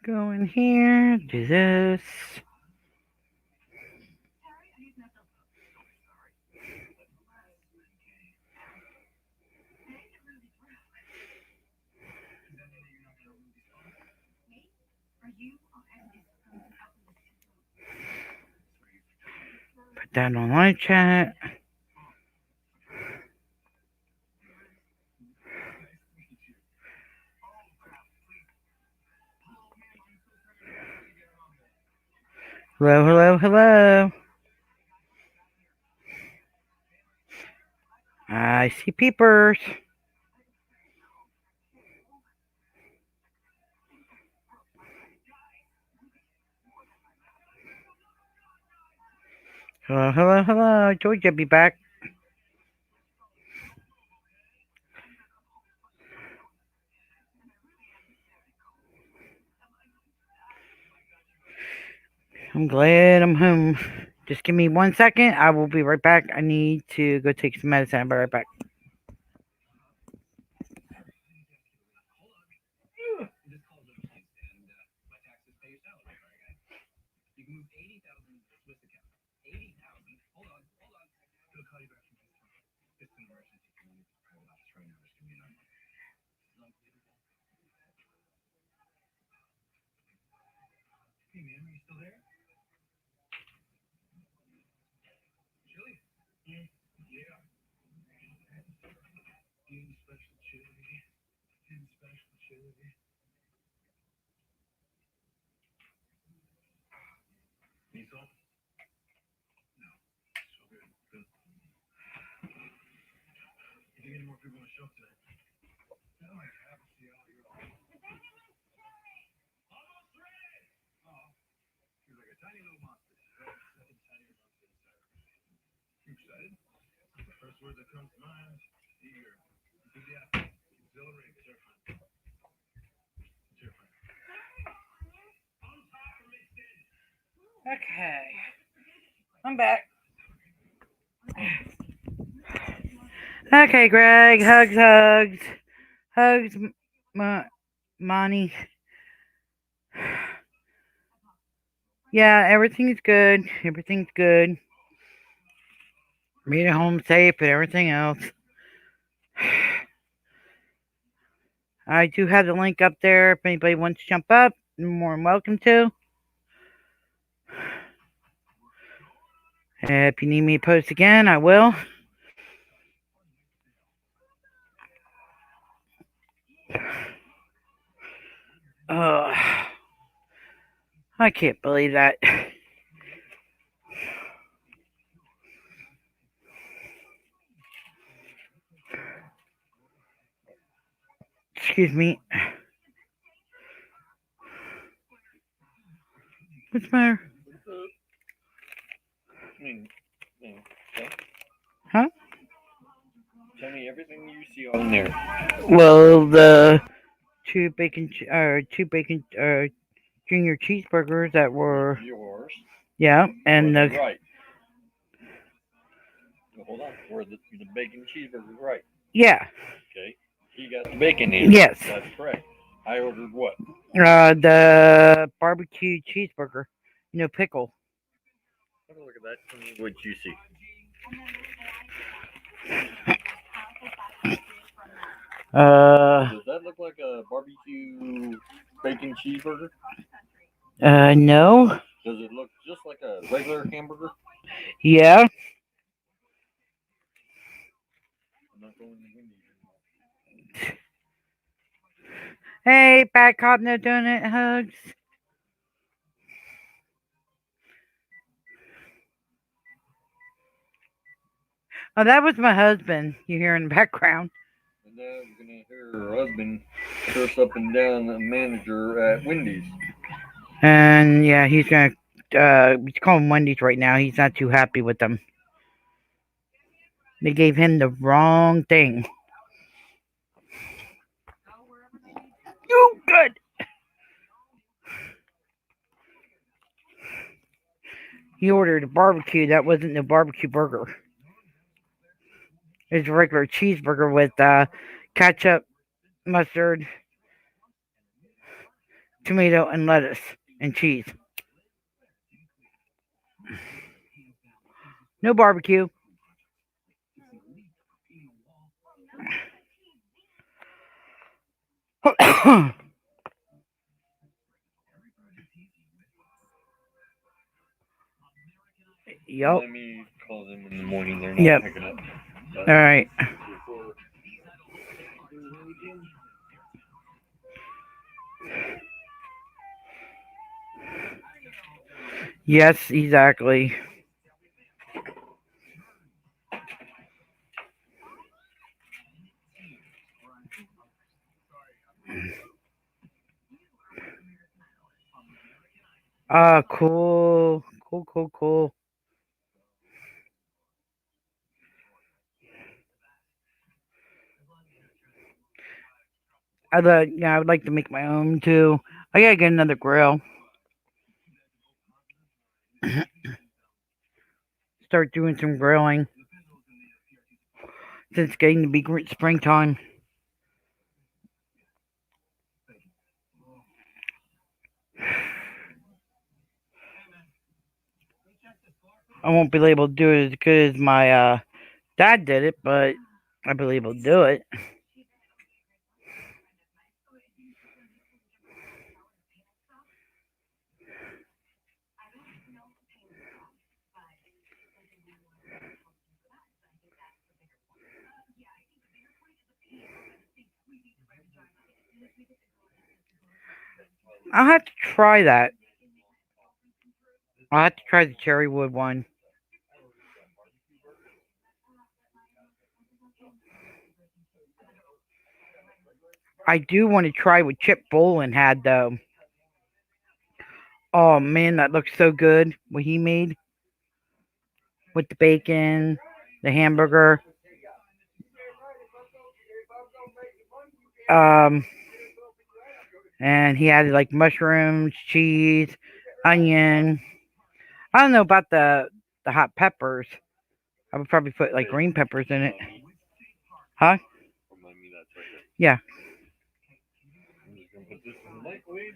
Go in here, do this. Put that on live chat. Hello, hello, hello. I see peepers. Hello, hello, hello. I told you I'd be back. I'm glad I'm home. Just give me 1 second. I will be right back. I need to go take some medicine. I'll be right back. Okay. I'm back. Okay, Greg. Hugs, hugs. Hugs, Monty. Yeah, everything's good. Everything's good. Made it home safe and everything else. I do have the link up there if anybody wants to jump up. You're more than welcome to. If you need me to post again, I will. Uh, I can't believe that. Excuse me. What's the matter? Huh? Tell me everything you see on there. Well, the two junior cheeseburgers that were Yours. yeah, and Were the they right? Hold on. Were the bacon cheeseburgers right? yeah, Okay. He got the bacon in. yes, That's correct. I ordered what? the barbecue cheeseburger, pickle. Have a look at that. Tell me what you see. Does that look like a barbecue bacon cheeseburger? No, Does it look just like a regular hamburger? yeah. I'm not going to Wendy's anymore. Hey, bad cop, no donut hugs. Oh, that was my husband. You hear in the background. And now you're gonna hear her husband curse up and down the manager at Wendy's. And yeah, he's calling Wendy's right now. He's not too happy with them. They gave him the wrong thing. You good. He ordered a barbecue. That wasn't the barbecue burger. It's a regular cheeseburger with ketchup, mustard, tomato, and lettuce and cheese. No barbecue. Yup. Let me call them in the morning. They're not Yep. picking up. All right. Yes, exactly. Cool. Cool. I would like to make my own too. I gotta get another grill. Start doing some grilling since it's getting to be springtime. I won't be able to do it as good as my dad did it, but I'll be able to do it. I'll have to try that. I'll have to try the cherry wood one. I do want to try what Chip Bolin had though. Oh man, that looks so good. What he made with the bacon, the hamburger. And he added like mushrooms, cheese, onion. I don't know about the hot peppers. I would probably put like green peppers in it. Huh? Yeah. I'm just gonna put this in the microwave.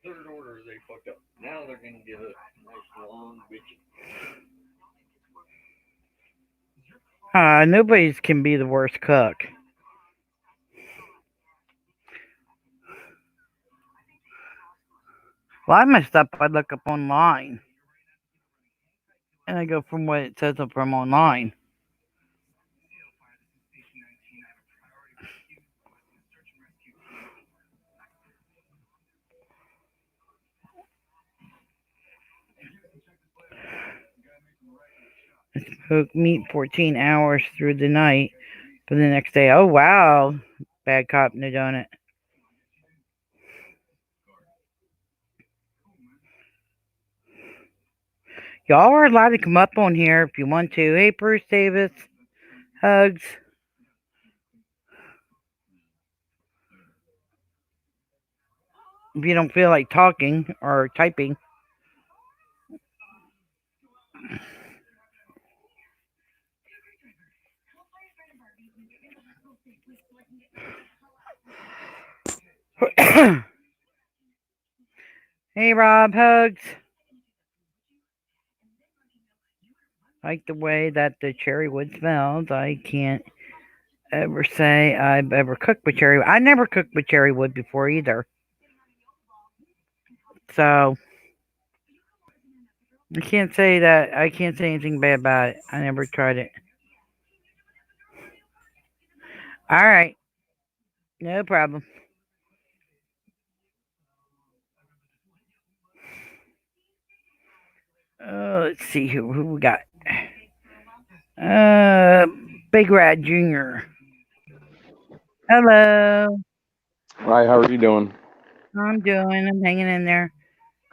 Third order, they fucked up. Now they're gonna get a nice long bitchy. Nobody's can be the worst cook. Well, I messed up. I look up online, and I go from what it says up from online. Cook meat 14 hours through the night for the next day. Oh wow, bad cop, no donut. Y'all are allowed to come up on here if you want to. Hey, Bruce Davis. Hugs. If you don't feel like talking or typing. Hey, Rob. Hugs. Like the way that the cherry wood smells. I can't ever say I've ever cooked with cherry. I never cooked with cherry wood before either. So I can't say that. I can't say anything bad about it. I never tried it. All right. No problem. Let's see who we got. Big Rat Jr. Hello. Hi, how are you doing? I'm hanging in there.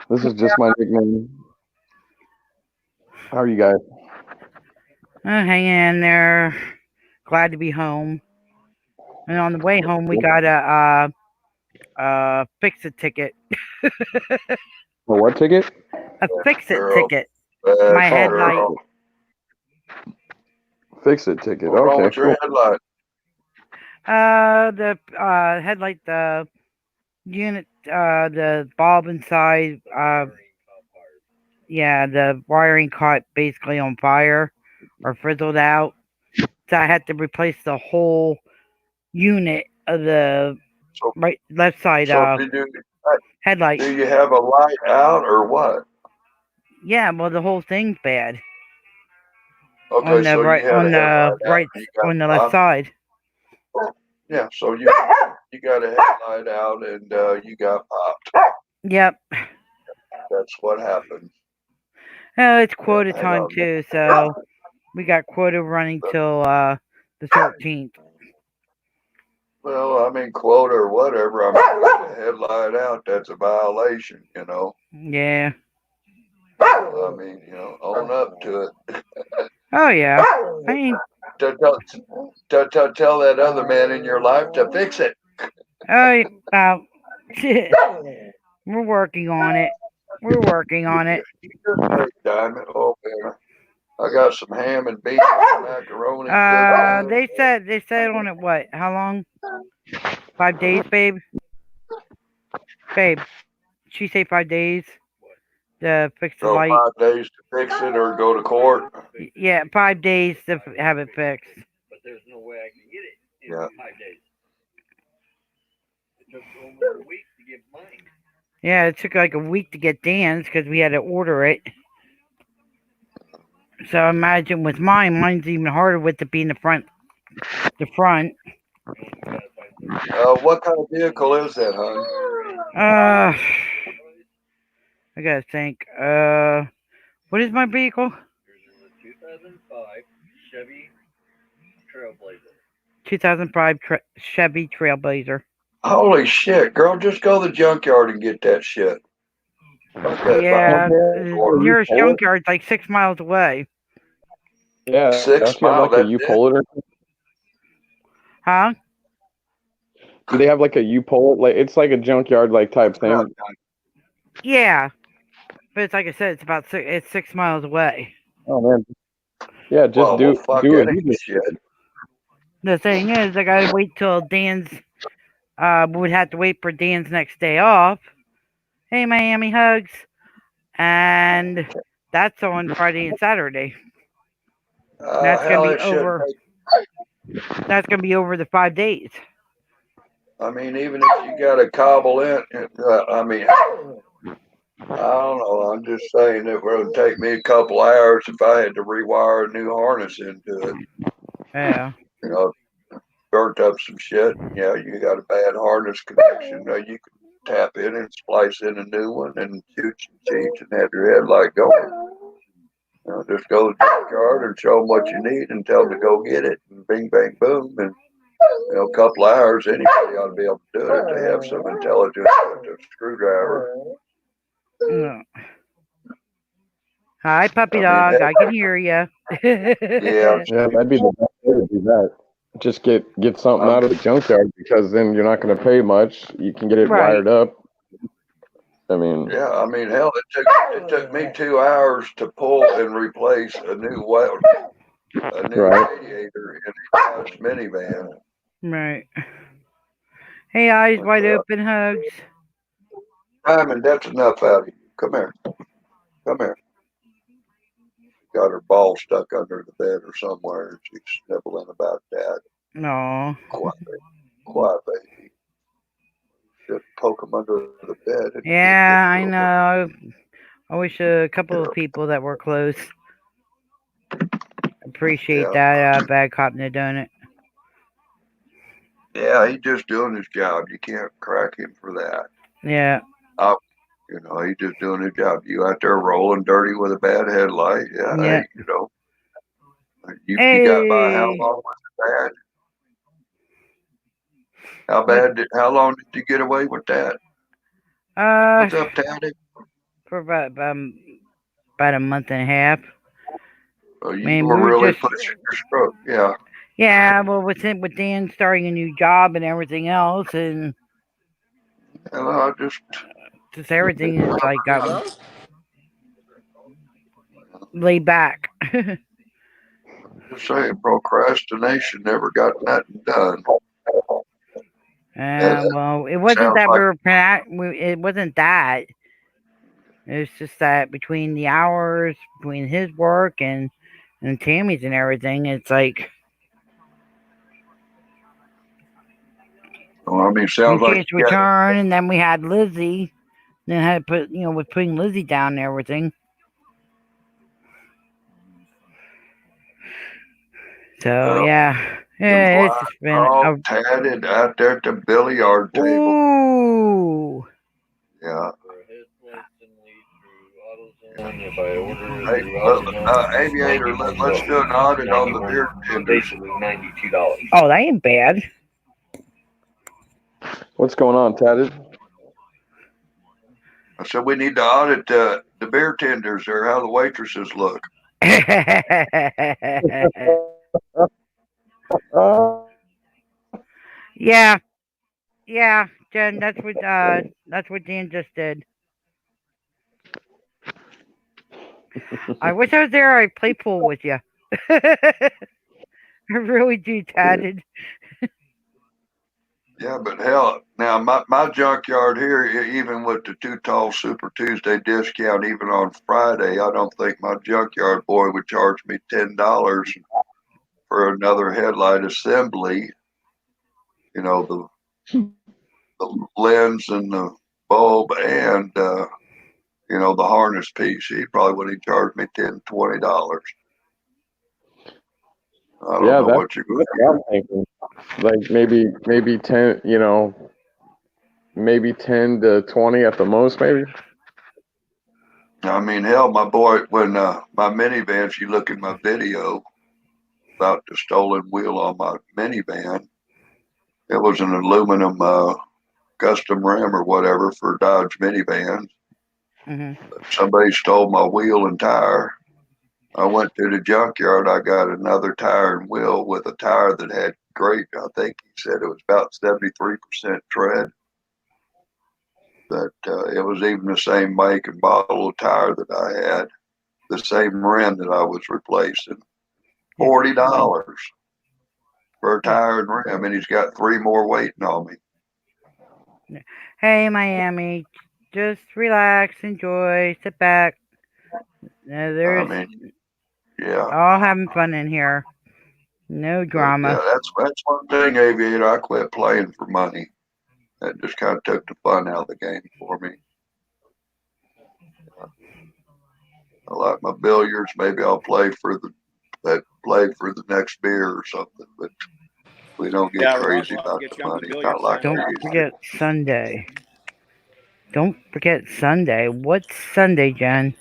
This is just my nickname. How are you guys? I'm hanging in there. Glad to be home. And on the way home, we got a fix it ticket. A what ticket? A fix it ticket. My headlight. Fix it ticket. What's wrong Okay, with your cool. headlight? The headlight, the unit, the bulb inside, yeah, the wiring caught basically on fire or frizzled out. So I had to replace the whole unit of the So, left side so headlight. do you have a light out or what? Yeah, well the whole thing's bad Okay, on the so right you had on a the headlight out. right And you got, on the left side. Yeah, so you got a headlight out and you got popped. Yep. That's what happened. It's quota Hang time on. too, so we got quota running till the 13th. Well, I mean, quota or whatever. I mean, with the headlight out, that's a violation, you know. Yeah. I mean, you know, own up to it. Oh yeah. I mean, Tell that other man in your life to fix it. oh, we're working on it. We're working on it. Diamond. Oh man, I got some ham and beef and macaroni. They said on it what? How long? 5 days, babe. Babe, she say 5 days to fix the So light. 5 days to fix it or go to court. Yeah, 5 days to have it fixed. But there's no way I can get it in Yeah. 5 days. It took almost a week to get mine. Yeah, it took like a week to get Dan's because we had to order it. So imagine with mine's even harder with it being the front. What kind of vehicle is that, hon? I gotta think. What is my vehicle? There's a 2005 Chevy Trailblazer. 2005 Chevy Trailblazer. Holy shit, girl! Just go to the junkyard and get that shit. Okay, Yeah, bye. nearest junkyard's like 6 miles away. Yeah, 6 don't you have miles. like a U-Pull it or something? Huh? Do they have like a U-Pull it? Like it's like a junkyard like type thing. Yeah, but it's like I said, it's 6 miles away. Oh man. Yeah, just Well, do fuck it. any shit. The thing is, I gotta wait till Dan's. Would have to wait for Dan's next day off. Hey, Miami hugs, and that's on Friday and Saturday. That's gonna be over. That's gonna be over the 5 days. I mean, even if you got to cobble in, I mean, I don't know. I'm just saying it would take me a couple hours if I had to rewire a new harness into it. Yeah. You know, burnt up some shit. Yeah, you got a bad harness connection. You can tap in and splice in a new one and shoot some cheats and have your headlight going. You know, just go to the junkyard and show them what you need and tell them to go get it. And bing, bang, boom. And, you know, a couple hours, anybody ought to be able to do it if they have some intelligence with a screwdriver. Yeah. Hi, puppy dog. I can hear you. Yeah. Yeah, that'd be the best way to do that. Just get something out of the junkyard because then you're not going to pay much. You can get it wired up. I mean, yeah, I mean, hell, it took me 2 hours to pull and replace a new radiator in a minivan. Right. Hey, eyes wide open, hugs. Diamond, that's enough out of you. Come here. Come here. Got her ball stuck under the bed or somewhere, and she's sniveling about that. No. Quiet, baby. Just poke them under the bed. Yeah, I know. I wish a couple of people that were close. Appreciate that bad cop to doing it. Yeah, he's just doing his job. You can't crack him for that. Yeah. You know, he's just doing his job. You out there rolling dirty with a bad headlight. Yeah. Hey, you know. You got by how long was it bad? How long did you get away with that? What's up, Taddy? For about a month and a half. Oh, you were really pushing your stroke, yeah. Yeah, well, with Dan starting a new job and everything else, and just everything is like laid back. Just saying, procrastination never got nothing done. Well, it wasn't sounds that we like- were. It wasn't that. It's just that between the hours, between his work and Tammy's and everything, it's like Well, I mean, we sounds like changed return, and then we had Lizzie. Then had to put, with putting Lizzie down and everything. So yeah, it's just been all tatted out there at the billiard table. ooh. Yeah. If I order Hey, through AutoZone, Aviator, let's do an audit on the beer tenders. basically $92. Oh, that ain't bad. What's going on, Tatted? I said we need to audit the beer tenders or how the waitresses look. Yeah, Jen. That's what Dan just did. I wish I was there. I'd play pool with you. I really do, Tatted. Yeah, but hell, now my junkyard here, even with the Too Tall Super Tuesday discount, even on Friday, I don't think my junkyard boy would charge me $10 for another headlight assembly. You know, the lens and the bulb and the harness piece. He probably would have charged me $10, $20. I don't know what you're going to I'm thinking. Like maybe 10, maybe 10 to 20 at the most, maybe. I mean, hell, my boy, when my minivan, if you look at my video about the stolen wheel on my minivan, it was an aluminum custom rim or whatever for Dodge minivans. Mm-hmm. Somebody stole my wheel and tire. I went to the junkyard. I got another tire and wheel with a tire that had great, I think he said it was about 73% tread. But it was even the same make and model of tire that I had, the same rim that I was replacing. $40 for a tire and rim, and he's got 3 more waiting on me. Hey, Miami, just relax, enjoy, sit back. There's all having fun in here. No drama. Yeah, that's one thing, Aviator. I quit playing for money. That just kind of took the fun out of the game for me. I like my billiards. Maybe I'll play for the next beer or something. But we don't get crazy about the money. Not like Don't forget Sunday. Don't forget Sunday. What's Sunday, Jen?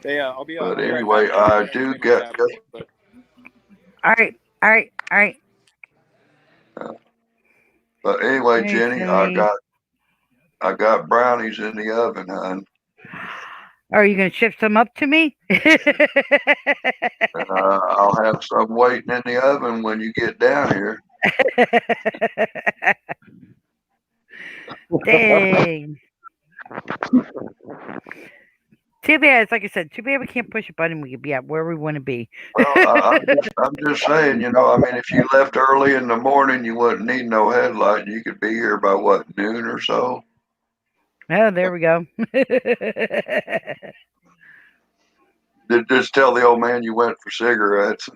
Yeah, I'll be. But anyway, I do get. All right. But anyway, Hey, Jenny, Cindy. I got brownies in the oven, hon. Are you gonna ship some up to me? And I'll have some waiting in the oven when you get down here. Dang. Too bad. It's like I said. Too bad we can't push a button. We could be at where we want to be. Well, I'm just saying, I mean, if you left early in the morning, you wouldn't need no headlight. You could be here by what, noon or so? Oh, there we go. Just tell the old man you went for cigarettes.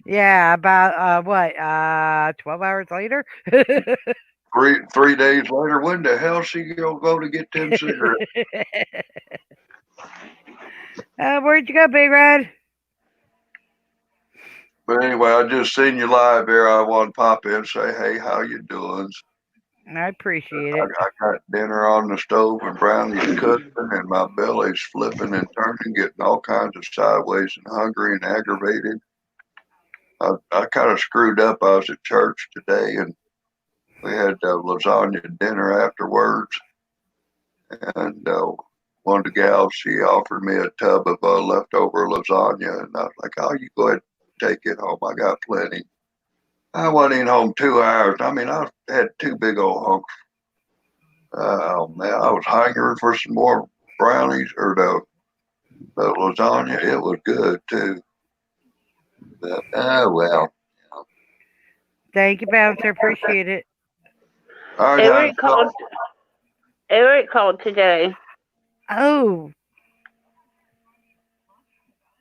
Yeah, about what? 12 hours later. 3 days later, when the hell she gonna go to get them cigarettes? Where'd you go, Big Red? But anyway, I just seen you live here. I want to pop in and say, hey, how you doing? I appreciate I it. got dinner on the stove and brownies cooking, and my belly's flipping and turning, getting all kinds of sideways and hungry and aggravated. I kind of screwed up. I was at church today, and we had lasagna dinner afterwards. And one of the gals, she offered me a tub of leftover lasagna, and I was like, "Oh, you go ahead and take it home. I got plenty." I wasn't in home 2 hours. I mean, I had 2 big old hunks. Oh man, I was hungry for some more brownies or the lasagna. It was good too. But, oh well. Thank you, Bouncer. Appreciate it. All right, Eric honey, called. Eric called today. Oh.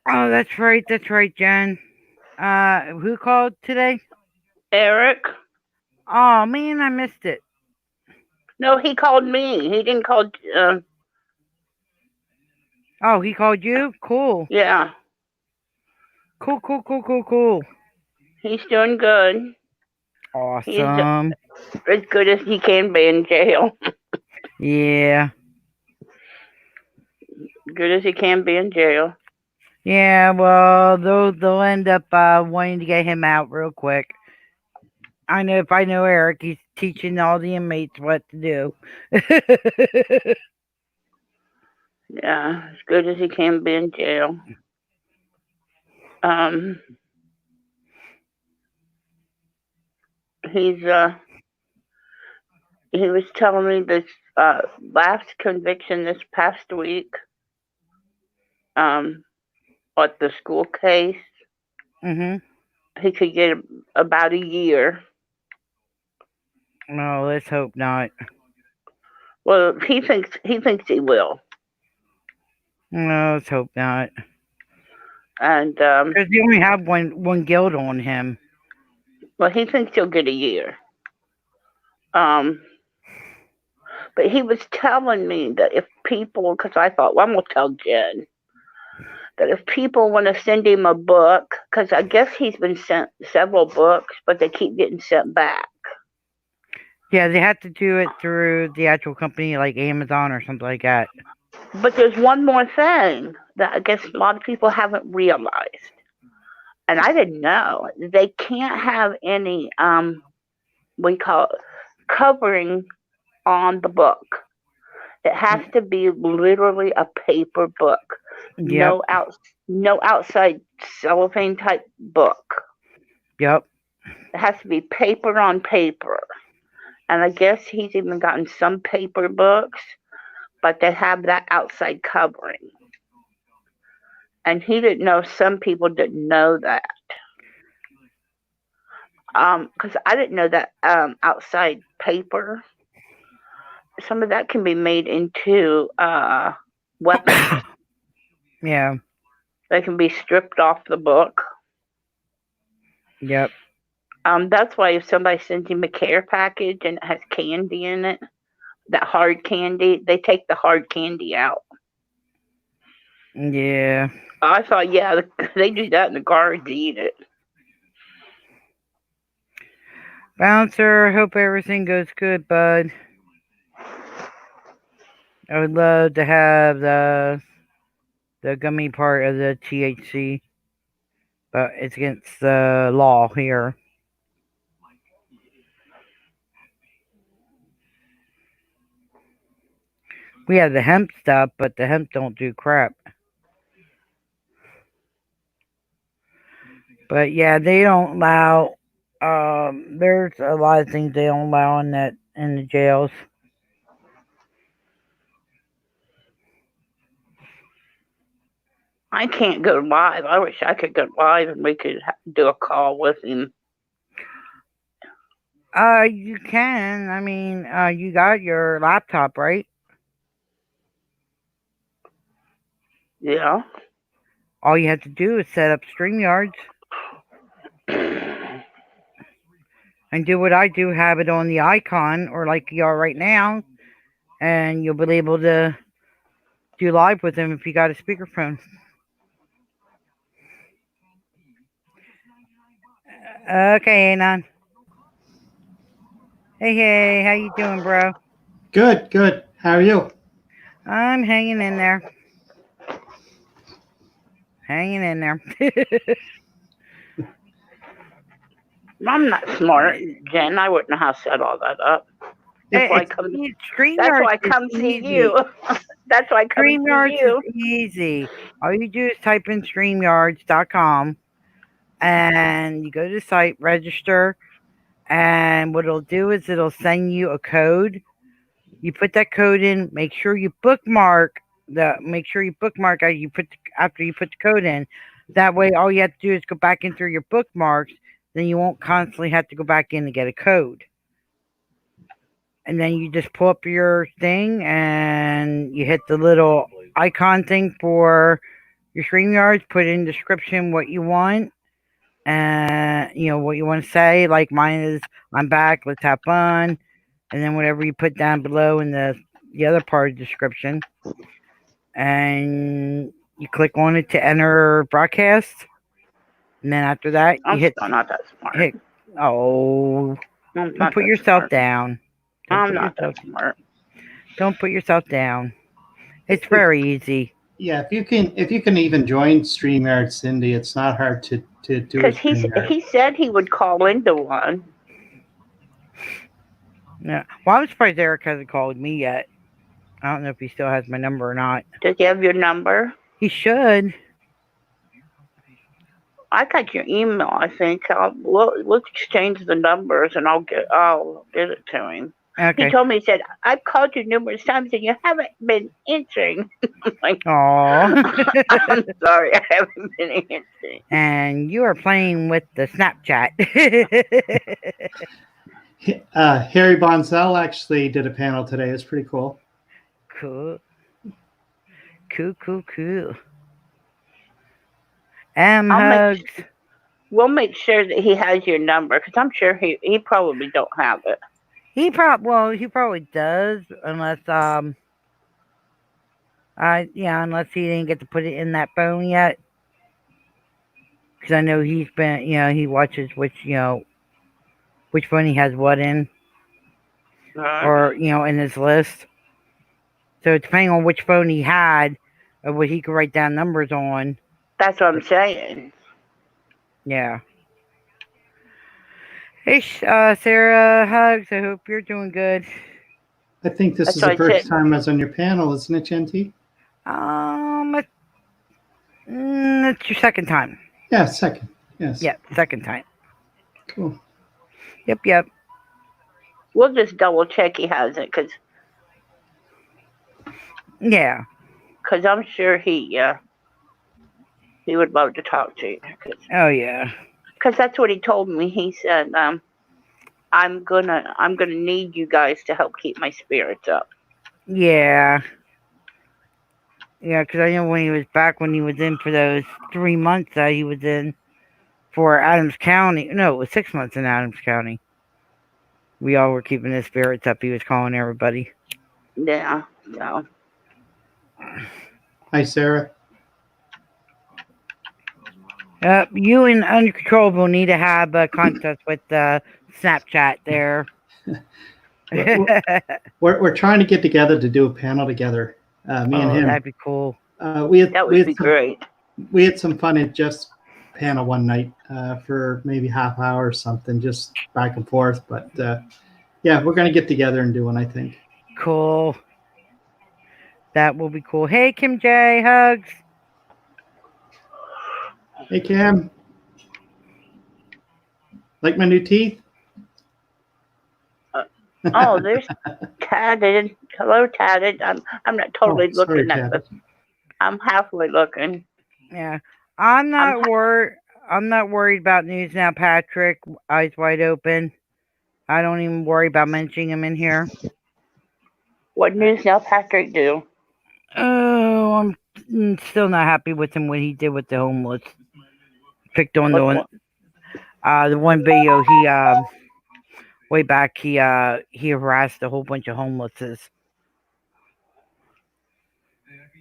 Oh, that's right. That's right, Jen. Who called today? Eric. Oh man, I missed it. No, he called me. He didn't call. Oh, he called you? Cool. Yeah, Cool. he's doing good. He's Awesome. as good as he can be in jail. Yeah. Good as he can be in jail. Yeah, well, they'll end up wanting to get him out real quick. I know if I know Eric, he's teaching all the inmates what to do. Yeah, as good as he can be in jail. He was telling me this last conviction this past week. At the school case, he could get about a year. No, let's hope not. Well, he thinks he will. No, let's hope not. And because they only have one guilt on him. Well, he thinks he'll get a year. But he was telling me that if people, because I thought, well, I'm gonna tell Jen that if people want to send him a book, because I guess he's been sent several books, but they keep getting sent back. Yeah, they have to do it through the actual company like Amazon or something like that. But there's one more thing that I guess a lot of people haven't realized. And I didn't know. They can't have any we call it covering on the book. It has to be literally a paper book. Yep. No outside cellophane type book. Yep. It has to be paper on paper. And I guess he's even gotten some paper books, but they have that outside covering. And he didn't know, some people didn't know that. Because I didn't know that outside paper, some of that can be made into weapons. Yeah. They can be stripped off the book. Yep. That's why if somebody sends him a care package and it has candy in it, that hard candy, they take the hard candy out. Yeah. I thought, yeah, they do that in the guards eat it. Bouncer, hope everything goes good, bud. I would love to have the gummy part of the THC, but it's against the law here. We have the hemp stuff, but the hemp don't do crap. But yeah, they don't allow. There's a lot of things they don't allow in the jails. I can't go live. I wish I could go live and we could do a call with him. You can. I mean, you got your laptop, right? Yeah. All you have to do is set up StreamYards and do what I do, have it on the icon or like you are right now, and you'll be able to do live with them if you got a speakerphone. Okay, Anon. Hey, how you doing, bro? Good. How are you? I'm hanging in there. I'm not smart, Jen. I wouldn't know how to set all that up. That's why I come see you. That's why I come see you. StreamYards is easy. All you do is type in StreamYards.com and you go to the site, register, and what it'll do is it'll send you a code. You put that code in, make sure you bookmark make sure you bookmark after you put the code in. That way, all you have to do is go back in through your bookmarks. Then you won't constantly have to go back in to get a code. And then you just pull up your thing and you hit the little icon thing for your StreamYards. Put in description what you want, and what you want to say. Like mine is, "I'm back. Let's have fun." And then whatever you put down below in the other part of the description, and you click on it to enter broadcast. And then after that, you I'm hit. still not that smart. Oh, I'm don't not put that yourself smart. down. I'm not that smart. Don't put yourself down. It's very easy. Yeah, if you can even join StreamYard, Cindy, it's not hard to do a Because StreamYard. he said he would call into one. Yeah. Well, I'm surprised Eric hasn't called me yet. I don't know if he still has my number or not. Does he have your number? He should. I got your email. I think we'll exchange the numbers, and I'll get it to him. Okay. He told me, he said, "I've called you numerous times and you haven't been answering." I'm like, Aw. I'm sorry, I haven't been answering. And you are playing with the Snapchat. Harry Bonsell actually did a panel today. It's pretty cool. Cool. Hugs. We'll make sure that he has your number, because I'm sure he probably don't have it. He probably does, unless unless he didn't get to put it in that phone yet. Because I know he's been, he watches which phone he has what in, or in his list. So depending on which phone he had, or what he could write down numbers on. That's what I'm saying. Yeah. Hey, Sarah, hugs. I hope you're doing good. I think this is the first time I was on your panel, isn't it, Genty? It's your second time. Yeah, second. Yes. Yeah, second time. Cool. Yep. We'll just double check he has it, because I'm sure he would love to talk to you. Oh yeah. Because that's what he told me. He said, "I'm gonna need you guys to help keep my spirits up." Yeah. Yeah, because I know when he was in for those 3 months that he was in for Adams County. No, it was 6 months in Adams County. We all were keeping his spirits up. He was calling everybody. Yeah. So. Hi, Sarah. You and Uncontrollable need to have a contest with Snapchat there. We're trying to get together to do a panel together. Me and him. That'd be cool. That would be great. We had some fun at Jeff's panel one night for maybe half hour or something, just back and forth. But yeah, we're going to get together and do one, I think. Cool. That will be cool. Hey, Kim J, hugs. Hey, Cam. Like my new teeth? Oh, there's Tatted. Hello, Tatted. I'm not totally looking at this. I'm halfway looking. Yeah, I'm not worried about News Now, Patrick. Eyes wide open. I don't even worry about mentioning him in here. What News Now, Patrick do? Oh, I'm still not happy with him. What he did with the homeless. Picked on the one video he way back he harassed a whole bunch of homelesses.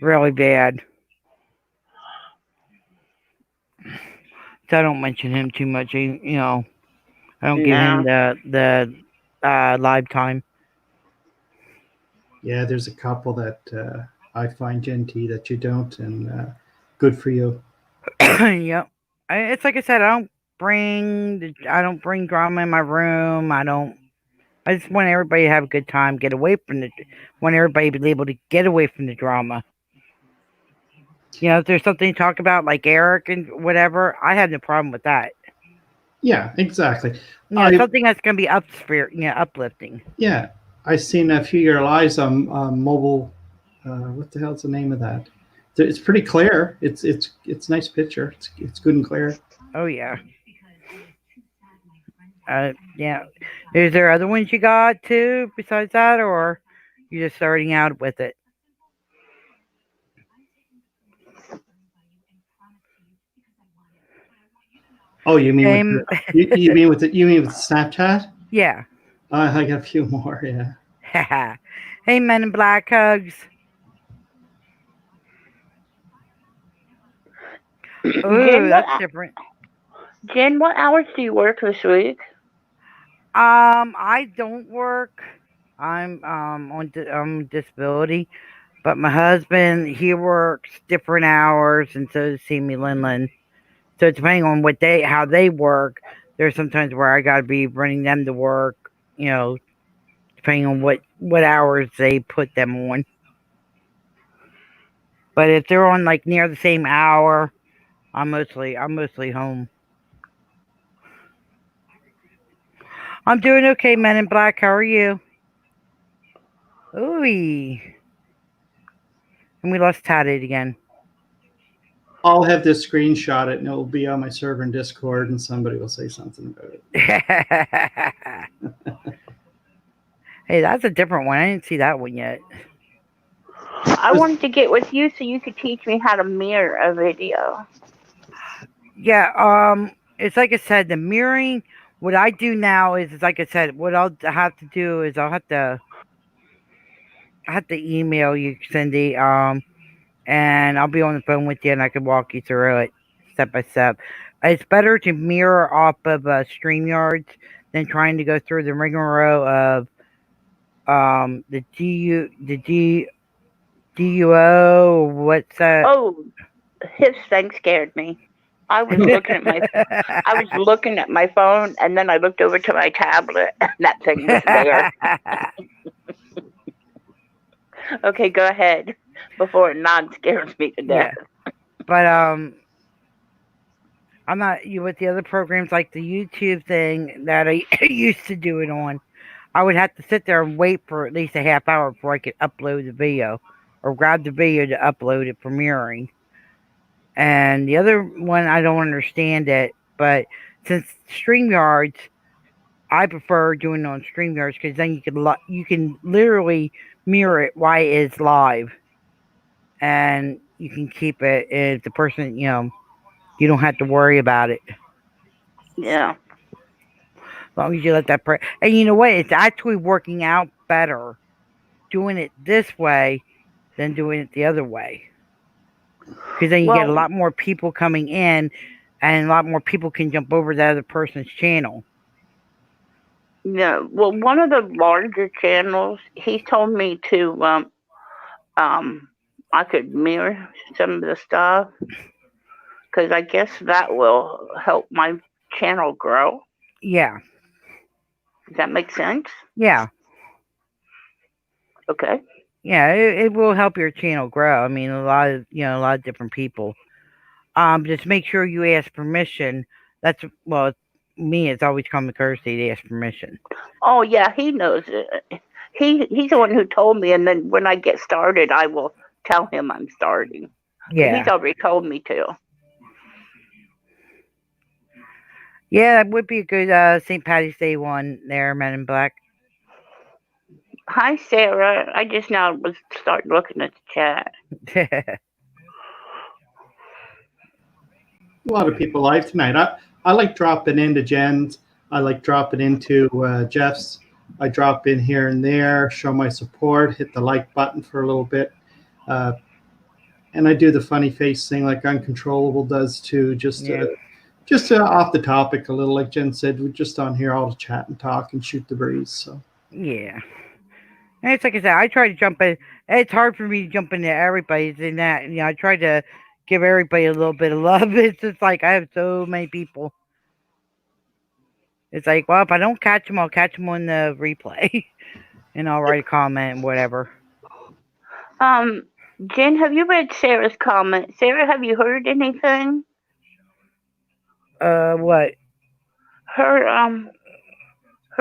Really bad. So I don't mention him too much. I don't give him the live time. Yeah, there's a couple that I find, Genty, that you don't, and good for you. Yep. It's like I said, I don't bring drama in my room. I just want everybody to have a good time, want everybody to be able to get away from the drama. If there's something to talk about, like Eric and whatever, I have no problem with that. Yeah, exactly. Something that's going to be uplifting. Yeah, I seen a few of your lives on mobile What the hell's the name of that? It's pretty clear. It's nice picture. It's good and clear. Oh yeah. Yeah. Is there other ones you got too besides that, or you just starting out with it? Oh, you mean Same. with you mean with Snapchat? Yeah. I got a few more. Yeah. Hey, Men in Black hugs. Ooh, that's different. Jen, what hours do you work this week? I don't work. I'm on disability, but my husband, he works different hours, and so does Sammy Linlin. So depending on how they work, there's sometimes where I gotta be running them to work. Depending on what hours they put them on. But if they're on like near the same hour, I'm mostly home. I'm doing okay, Men in Black. How are you? Ooh. And we lost Tatted again. I'll have to screenshot it, and it will be on my server in Discord, and somebody will say something about it. Hey, that's a different one. I didn't see that one yet. I wanted to get with you so you could teach me how to mirror a video. Yeah, it's like I said, the mirroring. What I do now is like I said, what I'll have to do is I have to email you, Cindy, and I'll be on the phone with you, and I can walk you through it step by step. It's better to mirror off of StreamYards than trying to go through the rigmarole of the DUO. What's that? Oh, his thing scared me. I was looking at my phone, and then I looked over to my tablet, and that thing was there. Okay, go ahead before it non-scares me to death. Yeah. But I'm not with the other programs like the YouTube thing that I used to do it on. I would have to sit there and wait for at least a half hour before I could upload the video or grab the video to upload it for mirroring. And the other one, I don't understand it, but since StreamYards, I prefer doing it on StreamYards because then you can literally mirror it while it's live, and you can keep it if the person you don't have to worry about it. Yeah. As long as you let that and you know what, it's actually working out better doing it this way than doing it the other way. Because then you get a lot more people coming in, and a lot more people can jump over the other person's channel. Yeah. Well, one of the larger channels, he told me to I could mirror some of the stuff because I guess that will help my channel grow. Yeah. Does that make sense? Yeah. Okay. Yeah, it will help your channel grow. I mean, a lot of different people. Just make sure you ask permission. That's me. It's always common courtesy to ask permission. Oh yeah, he knows it. He's the one who told me, and then when I get started, I will tell him I'm starting. Yeah, he's already told me to. Yeah, that would be a good St. Patty's Day one there, Men in Black. Hi, Sarah. I just now was starting looking at the chat. A lot of people live tonight. I like dropping into Jen's. I like dropping into Jeff's. I drop in here and there, show my support, hit the like button for a little bit. And I do the funny face thing like Uncontrollable does too, just off the topic a little. Like Jen said, we're just on here all to chat and talk and shoot the breeze. So yeah. And it's like I said, I try to jump in. It's hard for me to jump into everybody's in that. I try to give everybody a little bit of love. It's just like I have so many people. It's like, well, if I don't catch them, I'll catch them on the replay. And I'll write a comment and whatever. Jen, have you read Sarah's comment? Sarah, have you heard anything? What? Her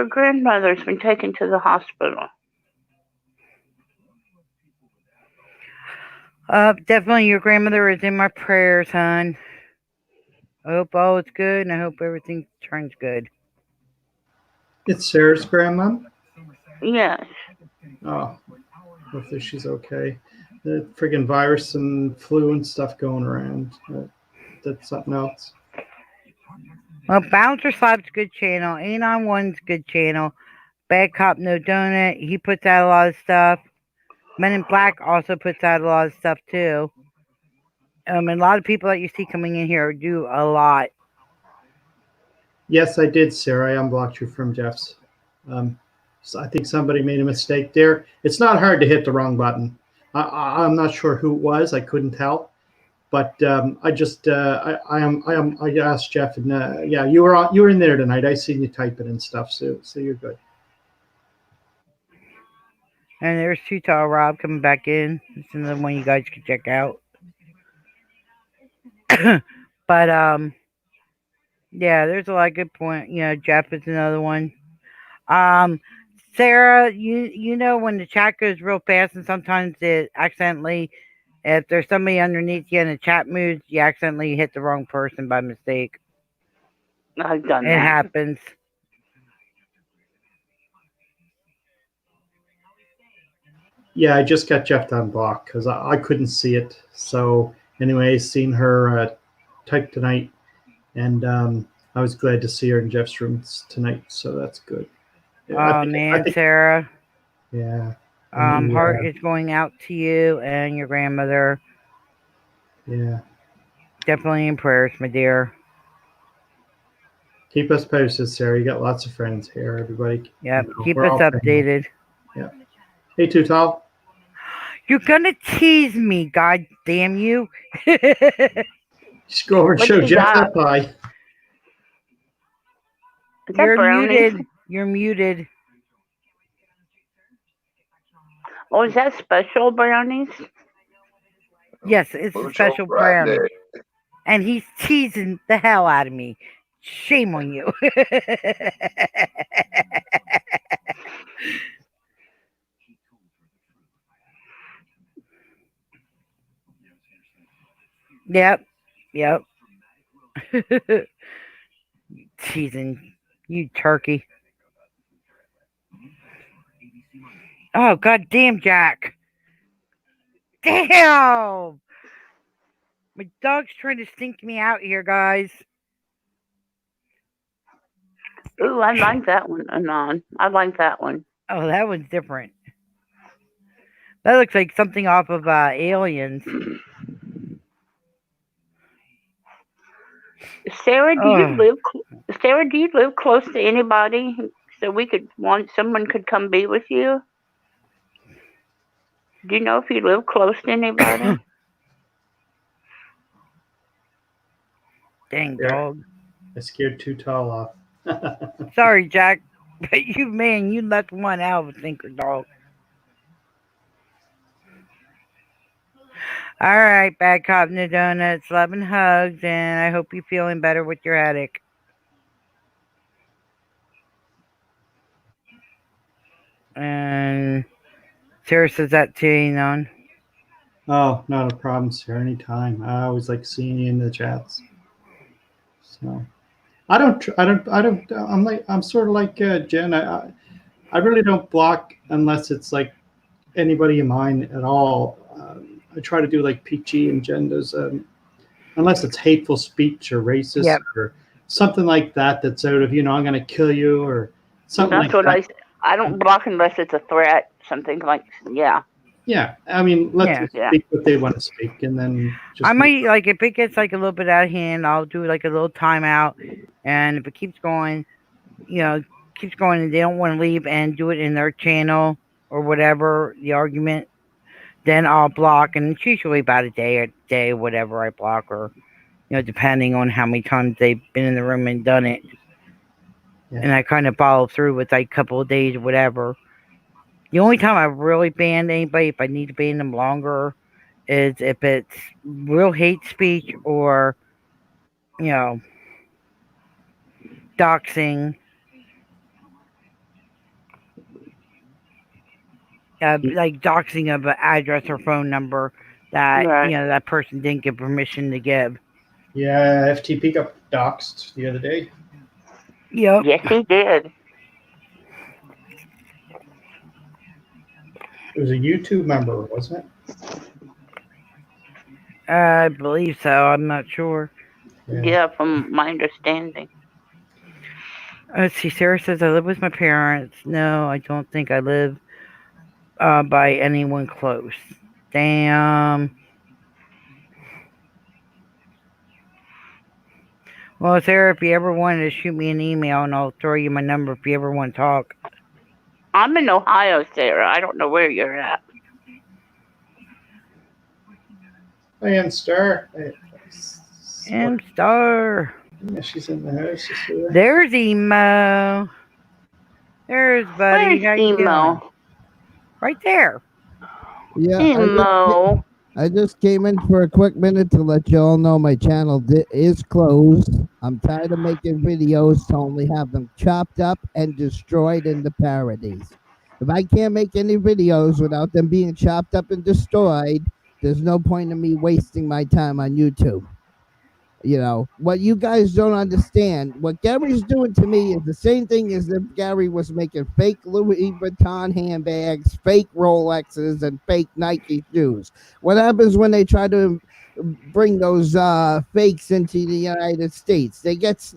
grandmother's been taken to the hospital. Definitely your grandmother is in my prayers, hon. I hope all is good, and I hope everything turns good. It's Sarah's grandma. Yes. Oh, hopefully she's okay. The friggin' virus and flu and stuff going around. That's something else. Well, Bouncer Slap's good channel. A91's good channel. Bad Cop No Donut, he puts out a lot of stuff. Men in Black also puts out a lot of stuff too. And a lot of people that you see coming in here do a lot. Yes, I did, Sarah. I unblocked you from Jeff's. So I think somebody made a mistake there. It's not hard to hit the wrong button. I'm not sure who it was. I couldn't tell, but I just I asked Jeff, and yeah, you were in there tonight. I seen you typing and stuff, so you're good. And there's Too Tall Rob coming back in. It's another one you guys can check out. But yeah, there's a lot of good point. You know, Jeff is another one. Sarah, you know when the chat goes real fast and sometimes it accidentally, if there's somebody underneath you in the chat moves, you accidentally hit the wrong person by mistake. I've done It that. happens. Yeah, I just got Jeff to unblock because I couldn't see it. So anyway, seen her type tonight, and I was glad to see her in Jeff's room tonight. So that's good. Yeah, man, Sarah. Yeah. Heart is going out to you and your grandmother. Yeah. Definitely in prayers, my dear. Keep us posted, Sarah. You got lots of friends here, everybody. Yep, keep us updated. Yeah. Hey, Too Tall. You're gonna tease me, god damn you. Just go over and show Jeff that pie. You're muted. You're muted. Oh, is that special brownies? Yes, it's a special brownie. And he's teasing the hell out of me. Shame on you. Yep. Teasing you turkey. Oh, goddamn, Jack. Damn. My dog's trying to stink me out here, guys. Ooh, I like that one, Anon. I like that one. Oh, that one's different. That looks like something off of Aliens. Sarah, do you live close to anybody so someone could come be with you? Do you know if you live close to anybody? Dang dog. I scared Too Tall off. Sorry, Jack, but you left one out of a thinker, dog. All right, Bad Cop No Donuts, love and hugs, and I hope you're feeling better with your headache. And Sarah says that too, Anon. Oh, not a problem, sir. Anytime. I always like seeing you in the chats. So, I'm sort of like Jen. I really don't block unless it's like anybody of mine at all. I try to do like PG and Jen does, unless it's hateful speech or racist or something like that. That's out of, I'm going to kill you or something like that. I don't block unless it's a threat. Something like, yeah. Yeah, I mean, let them speak what they want to speak, and then I might, like, if it gets like a little bit out of hand, I'll do like a little timeout, and if it keeps going, and they don't want to leave and do it in their channel or whatever the argument, then I'll block, and it's usually about a day, whatever I block, or depending on how many times they've been in the room and done it, and I kind of follow through with like a couple of days or whatever. The only time I've really banned anybody, if I need to ban them longer, is if it's real hate speech or, doxing. Like doxing of an address or phone number. that Right. that person didn't give permission to give. Yeah, FTP got doxxed the other day. Yep. Yes, he did. It was a YouTube member, wasn't it? I believe so. I'm not sure. Yeah, from my understanding. Let's see. Sarah says I live with my parents. No, I don't think I live by anyone close. Damn. Well, Sarah, if you ever wanted to shoot me an email, and I'll throw you my number if you ever want to talk. I'm in Ohio, Sarah. I don't know where you're at. Hi, Ann Star. M Star. Yeah, she's in the house. There's Emo. There's Buddy. Where's How you doing? Emo? Right there. Yeah, Emo. I just came in for a quick minute to let you all know my channel is closed. I'm tired of making videos to only have them chopped up and destroyed into parodies. If I can't make any videos without them being chopped up and destroyed, there's no point in me wasting my time on YouTube. You know, what you guys don't understand, what Gary's doing to me is the same thing as if Gary was making fake Louis Vuitton handbags, fake Rolexes, and fake Nike shoes. What happens when they try to bring those fakes into the United States? They get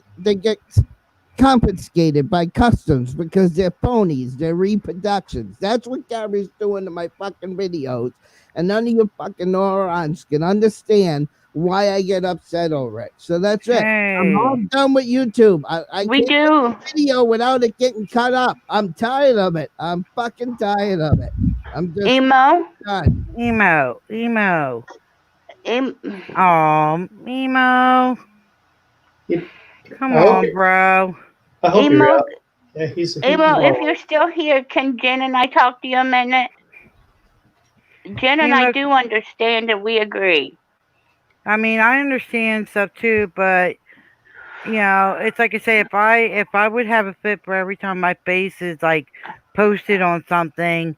confiscated by customs because they're phonies, they're reproductions. That's what Gary's doing to my fucking videos, and none of you fucking morons can understand why I get upset over it. So that's it. I'm all done with YouTube. I We can't do. make a video without it getting cut up. I'm tired of it. I'm fucking tired of it. I'm just Emo. done. Emo. Emo. Oh, Emo. Come on, bro. I hope Emo. you're out. Yeah, he's Emo, if you're still here, can Jen and I talk to you a minute? Jen and I Emo- do understand and we agree. I mean, I understand stuff too, but it's like I say, if I would have a fit for every time my face is like posted on something,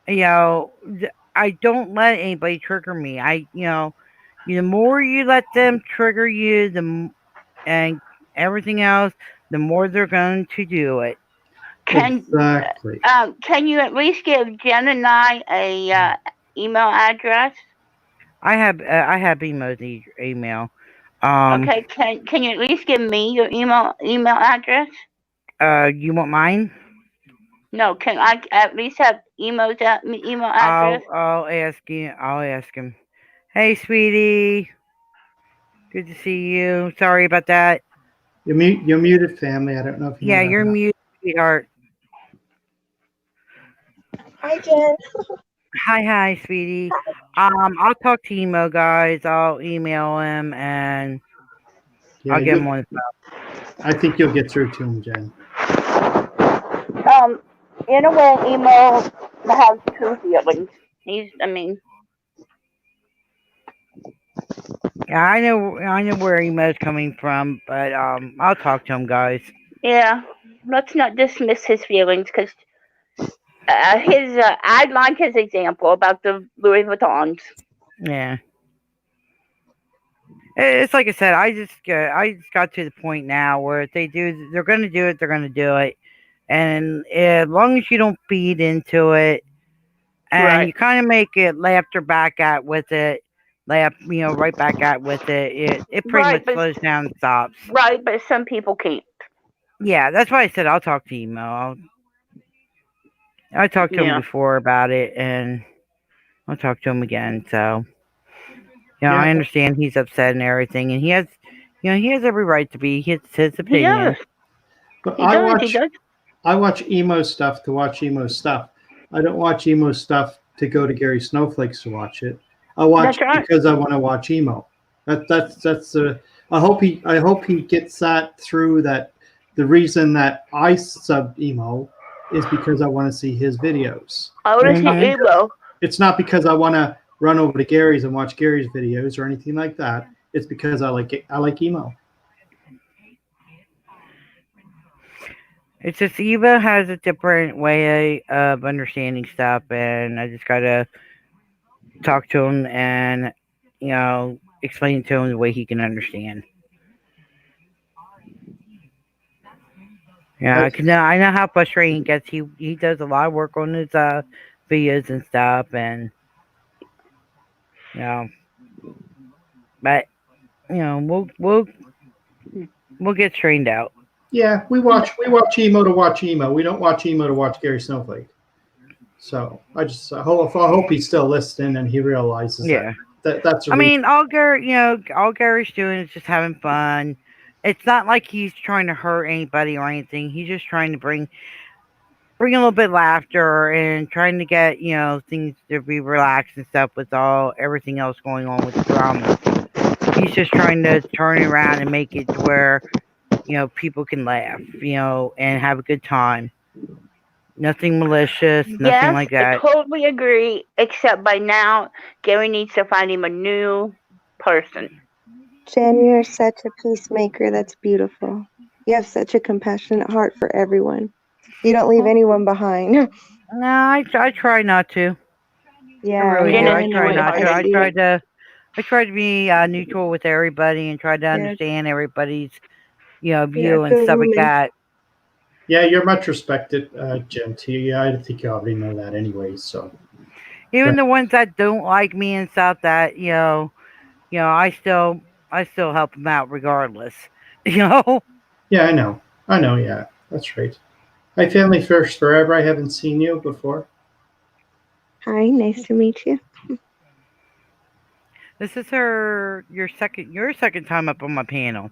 I don't let anybody trigger me. The more you let them trigger you, and everything else, the more they're going to do it. Exactly. Can you at least give Jen and I a email address? I have Emo's email. Okay, can you at least give me your email address? You want mine? No, can I at least have Emo's email address? I'll ask you. I'll ask him. Hey, sweetie. Good to see you. Sorry about that. You're muted, family. I don't know if you know that you're or not. muted, sweetheart. Hi, Jen. Hi, sweetie. I'll talk to Emo, guys. I'll email him and Yeah, I'll get him on the phone. I think you'll get through to him, Jen. In a way, Emo has true feelings. Yeah, I know where Emo's coming from, but I'll talk to him, guys. Yeah, let's not dismiss his feelings because I like his example about the Louis Vuittons. Yeah. It's like I said, I just got to the point now where if they're going to do it, they're going to do it. And as long as you don't feed into it and you kind of make it laughter back at with it, right back at with it, it pretty much slows down and stops. Right, but some people can't. Yeah, that's why I said I'll talk to Emo. I talked to him before about it, and I'll talk to him again. So, I understand he's upset and everything, and he has every right to be. It's his opinion. But I watch emo stuff to watch emo stuff. I don't watch emo stuff to go to Gary Snowflakes to watch it. I watch because I want to watch emo. That's the. I hope he gets that through. That the reason that I sub emo is because I want to see his videos. I want to see emo. It's not because I want to run over to Gary's and watch Gary's videos or anything like that. It's because I like it. I like emo. It's just Eva has a different way of understanding stuff, and I just gotta talk to him and explain it to him the way he can understand. Yeah, cause now I know how frustrating it gets. He does a lot of work on his videos and stuff, and but we'll get straightened out. Yeah, we watch emo to watch emo. We don't watch emo to watch Gary Snowflake. So I hope he's still listening and he realizes that's. I mean, all Gary's doing is just having fun. It's not like he's trying to hurt anybody or anything. He's just trying to bring a little bit of laughter and trying to get things to be relaxed and stuff with everything else going on with the drama. He's just trying to turn it around and make it to where people can laugh, and have a good time. Nothing malicious, nothing like that. I totally agree. Except by now, Gary needs to find him a new person. Jen, you're such a peacemaker. That's beautiful. You have such a compassionate heart for everyone. You don't leave anyone behind. No, I try not to. Yeah, I really do. I try not to. I try to be neutral with everybody and try to understand everybody's, view and stuff like that. Yeah, you're much respected, Jen. I think you already know that anyway. So even the ones that don't like me and stuff, that I still help them out regardless. Yeah, I know. Yeah, that's right. Hi, Family First Forever. I haven't seen you before. Hi, nice to meet you. This is your second time up on my panel.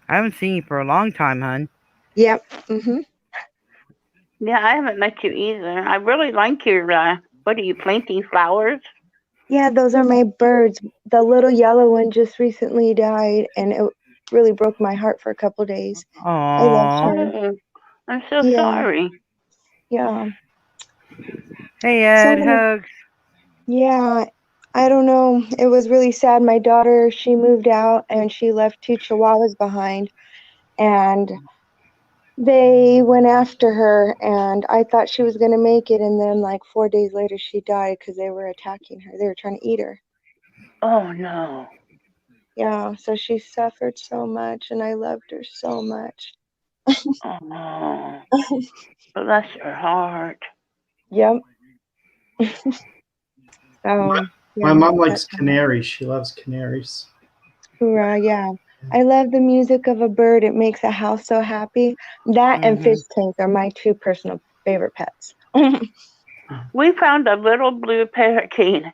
I haven't seen you for a long time, hon. Yep. Mhm. Yeah, I haven't met you either. I really like your. What are you planting flowers? Yeah, those are my birds. The little yellow one just recently died, and it really broke my heart for a couple of days. Aww. I love her. I'm so sorry. Yeah. Hey, Ed, hugs. Yeah, I don't know. It was really sad. My daughter, she moved out and she left 2 chihuahuas behind, and they went after her, and I thought she was going to make it, and then like 4 days later she died because they were attacking her. They were trying to eat her. Oh no. Yeah, so she suffered so much, and I loved her so much. Oh no. Bless your heart. Yep. So my mom likes canaries. She loves canaries. Hoorah, yeah. I love the music of a bird. It makes a house so happy. That and fish tanks are my 2 personal favorite pets. We found a little blue parakeet.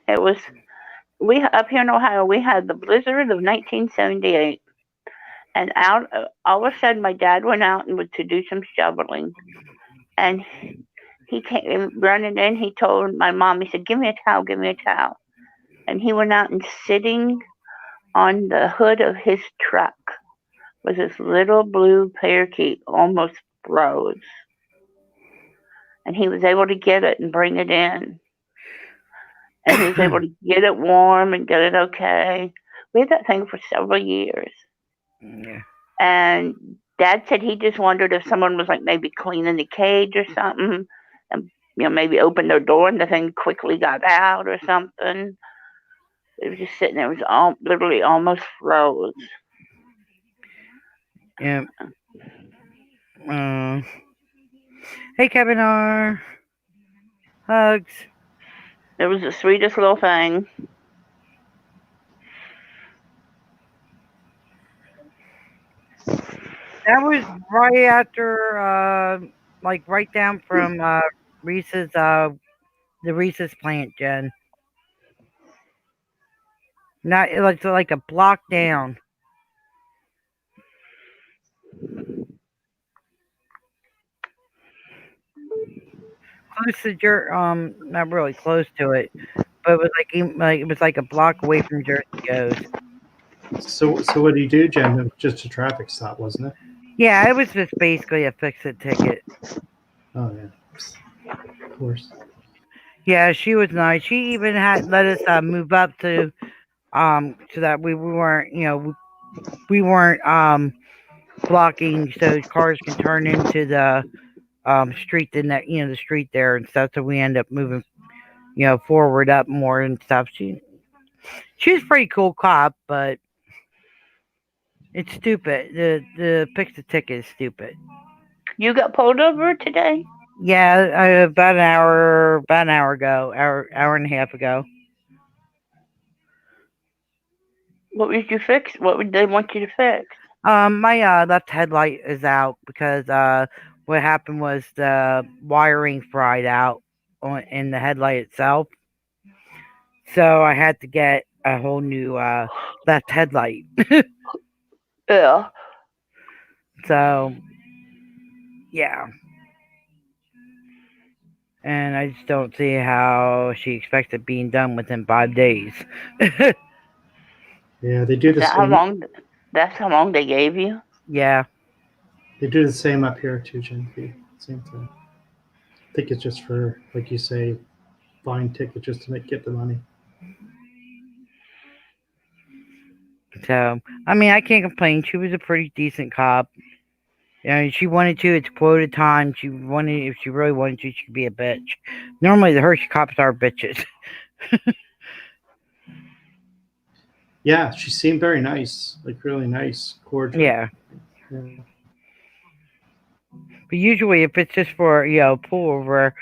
We up here in Ohio, we had the blizzard of 1978. And all of a sudden, my dad went out and to do some shoveling. And he came running in. He told my mom, he said, give me a towel. And he went out and sitting on the hood of his truck was this little blue parakeet, almost froze. And he was able to get it and bring it in. And he was able to get it warm and get it okay. We had that thing for several years. Yeah. And Dad said he just wondered if someone was like maybe cleaning the cage or something, and maybe opened their door and the thing quickly got out or something. It was just sitting there. It was literally almost froze. Yeah. Hey, Kevin R. Hugs. It was the sweetest little thing. That was right after, right down from Reese's, the Reese's plant, Jen. Not like a block down. Close to not really close to it, but it was like a block away from Jersey Joe's. So what do you do, Jen? It was just a traffic stop, wasn't it? Yeah, it was just basically a fix-it ticket. Oh yeah, of course. Yeah, she was nice. She even had let us move up to so that we weren't we weren't blocking so cars can turn into the street the street there and stuff. So we end up moving forward up more and stuff. She's a pretty cool cop, but it's stupid. The fix the ticket is stupid. You got pulled over today? Yeah, about an hour ago, hour and a half ago. What would you fix? What would they want you to fix? My left headlight is out because what happened was the wiring fried out in the headlight itself. So I had to get a whole new left headlight. Yeah. So yeah. And I just don't see how she expects it being done within 5 days. Yeah, they do the How same. long? That's how long they gave you. Yeah. They do the same up here too, Gen V. Same thing. I think it's just for, like you say, buying tickets just to get the money. So I mean, I can't complain. She was a pretty decent cop. She wanted to. It's quota time. If she really wanted to, she could be a bitch. Normally, the Hershey cops are bitches. Yeah, she seemed very nice, like really nice, cordial. Yeah. Yeah. But usually, if it's just for pull over,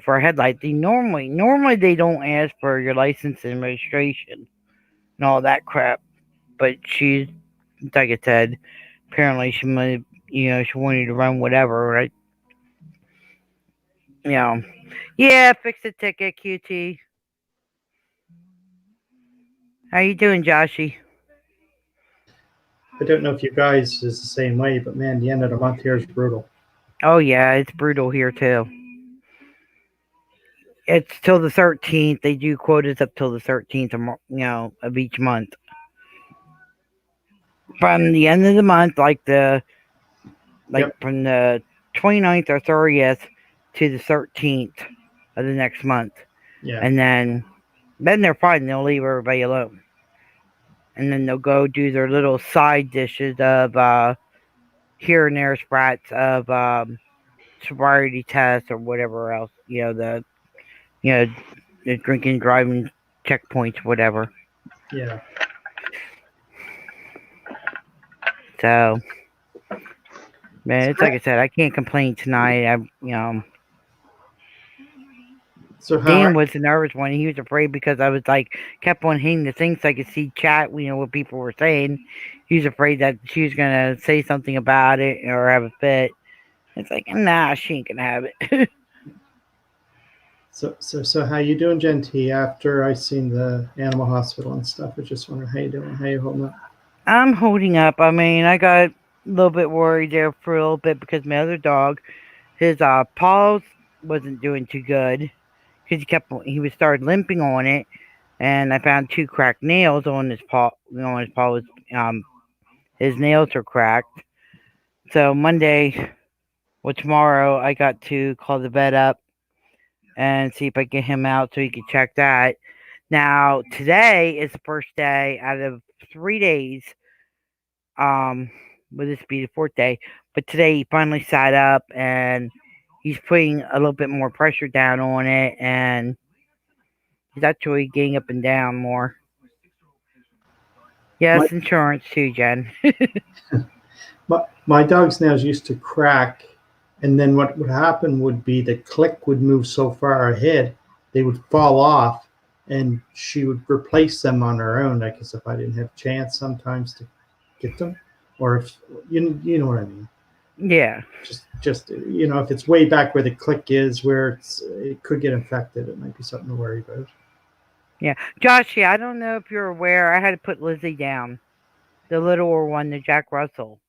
for a headlight, they normally they don't ask for your license and registration and all that crap. But she's, like I said, apparently she might, she wanted to run whatever, right? Yeah, fix the ticket, QT. How you doing, Joshy? I don't know if you guys is the same way, but man, the end of the month here is brutal. Oh yeah, it's brutal here too. It's till the 13th. They do quotas up till the 13th of each month. From the end of the month, from the 29th or 30th to the 13th of the next month. Yeah. And then they're fine. They'll leave everybody alone. And then they'll go do their little side dishes of here and there sprats of sobriety tests or whatever else. The drinking, driving checkpoints, whatever. Yeah. So, man, it's like I said, I can't complain tonight. So how Dan was the nervous one. He was afraid because I was kept on hitting the things so I could see chat, what people were saying. He was afraid that she was gonna say something about it or have a fit. It's like, nah, she ain't gonna have it. So how you doing, Gen T? After I seen the animal hospital and stuff, I just wondering how you doing. How you holding up? I'm holding up. I mean, I got a little bit worried there for a little bit because my other dog, his paws wasn't doing too good because he started limping on it, and I found 2 cracked nails on his paw. His paw was his nails are cracked. So tomorrow, I got to call the vet up and see if I can get him out so he can check that. Now, today is the first day out of 3 days. Will this be the 4th day? But today he finally sat up and he's putting a little bit more pressure down on it, and he's actually getting up and down more. Yes, insurance too, Jen. My dog's nails used to crack, and then what would happen would be the click would move so far ahead, they would fall off, and she would replace them on her own. I guess if I didn't have a chance sometimes to get them, or if you know what I mean. Yeah. Just if it's way back where the click is, where it could get infected, it might be something to worry about. Yeah, Joshy, I don't know if you're aware, I had to put Lizzie down, the littler one, the Jack Russell.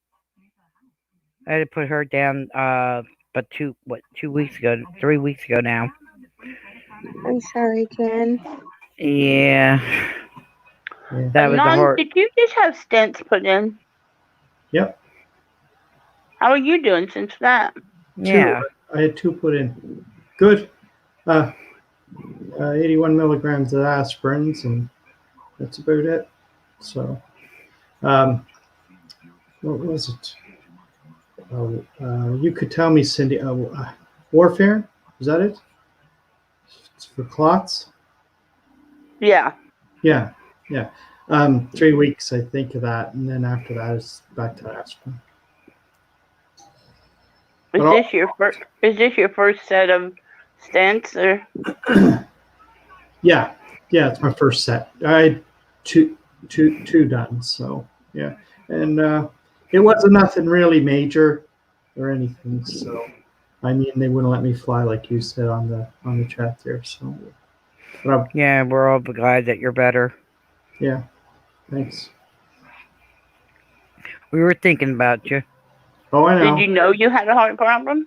I had to put her down, but 2 weeks ago, 3 weeks ago now. I'm sorry, Jen. Yeah. That was the hard. Did you just have stents put in? Yep. How are you doing since that? Yeah. I had 2 put in. Good. 81 milligrams of aspirins, and that's about it. So, what was it? You could tell me, Cindy. Warfarin, is that it? It's for clots. Yeah. Yeah, yeah. 3 weeks, I think, of that, and then after that, it's back to aspirin. Is But this your first? Is this your first set of stents, or? yeah, it's my first set. I had two done, so yeah, and it wasn't nothing really major or anything. So, I mean, they wouldn't let me fly, like you said on the chat there. So, but Yeah, we're all glad that you're better. yeah, thanks. We were thinking about you. Oh, I know. Did you know you had a heart problem?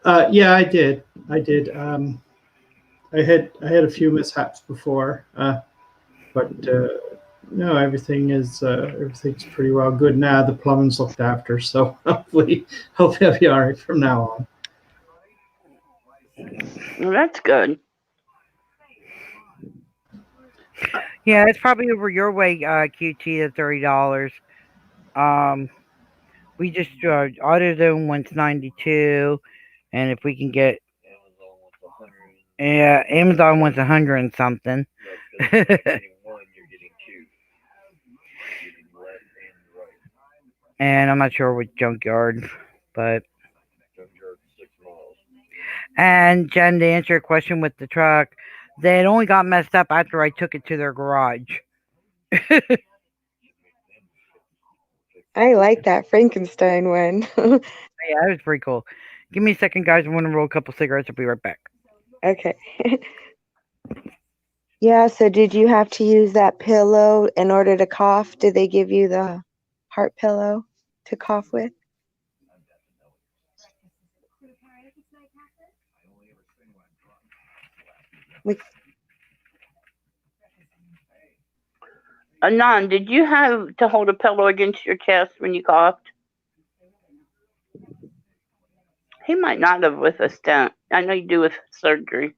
Yeah, I did. I had a few mishaps before, but no, everything's pretty well good now. The plumbing's looked after, so hopefully I'll be all right from now on. Well, that's good. Yeah, it's probably over your way, QT, the $30. We just AutoZone wants 92, and if we can get, yeah, Amazon wants 100 and something. And I'm not sure which junkyard, but. And Jen, to answer your question with the truck, they had only got messed up after I took it to their garage. I like that Frankenstein one. Yeah, that was pretty cool. Give me a second, guys. I want to roll a couple cigarettes. I'll be right back. Okay. Yeah, so did you have to use that pillow in order to cough? Did they give you the heart pillow to cough with? Anon, did you have to hold a pillow against your chest when you coughed? He might not have with a stent. I know you do with surgery.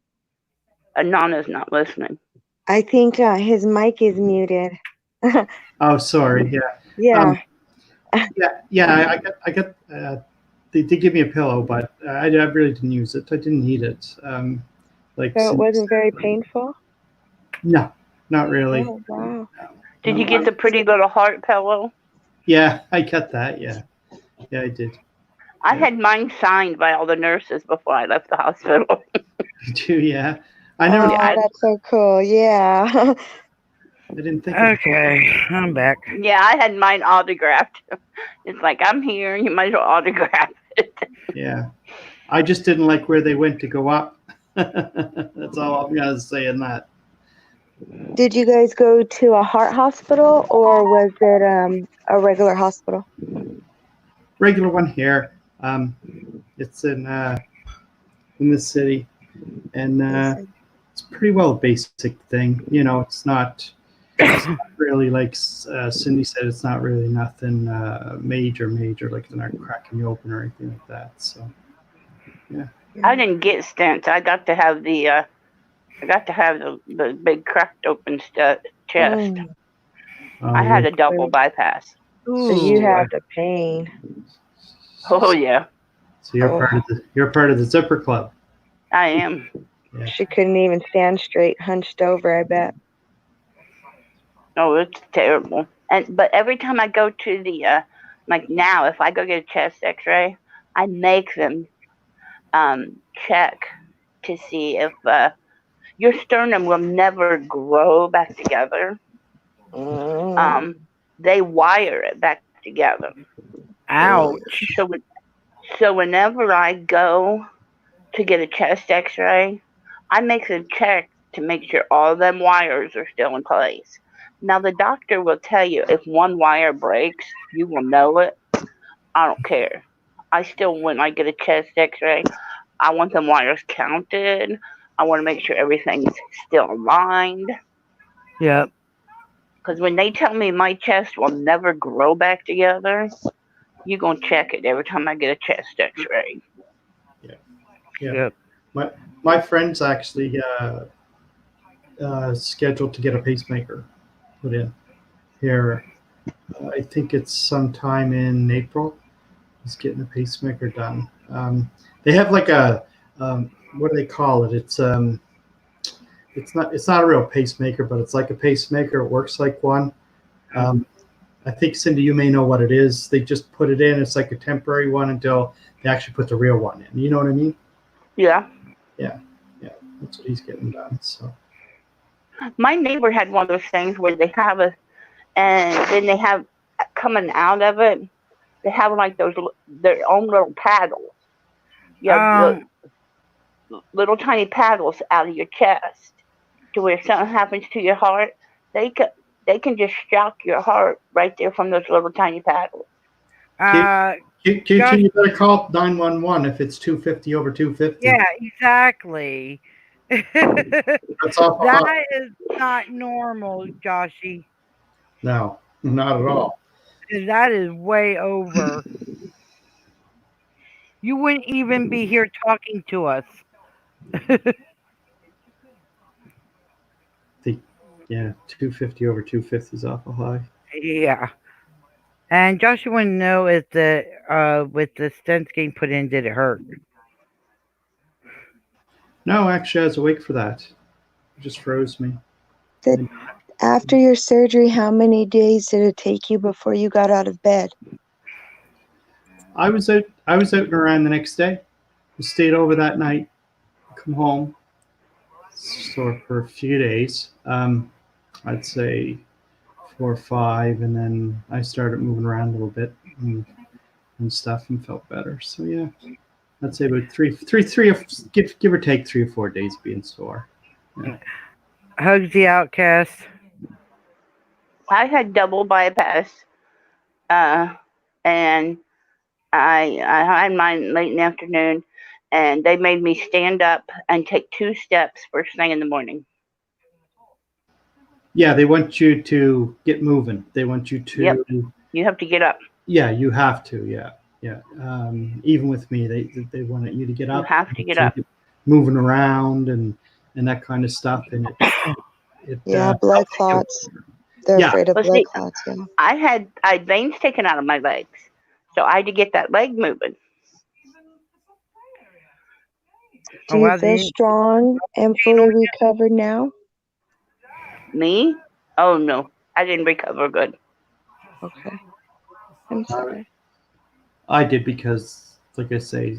Anon is not listening. I think his mic is muted. Oh, sorry. Yeah. Yeah. Yeah. I got. They did give me a pillow, but I really didn't use it. I didn't need it. So it wasn't very painful? No, not really. Oh, wow. Did you get the pretty little heart pillow? Yeah, I got that. Yeah, I did. I had mine signed by all the nurses before I left the hospital. You do, yeah. I never. Oh, that's so cool. Yeah. I didn't think. Okay, I'm back. Yeah, I had mine autographed. It's like, I'm here. You might as well autograph it. Yeah, I just didn't like where they went to go up. That's all I'm gonna say in that. Did you guys go to a heart hospital or was it a regular hospital? Regular one here. It's in the city, and it's pretty well a basic thing. You know, it's not really like Cindy said. It's not really nothing major, like they're not cracking you open or anything like that. So, yeah. I didn't get stents. I got to have the big cracked open chest. I had a double bypass. So you have the pain. Oh yeah. So you're part of the zipper club. I am. Yeah. She couldn't even stand straight, hunched over, I bet. Oh, it's terrible. But every time I go to the like now, if I go get a chest X-ray, I make them check to see if your sternum will never grow back together. They wire it back together. Ouch. So whenever I go to get a chest X-ray, I make them check to make sure all them wires are still in place. Now the doctor will tell you if one wire breaks, you will know it. I don't care. I still, when I get a chest X-ray, I want them wires counted. I want to make sure everything's still aligned. Yep. Because when they tell me my chest will never grow back together, you're going to check it every time I get a chest X-ray. Yeah. Yep. My friend's actually scheduled to get a pacemaker put in here. I think it's sometime in April. He's getting a pacemaker done. They have like a what do they call it? It's it's not a real pacemaker, but it's like a pacemaker. It works like one. I think, Cindy, you may know what it is. They just put it in. It's like a temporary one until they actually put the real one in. You know what I mean? Yeah. Yeah. That's what he's getting done. So My neighbor had one of those things where they have and then they have coming out of it, they have like their own little paddles. You have little tiny paddles out of your chest to where if something happens to your heart, they can just shock your heart right there from those little tiny paddles. QT, you better call 911 if it's 250 over 250. Yeah, exactly. That's awful. That is not normal, Joshy. No, not at all. That is way over. You wouldn't even be here talking to us. Yeah, 250 over 250 is awful high. Yeah. And Joshua wanted to know if with the stents getting put in, did it hurt? No, actually, I was awake for that. It just froze me. After your surgery, how many days did it take you before you got out of bed? I was out and around the next day. We stayed over that night, come home. So for a few days, I'd say 4 or 5, and then I started moving around a little bit and stuff and felt better. So yeah, I'd say about three, give or take 3 or 4 days being sore. Yeah. Hugs the outcast. I had double bypass, and I had mine late in the afternoon, and they made me stand up and take 2 steps first thing in the morning. Yeah, they want you to get moving. They want you to. Yep. You have to get up. Yeah, you have to. Yeah. Even with me, they wanted you to get up. You have to get up. Moving around and that kind of stuff, and blood clots. They're afraid of blood clots. Yeah. I had veins taken out of my legs, so I had to get that leg moving. Do you feel strong and fully recovered now? Me? Oh no, I didn't recover good. Okay. I'm sorry. I did because, like I say,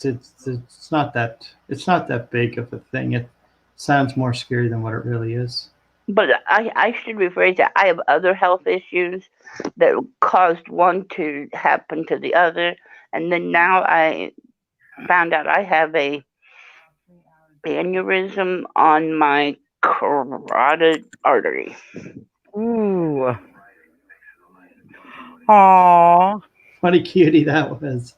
it's not that big of a thing. It sounds more scary than what it really is. But I should rephrase that. I have other health issues that caused one to happen to the other, and then now I found out I have a aneurysm on my carotid artery. Ooh. Aww. What a cutie that was.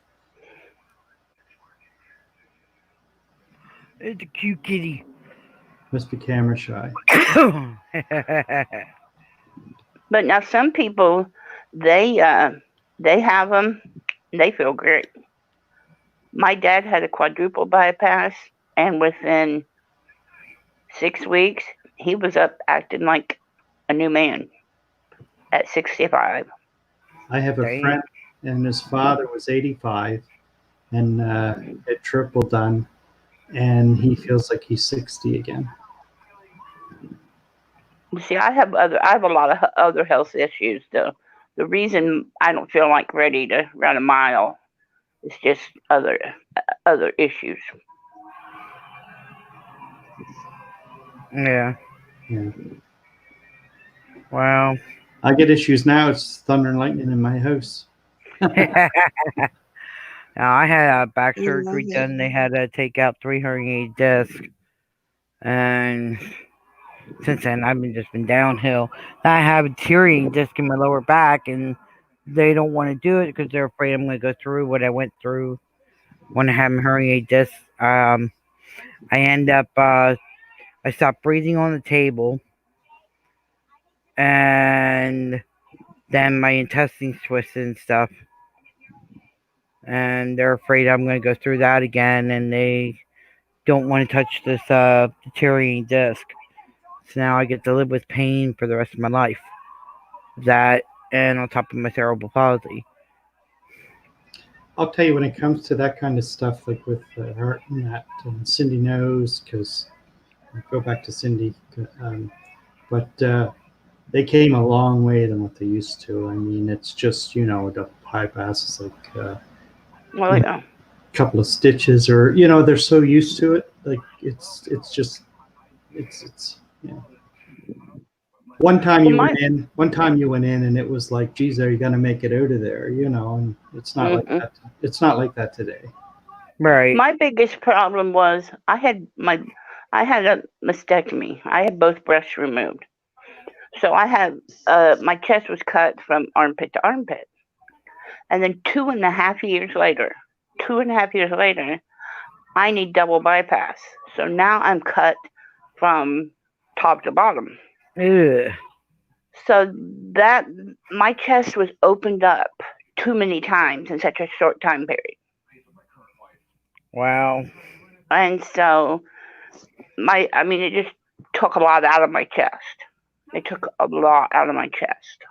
It's a cute kitty. Must be camera shy. But now some people, they have them, and they feel great. My dad had a quadruple bypass, and within 6 weeks, he was up acting like a new man at 65. I have a friend, and his father was 85, and had triple done, and he feels like he's 60 again. See, I have a lot of other health issues. The reason I don't feel like ready to run a mile is just other issues. Yeah. Wow. I get issues now. It's thunder and lightning in my house. Now, I had a back surgery done. They had to take out 3 herniated discs, and since then I've just been downhill. Now I have a tearing disc in my lower back, and they don't want to do it because they're afraid I'm going to go through what I went through when I had my herniated disc. I end up I stopped breathing on the table, and then my intestines twisted and stuff. And they're afraid I'm going to go through that again, and they don't want to touch this deteriorating disc. So now I get to live with pain for the rest of my life. That, and on top of my cerebral palsy. I'll tell you, when it comes to that kind of stuff, like with heart and that, and Cindy knows, because go back to Cindy. But they came a long way than what they used to. I mean, it's just, the bypass is like Well, yeah. couple of stitches, or they're so used to it, like it's one time you went in and it was like, geez, are you gonna make it out of there, and it's not like that. It's not like that today. Right. My biggest problem was I had a mastectomy. I had both breasts removed. So I had my chest was cut from armpit to armpit. And then 2.5 years later, I need double bypass. So now I'm cut from top to bottom. Ugh. So that my chest was opened up too many times in such a short time period. Wow. And so it just took a lot out of my chest. It took a lot out of my chest.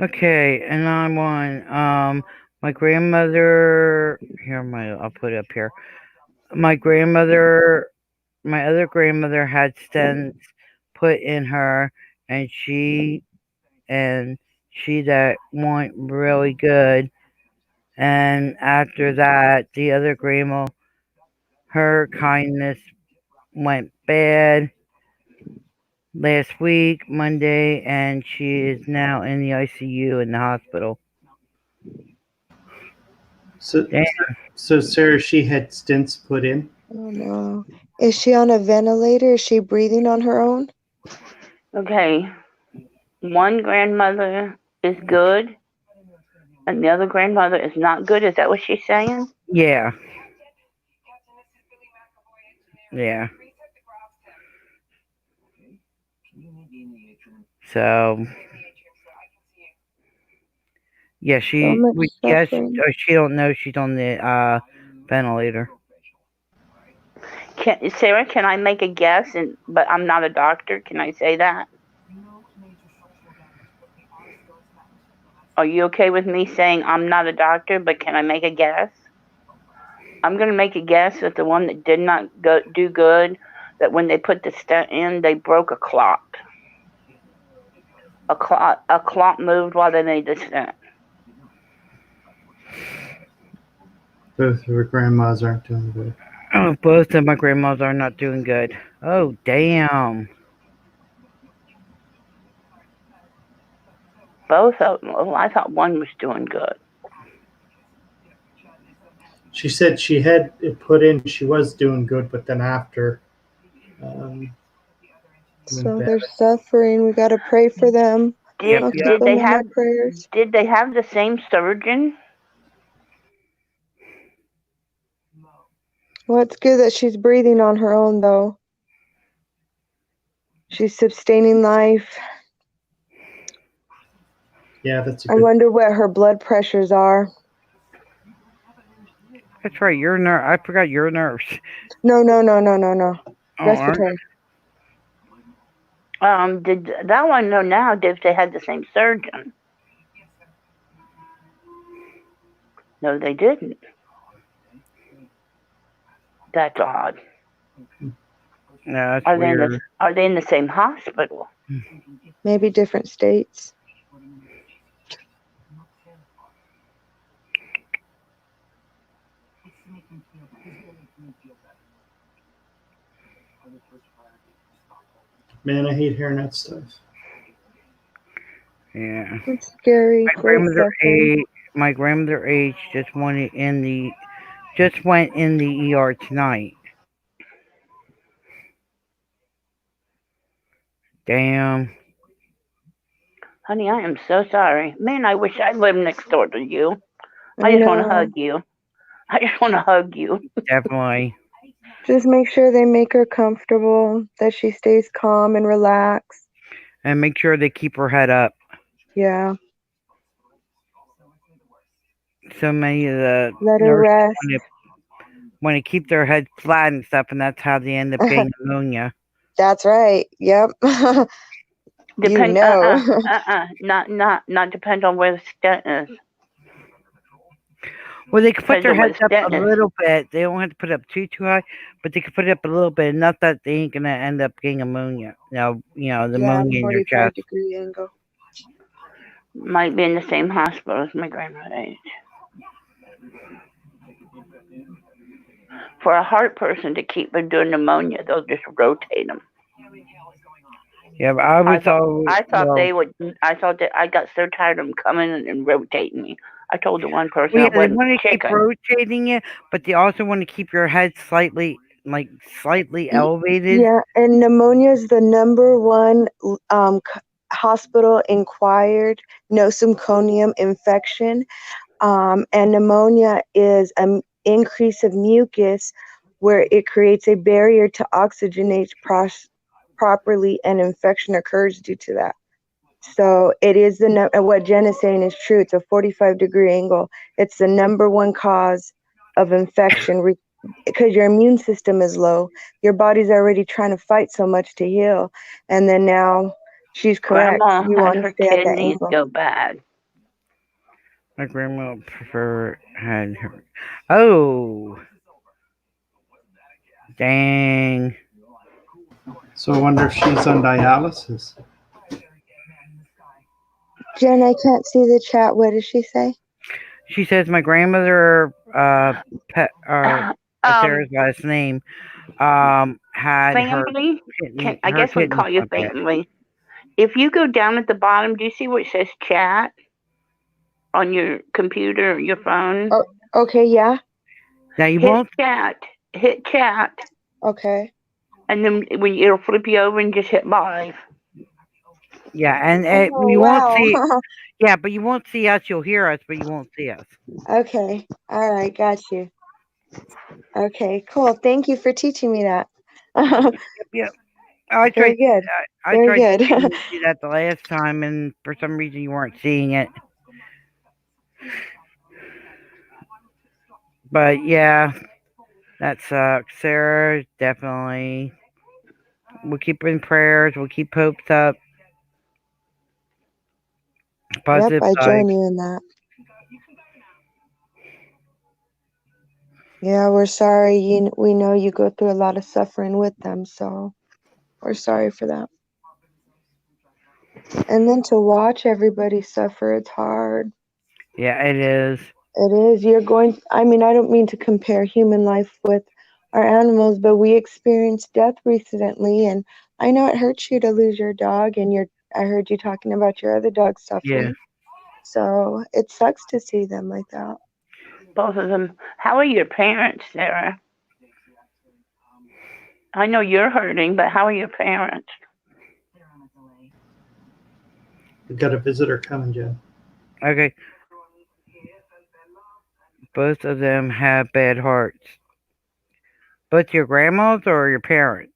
Okay, and I'm on. My grandmother. I'll put it up here. My other grandmother had stents put in her, and she that went really good. And after that, the other grandma, her kindness went bad last week, Monday, and she is now in the ICU in the hospital. So Sarah, she had stents put in? Oh no. Is she on a ventilator? Is she breathing on her own? Okay. One grandmother is good and the other grandmother is not good. Is that what she's saying? Yeah. Yeah. So, yeah, she don't know she's on the ventilator. Sarah, can I make a guess? But I'm not a doctor. Can I say that? Are you okay with me saying I'm not a doctor, but can I make a guess? I'm going to make a guess that the one that did not do good, that when they put the stent in, they broke a clot. A clot moved while they made the stent. Both of her grandmas aren't doing good. Oh, both of my grandmas are not doing good. Oh, damn. Both of them? Oh, I thought one was doing good. She said she had it put in, she was doing good, but then after. So they're suffering. We got to pray for them. Did they have the same surgeon? Well, it's good that she's breathing on her own, though. She's sustaining life. Yeah, that's. I wonder what her blood pressures are. That's right. You're a nurse. I forgot you're a nurse. No. Oh, Respiratory. Did that one know now if they had the same surgeon? No, they didn't. That's odd. No, that's weird. Are they in the same hospital? Maybe different states. Man, I hate hearing that stuff. Yeah. It's scary. My grandmother H just went in the ER tonight. Damn. Honey, I am so sorry. Man, I wish I lived next door to you. I just want to hug you. Definitely. Just make sure they make her comfortable, that she stays calm and relaxed. And make sure they keep her head up. Yeah. So many of the Let her rest. Want to keep their head flat and stuff, and that's how they end up getting pneumonia. That's right. Yep. Not depend on where the stent is. Well, they could put because their it was heads up a tetanus. little bit. They don't have to put it up too high, but they could put it up a little bit, enough that they ain't gonna end up getting ammonia. The Yeah, pneumonia in your 45 chest. degree angle. Might be in the same hospital as my grandma's age. For a heart person to keep from doing pneumonia, they'll just rotate them. Yeah, but I was always I thought well. they would. I thought that I got so tired of them coming and rotating me. I told the one person Well, I yeah, they wasn't want to keep chicken. rotating it, but they also want to keep your head slightly elevated. Yeah, and pneumonia is the number one hospital inquired nosocomial infection. And pneumonia is an increase of mucus where it creates a barrier to oxygenate properly, and infection occurs due to that. So it is what Jen is saying is true. It's a 45-degree angle. It's the number one cause of infection because your immune system is low. Your body's already trying to fight so much to heal. And then now she's correct. Grandma You had want to her stay at that kidneys angle. go bad. My grandma had her. Oh, dang. So I wonder if she's on dialysis. Jen, I can't see the chat. What did she say? She says my grandmother, Sarah's last name, had her Family? kidney. I Her guess we kidneys call you went bad. family. If you go down at the bottom, do you see where it says chat on your computer or your phone? Oh, okay, yeah. Now you Hit won't. chat. Hit chat. Okay. And then it'll flip you over and just hit live. Yeah, and Oh, you won't wow. see. Yeah, but you won't see us. You'll hear us, but you won't see us. Okay. All right. Got you. Okay, cool. Thank you for teaching me that. Yep. I Very tried. good. I Very tried good. to do that the last time, and for some reason you weren't seeing it. But yeah, that sucks. Sarah, definitely. We'll keep her in prayers. We'll keep hopes up. Yep, Positive I side. join you in that. Yeah, we're sorry. We know you go through a lot of suffering with them, so we're sorry for that. And then to watch everybody suffer, it's hard. Yeah, it is. It is. I don't mean to compare human life with our animals, but we experienced death recently, and I know it hurts you to lose your dog, and I heard you talking about your other dog suffering. Yeah. So it sucks to see them like that. Both of them. How are your parents, Sarah? I know you're hurting, but how are your parents? We've got a visitor coming, Jen. Okay. Both of them have bad hearts. Both your grandmas or your parents?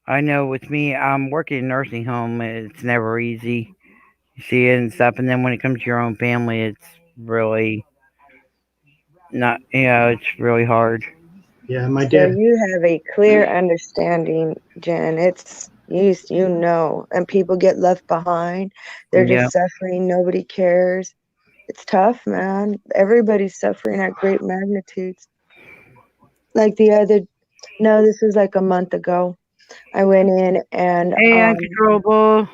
I know with me, I'm working in a nursing home. It's never easy. You see it and stuff. And then when it comes to your own family, it's really not, it's really hard. Yeah, my So dad. you have a clear understanding, Jen. It's you know, and people get left behind. They're Yeah. just suffering. Nobody cares. It's tough, man. Everybody's suffering at great magnitudes. Like this was like a month ago. I went in and Hey, Uncontrollable.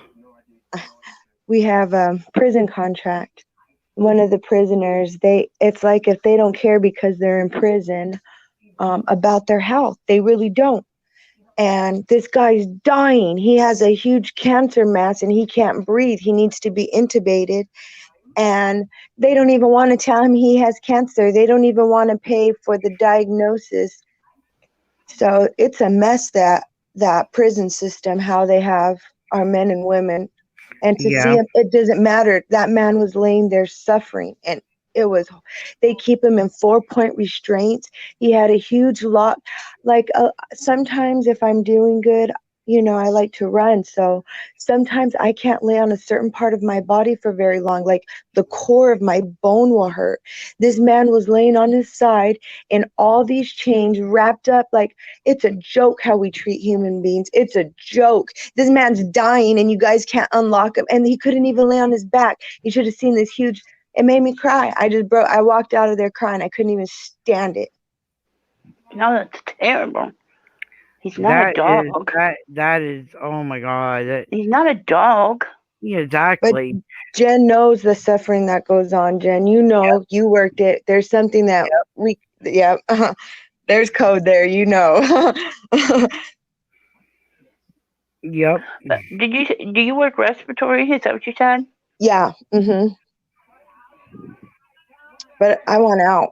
we have a prison contract. One of the prisoners, it's like if they don't care because they're in prison about their health, they really don't. And this guy's dying. He has a huge cancer mass and he can't breathe. He needs to be intubated. And they don't even want to tell him he has cancer. They don't even want to pay for the diagnosis. So it's a mess, that prison system, how they have our men and women. And to see him, it doesn't matter. That man was laying there suffering, and they keep him in 4-point restraints. He had a huge lot. Like sometimes if I'm doing good, I like to run. So sometimes I can't lay on a certain part of my body for very long. Like the core of my bone will hurt. This man was laying on his side in all these chains wrapped up. Like, it's a joke how we treat human beings. It's a joke. This man's dying and you guys can't unlock him. And he couldn't even lay on his back. You should have seen this huge, it made me cry. I walked out of there crying. I couldn't even stand it. No, that's terrible. He's not a dog. That is, oh my God. He's not a dog. Yeah, exactly. But Jen knows the suffering that goes on, Jen. You worked it. There's something that there's code there, Yep. Do you work respiratory? Is that what you said? Yeah. But I want out.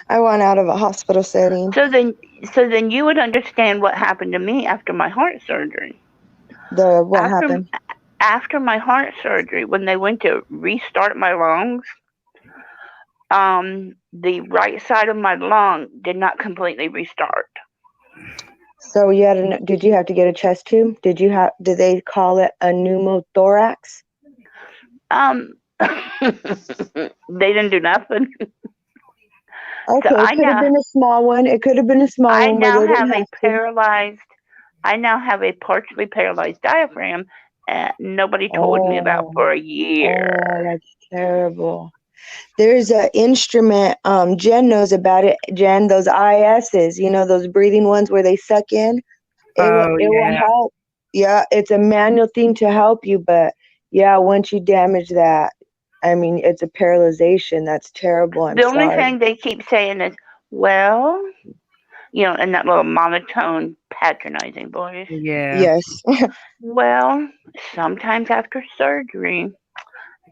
I want out of a hospital setting. So then you would understand what happened to me after my heart surgery. What happened? After my heart surgery, when they went to restart my lungs, the right side of my lung did not completely restart. So did you have to get a chest tube? Did they call it a pneumothorax? They didn't do nothing. Okay, So it could have been a small one. It could have been a small one. I now have a partially paralyzed diaphragm, and nobody told me about for a year. Oh, that's terrible. There's an instrument, Jen knows about it. Jen, those ISs, those breathing ones where they suck in. It will help. Yeah, it's a manual thing to help you, but yeah, once you damage that, I mean, it's a paralyzation. That's terrible. I'm The only sorry. thing they keep saying is, well, in that little monotone, patronizing voice. Yeah. Yes. Well, sometimes after surgery,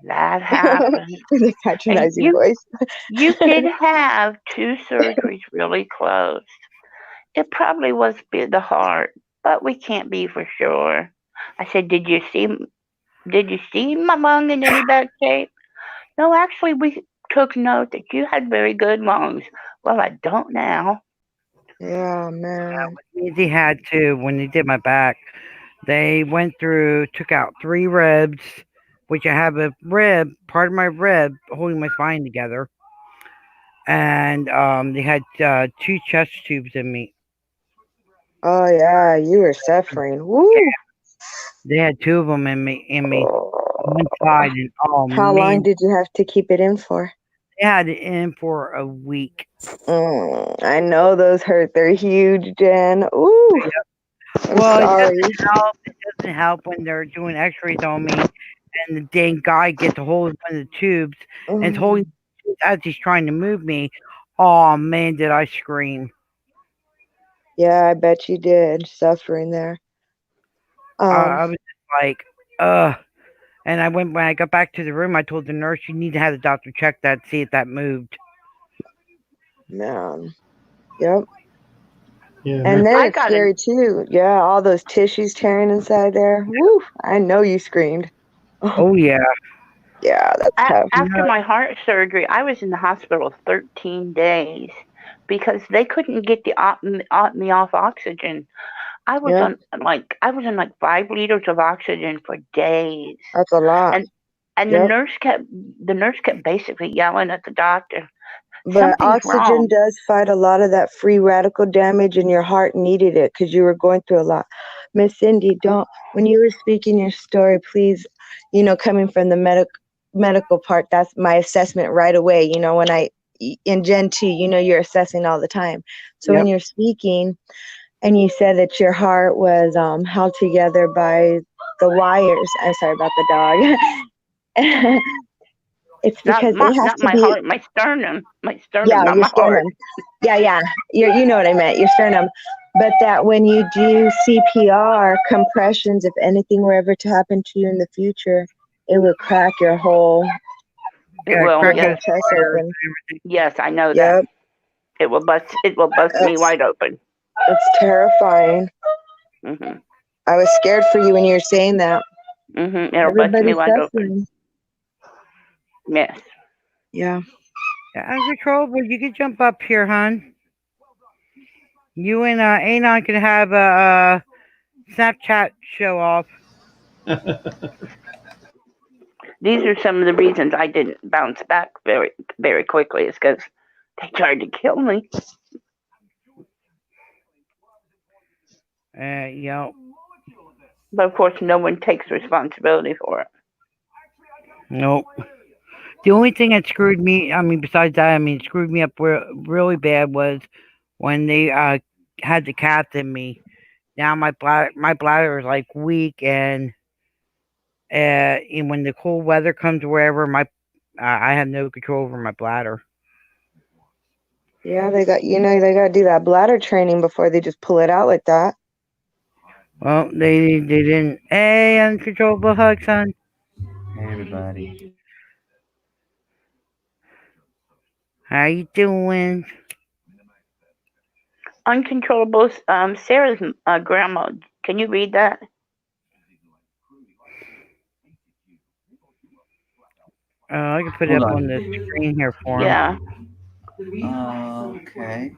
that happens. The patronizing voice. You did have 2 surgeries really close. It probably was the heart, but we can't be for sure. I said, did you see my lung in any bad shape? No, actually, we took note that you had very good lungs. Well, I don't now. Yeah, man. They had to, when they did my back, they took out 3 ribs, which I have a part of my rib holding my spine together. And they had 2 chest tubes in me. Oh, yeah, you were suffering. Woo! Yeah. They had 2 of them in me. One side, and How long did you have to keep it in for? They had it in for a week. I know those hurt. They're huge, Jen. Ooh. Yep. I'm sorry. It doesn't help when they're doing x-rays on me and the dang guy gets a hold of one of the tubes and it's holding as he's trying to move me. Oh man, did I scream. Yeah, I bet you did. Suffering there. I was just like, ugh. And when I got back to the room, I told the nurse, you need to have the doctor check that, see if that moved. Man. Yep. Yeah, And then it's scary too. Yeah, all those tissues tearing inside there. Woo! I know you screamed. Oh yeah. Yeah, that's tough. After my heart surgery, I was in the hospital 13 days because they couldn't get me off oxygen. I was on like 5 liters of oxygen for days. That's a lot. And the nurse kept basically yelling at the doctor. But oxygen does fight a lot of that free radical damage, and your heart needed it because you were going through a lot. Miss Cindy, when you were speaking your story, please, coming from the medical part, that's my assessment right away. In Gen 2, you're assessing all the time. So when you're speaking and you said that your heart was held together by the wires, I'm sorry about the dog. It's because not my heart, my sternum. My sternum, yeah, not your my sternum. heart. Yeah. You know what I meant, your sternum. But that when you do CPR, compressions, if anything were ever to happen to you in the future, it would crack your whole chest open. Yes, I know that. It will bust me wide open. It's terrifying. Mm-hmm. I was scared for you when you were saying that. Mm-hmm. It'll bust me wide open. Yes. Yeah. Uncontrollable, you can jump up here, hon. You and Anon can have Snapchat show off. These are some of the reasons I didn't bounce back very, very quickly. Is because they tried to kill me. Yep. But of course, no one takes responsibility for it. Nope. The only thing that screwed me, besides that, screwed me up really bad was when they had the cats in me. Now my bladder is like weak, and when the cold weather comes wherever, I have no control over my bladder. Yeah, they got to do that bladder training before they just pull it out like that. Well, they didn't. Hey, uncontrollable hug, son. Hey, everybody. How you doing? Uncontrollable. Sarah's grandma. Can you read that? I can put it up on the screen here for him. Yeah. Okay.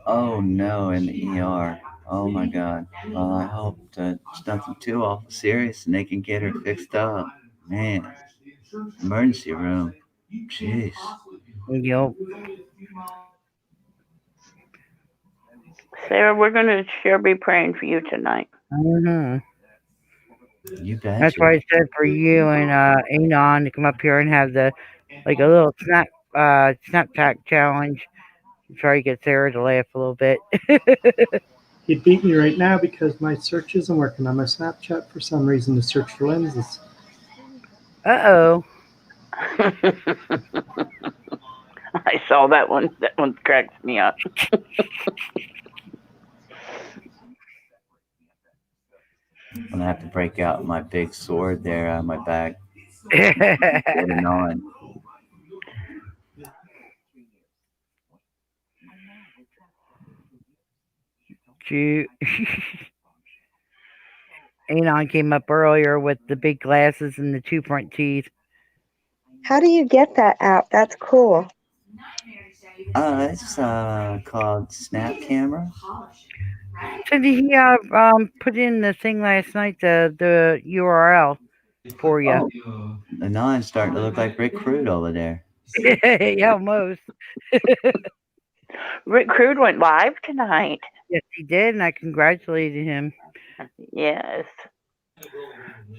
Oh no, in the ER. Oh my God. Well, I hope that it's nothing too awful serious and they can get her fixed up. Man, emergency room. Jeez. Yep. Sarah, we're going to sure be praying for you tonight. Mm-hmm. You bet. That's why I said for you and Anon to come up here and have a little Snapchat challenge. Try to get Sarah to laugh a little bit. He'd beat me right now because my search isn't working on my Snapchat for some reason to search for lenses. Uh-oh. I saw that one. That one cracks me up. I'm gonna have to break out my big sword there out of my bag. Getting on. Anon came up earlier with the big glasses and the two front teeth. How do you get that app? That's cool. It's called Snap Camera. So did he put in the thing last night, the URL for you? Oh, the nine's starting to look like Rick Crude over there. Yeah, almost. Rick Crude went live tonight. Yes, he did, and I congratulated him. Yes.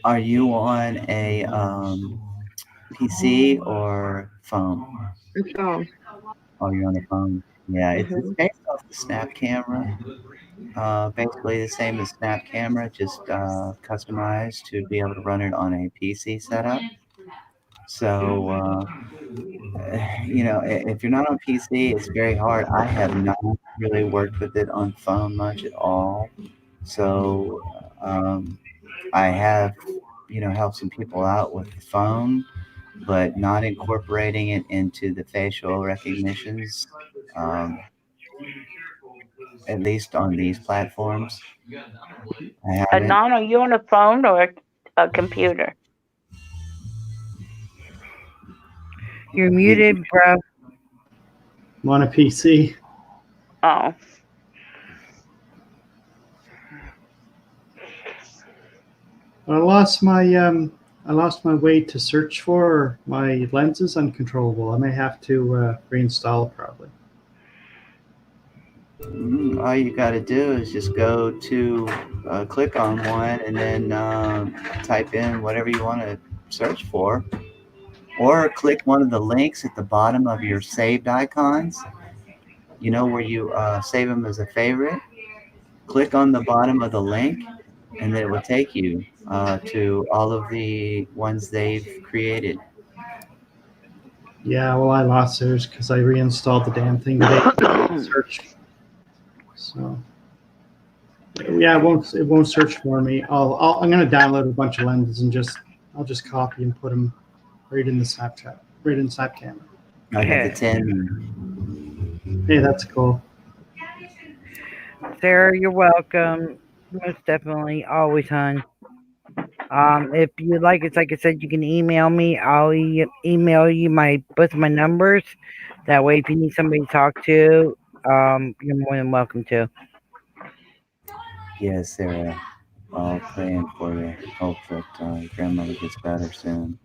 Are you on a PC or phone? Phone. Oh, you're on the phone. Yeah, it's based off the Snap Camera. Basically the same as Snap Camera, just customized to be able to run it on a PC setup. So, if you're not on PC, it's very hard. I have not really worked with it on phone much at all. So, I have, helped some people out with the phone, but not incorporating it into the facial recognitions, at least on these platforms. Anon, are you on a phone or a computer? You're muted, bro. I'm on a PC. Oh. I lost my way to search for my lenses uncontrollable. I may have to reinstall it probably. All you got to do is just go to click on one and then type in whatever you want to search for, or click one of the links at the bottom of your saved icons, where you save them as a favorite. Click on the bottom of the link and then it will take you to all of the ones they've created. Yeah, well, I lost theirs because I reinstalled the damn thing today. Search. So yeah, it won't search for me. I'm gonna download a bunch of lenses and I'll just copy and put them right in the Snapchat, right in Snap Camera. I got the 10. Hey, that's cool. Sarah, you're welcome. Most definitely, always, hon. If you like, it's like I said, you can email me. I'll email you both my numbers. That way, if you need somebody to talk to, you're more than welcome to. Yes, Sarah. All praying for you. Hope that grandmother gets better soon.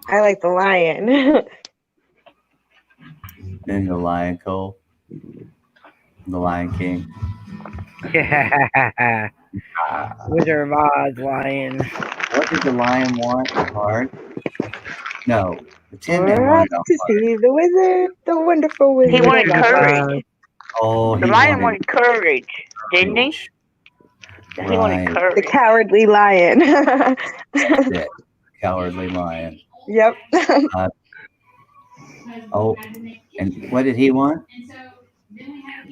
I like the lion. Then the Lion Cole, the Lion King. Wizard of Oz lion. What did the lion want? A heart? No, the Tin Man Off wanted a to heart. see the wizard, the wonderful wizard. He wanted of Oz. courage. Oh, The he lion wanted wanted courage, didn't he? courage. He wanted Right. The courage. cowardly lion. That's it. Cowardly lion. Yep. Oh, and what did he want?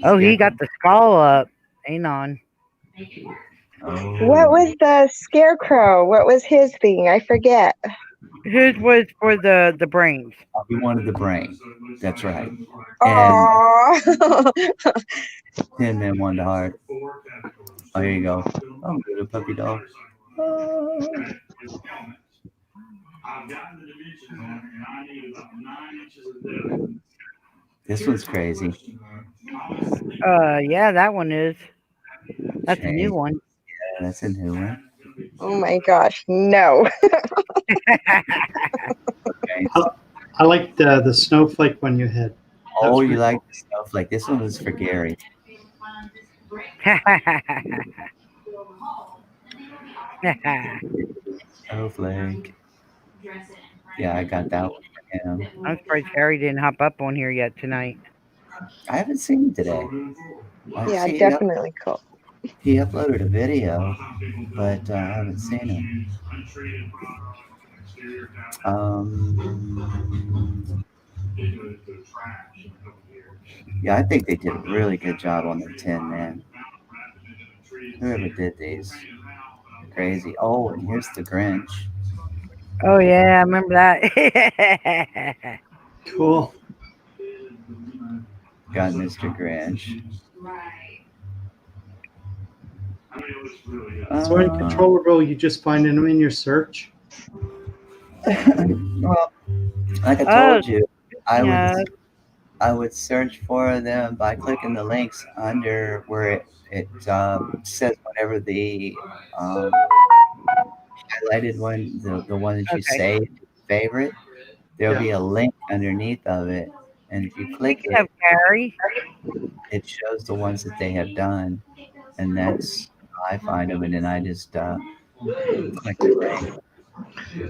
Oh, he got the skull up. Hang on. Oh. What was the scarecrow? What was his thing? I forget. His was for the brains. He wanted the brain. That's right. And Aww. Tin Man wanted the heart. Oh, here you go. Oh, good, a puppy dog. This one's crazy. Yeah, that one is. That's a new Okay. one. Yeah, that's a new one. Oh my gosh, no. Okay. I like the snowflake one you had. Oh, That's you like the snowflake. This one was for Gary. Snowflake. Yeah, I got that one for him. I'm surprised Harry didn't hop up on here yet tonight. I haven't seen him today. Yeah, definitely cool. He uploaded a video, but I haven't seen him. Yeah, I think they did a really good job on the Tin Man. Whoever did these, crazy. Oh, and here's the Grinch. Oh yeah, I remember that. Cool. Got Mr. Grinch. So in Controller Row, you just find them in your search. Well, like I told you, I would search for them by clicking the links under where it says whatever the highlighted one, the one that you saved favorite. There'll be a link underneath of it, and if you click it, Gary, it shows the ones that they have done, and that's how I find them, and then I just click the link.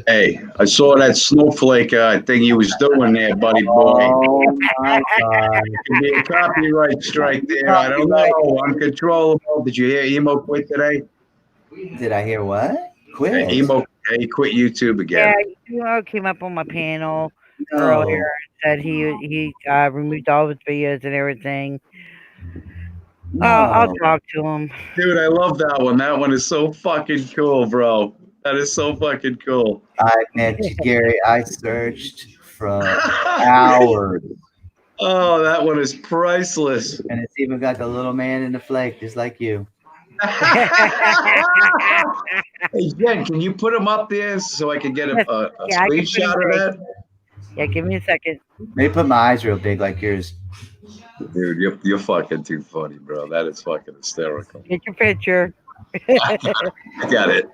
Hey, I saw that snowflake thing you was doing there, buddy boy. Oh my God! It could be a copyright strike there. I don't know. Uncontrollable. Did you hear Emo quit today? Did I hear what? Quit? Emo, he quit YouTube again. Yeah, Emo came up on my panel No. earlier and said he removed all of his videos and everything. No. I'll talk to him. Dude, I love that one. That one is so fucking cool, bro. That is so fucking cool. I met you, Gary. I searched for hours. Oh, that one is priceless. And it's even got the little man in the flake, just like you. Hey, Jen, can you put him up there so I can get a Yeah, I can put screenshot him of that? Yeah, give me a second. Maybe put my eyes real big like yours. Dude, you're fucking too funny, bro. That is fucking hysterical. Get your picture. I got it.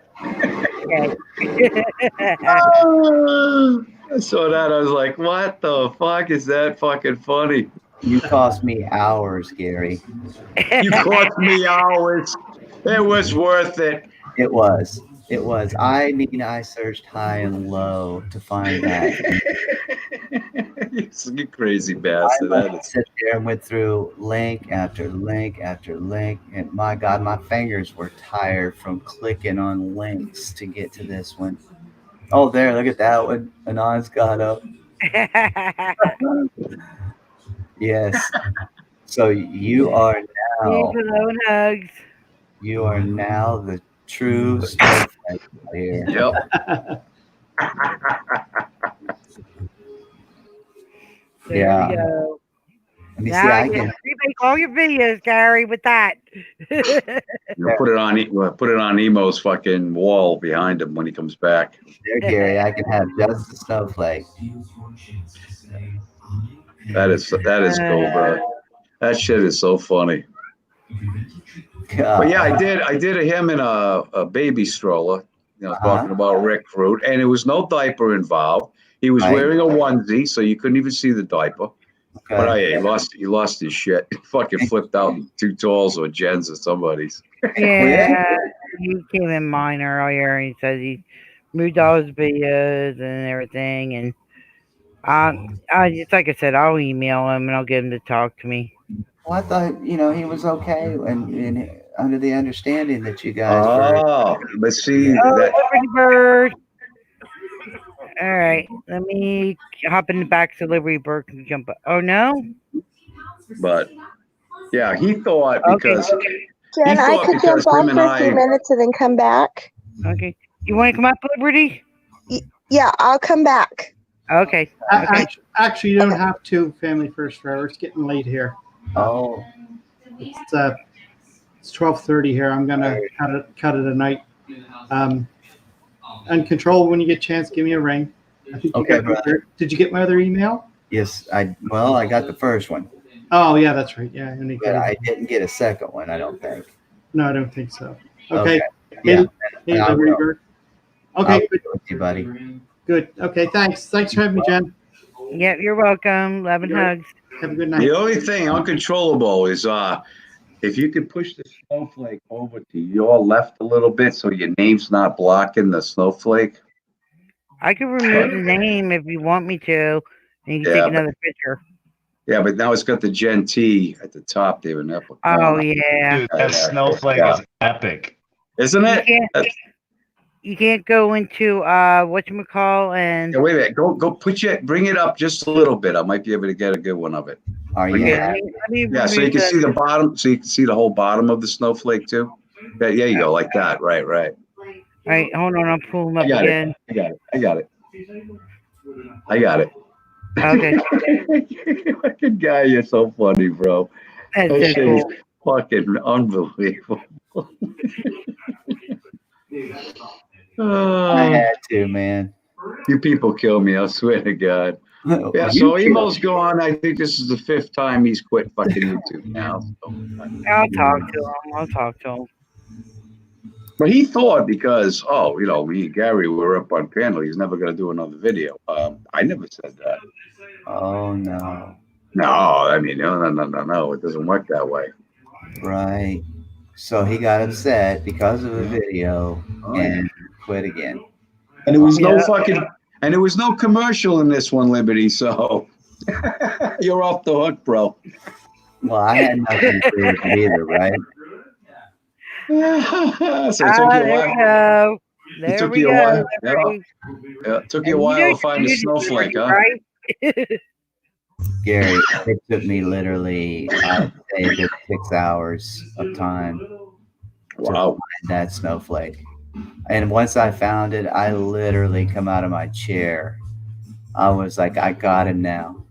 Okay. I saw that. I was like, what the fuck is that fucking funny? You cost me hours, Gary. You cost me hours. It was worth it. It was. It was. I searched high and low to find that. You crazy bastard. I sit there and went through link after link after link, and my God, my fingers were tired from clicking on links to get to this one. Oh, there, look at that one. Anon's got up. Yes. So you are now. Hugs. You are now the true snowflake here. Yep. There Yeah. we go. Let me see. Now I you can. remake all your videos, Gary, with that. You put it on Emo's fucking wall behind him when he comes back. There, Gary. I can have just the snowflake. That is cool, bro. That shit is so funny. But yeah, I did him in a baby stroller, talking about Rick Fruit, and there was no diaper involved. He was wearing a onesie, so you couldn't even see the diaper. Okay. But he lost his shit. He fucking flipped out in 2 Talls or Jen's or somebody's. Yeah, he came in mine earlier, and he says he moved all his videos and everything, and I just like I said, I'll email him and I'll get him to talk to me. Well, I thought he was okay and under the understanding that you guys were. Oh, but see Liberty Bird. All right, let me hop in the back so Liberty Bird can jump up. Oh no! But yeah, he thought because Jen, I could jump off for a few minutes and then come back. Okay, you want to come up, Liberty? Yeah, I'll come back. Okay. Actually, you don't have to. Family First Forever. It's getting late here. Oh. It's 12:30 here. I'm gonna cut it a night. Uncontrolled. When you get a chance, give me a ring. I think did you get my other email? Yes, I got the first one. Oh yeah, that's right. Yeah, but I didn't get a second one. I don't think. No, I don't think so. Okay. Yeah. Hey, Liberty. Okay. Good with you, buddy. Good. Okay. Thanks for having me, Jen. Yep, you're welcome. Love and hugs. Have a good night. The only thing uncontrollable is if you could push the snowflake over to your left a little bit so your name's not blocking the snowflake. I can remove the name if you want me to, and you can take another picture. Yeah, but now it's got the Gen T at the top there in that. Oh yeah. Dude, that snowflake is epic. Isn't it? You can't go into whatchamacall and wait a minute. Bring it up just a little bit. I might be able to get a good one of it. Are you? Yeah, so you can see the bottom, so you can see the whole bottom of the snowflake too. Yeah, there you go, like that. Right. All right, hold on, I'll pull them up again. I got it. Okay. Fucking guy, you're so funny, bro. That's that so shit cool. is fucking unbelievable. I had to, man. You people kill me, I swear to God. Yeah, so Emo's gone. I think this is the 5th time he's quit fucking YouTube now. So. I'll talk to him. But he thought because, me and Gary were up on panel, he's never going to do another video. I never said that. Oh, no. No, I mean, no. It doesn't work that way. Right. So he got upset because of the video and quit again. And there was there was no commercial in this one, Liberty, so you're off the hook, bro. Well, I had nothing to do with it either, right? So it took you a while. There it took we you a go. while. Yeah, it took you a while to find the snowflake, huh? Right? Gary, it took me literally, I'd say, a good 6 hours of time to find that snowflake. And once I found it, I literally come out of my chair. I was like, I got him now.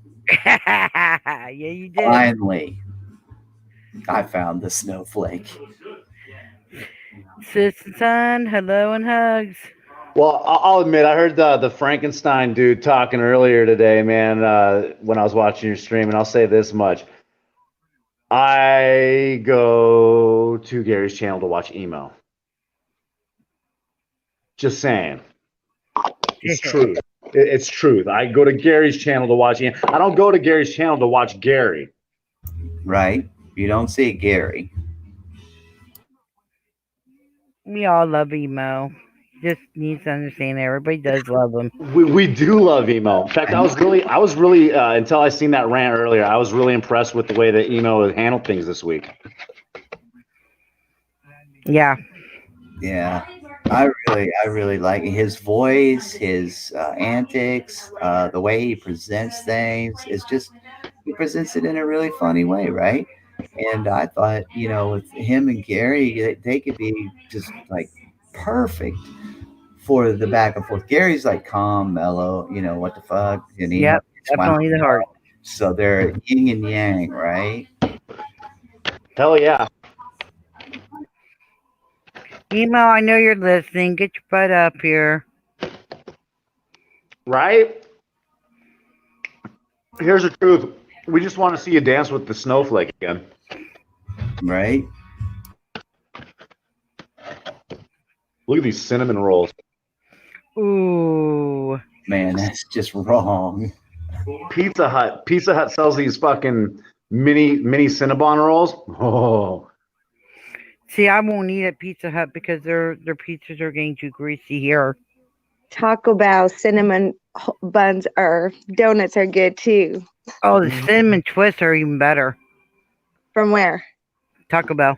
Yeah, you did. Finally, I found the snowflake. Sis and son, hello and hugs. Well, I'll admit, I heard the Frankenstein dude talking earlier today, man, when I was watching your stream, and I'll say this much. I go to Gary's channel to watch emo. Just saying. It's truth. It's truth. I go to Gary's channel to watch emo. I don't go to Gary's channel to watch Gary. Right. You don't see Gary. We all love emo. Just needs to understand that everybody does love him. We do love emo. In fact, I was really until I seen that rant earlier, I was really impressed with the way that emo has handled things this week. Yeah. Yeah. I really like his voice, his antics, the way he presents things. It's just, he presents it in a really funny way, right? And I thought, with him and Gary, they could be just like perfect for the back and forth. Gary's like calm, mellow, what the fuck? And yep, definitely the heart. So they're yin and yang, right? Hell yeah. Emo, I know you're listening. Get your butt up here. Right? Here's the truth. We just want to see you dance with the snowflake again. Right? Look at these cinnamon rolls. Ooh. Man, that's just wrong. Pizza Hut sells these fucking mini Cinnabon rolls. Oh. See, I won't eat at Pizza Hut because their pizzas are getting too greasy here. Taco Bell cinnamon buns or donuts are good too. Oh, the cinnamon twists are even better. From where? Taco Bell.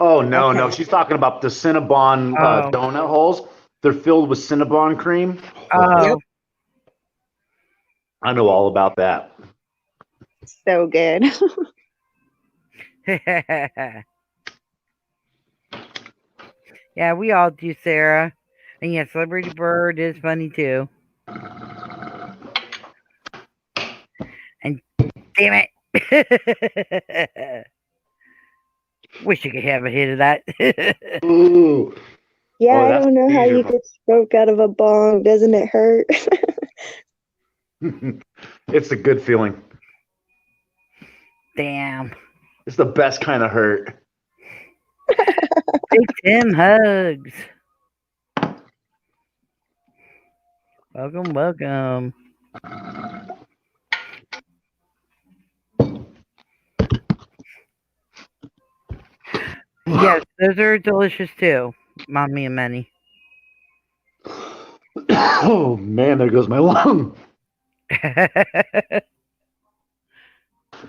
Oh no, she's talking about the Cinnabon donut holes. They're filled with Cinnabon cream. Oh. Yep. I know all about that. So good. Yeah, we all do, Sarah. And yeah, Celebrity Bird is funny too. And damn it. Wish you could have a hit of that. Ooh. Yeah, Oh, I that's don't know how you beautiful. get smoke out of a bong. Doesn't it hurt? It's a good feeling. Damn. It's the best kind of hurt. Big Tim hugs. Welcome. Yes, those are delicious too, Mommy and Manny. Oh man, there goes my lung.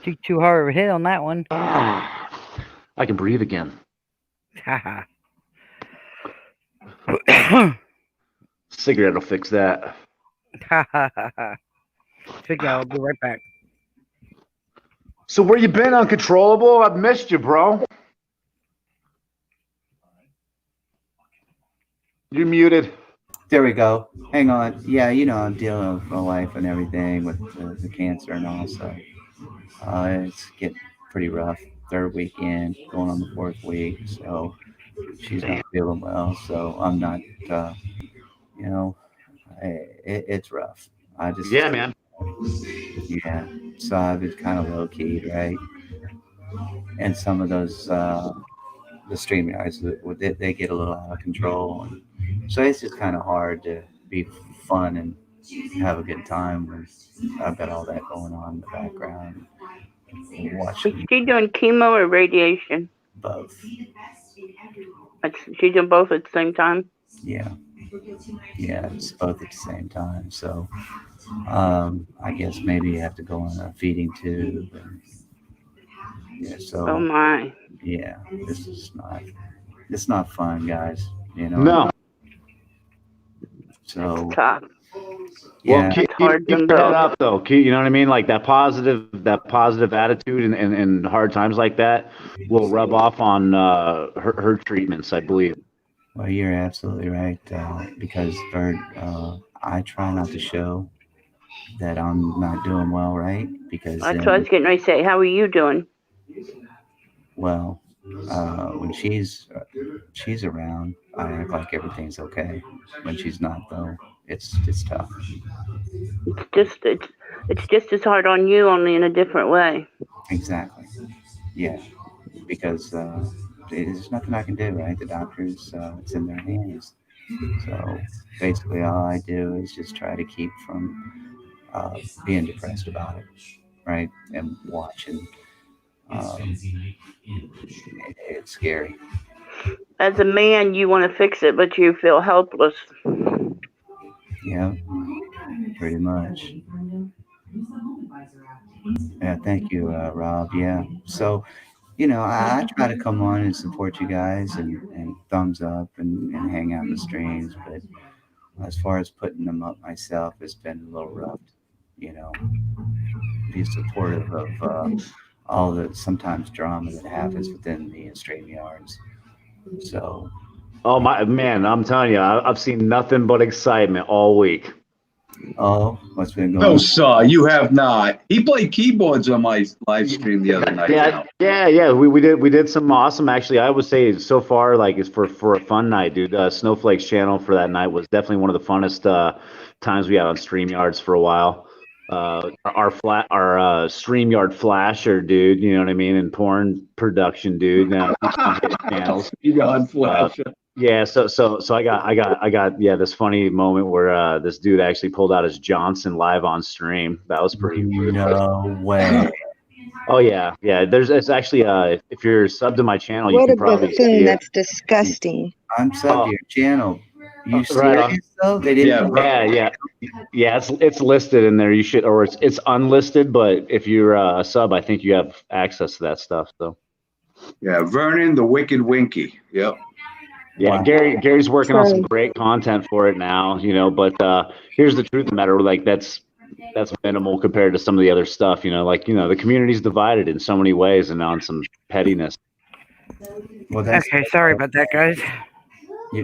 Took too hard of a hit on that one. I can breathe again. Cigarette will fix that. Speaking of, I'll be right back. So where you been, Uncontrollable? I've missed you, bro. You're muted. There we go. Hang on. Yeah, you know, I'm dealing with my wife and everything with the cancer and all, so it's getting pretty rough. Third weekend, going on the fourth week, so she's not feeling well. So I'm not, you know, it's rough. I just Yeah, man. Yeah. So I've been kind of low key, right? And some of those the StreamYards, they get a little out of control, and so it's just kind of hard to be fun and have a good time when I've got all that going on in the background. Watching Is she doing chemo or radiation? both. She's doing both at the same time? Yeah, it's both at the same time. So I guess maybe you have to go on a feeding tube. And, yeah, so Oh my. yeah, it's not fun, guys. You know. No. So Tough. yeah, Well, keep hard your them head both. up though. You know what I mean? Like that positive attitude and hard times like that will rub off on her treatments, I believe. well, you're absolutely right. Because Bert, I try not to show that I'm not doing well, right? Because That's what I was getting ready to say. How are you doing? well, when she's around, I act like everything's okay. When she's not, though, it's tough. It's just as hard on you, only in a different way. Exactly. Yeah, because there's nothing I can do, right? The doctors, it's in their hands. So basically, all I do is just try to keep from being depressed about it, right? And watching. It's scary. As a man, you want to fix it, but you feel helpless. Yeah, pretty much. Yeah, thank you, Rob. Yeah. So, you know, I try to come on and support you guys and thumbs up and hang out in the streams. But as far as putting them up myself, it's been a little rough, you know, be supportive of all the sometimes drama that happens within the StreamYards. So, Oh my man, I'm telling you, I've seen nothing but excitement all week. oh, what's been going No, on? sir, you have not. He played keyboards on my live stream the other night. Yeah. We did some awesome. Actually, I would say so far, like it's for a fun night, dude. Snowflake's channel for that night was definitely one of the funnest times we had on StreamYards for a while. our StreamYard flasher dude, you know what I mean, and porn production dude. Channels. StreamYard flasher. Yeah, so I got this funny moment where this dude actually pulled out his Johnson live on stream. That was pretty. No way. Oh yeah. It's actually if you're subbed to my channel, you What can a probably buffoon! see it. That's disgusting. I'm subbed to your channel. You Right on. serious though? They didn't. Yeah. It's listed in there. You should, or it's unlisted. But if you're a sub, I think you have access to that stuff. So. Yeah, Vernon the Wicked Winky. Yep. Yeah, Gary's working on some great content for it now, you know. But here's the truth of the matter: like that's minimal compared to some of the other stuff, you know. Like the community's divided in so many ways and on some pettiness. Well, okay, sorry about that, guys. Yeah,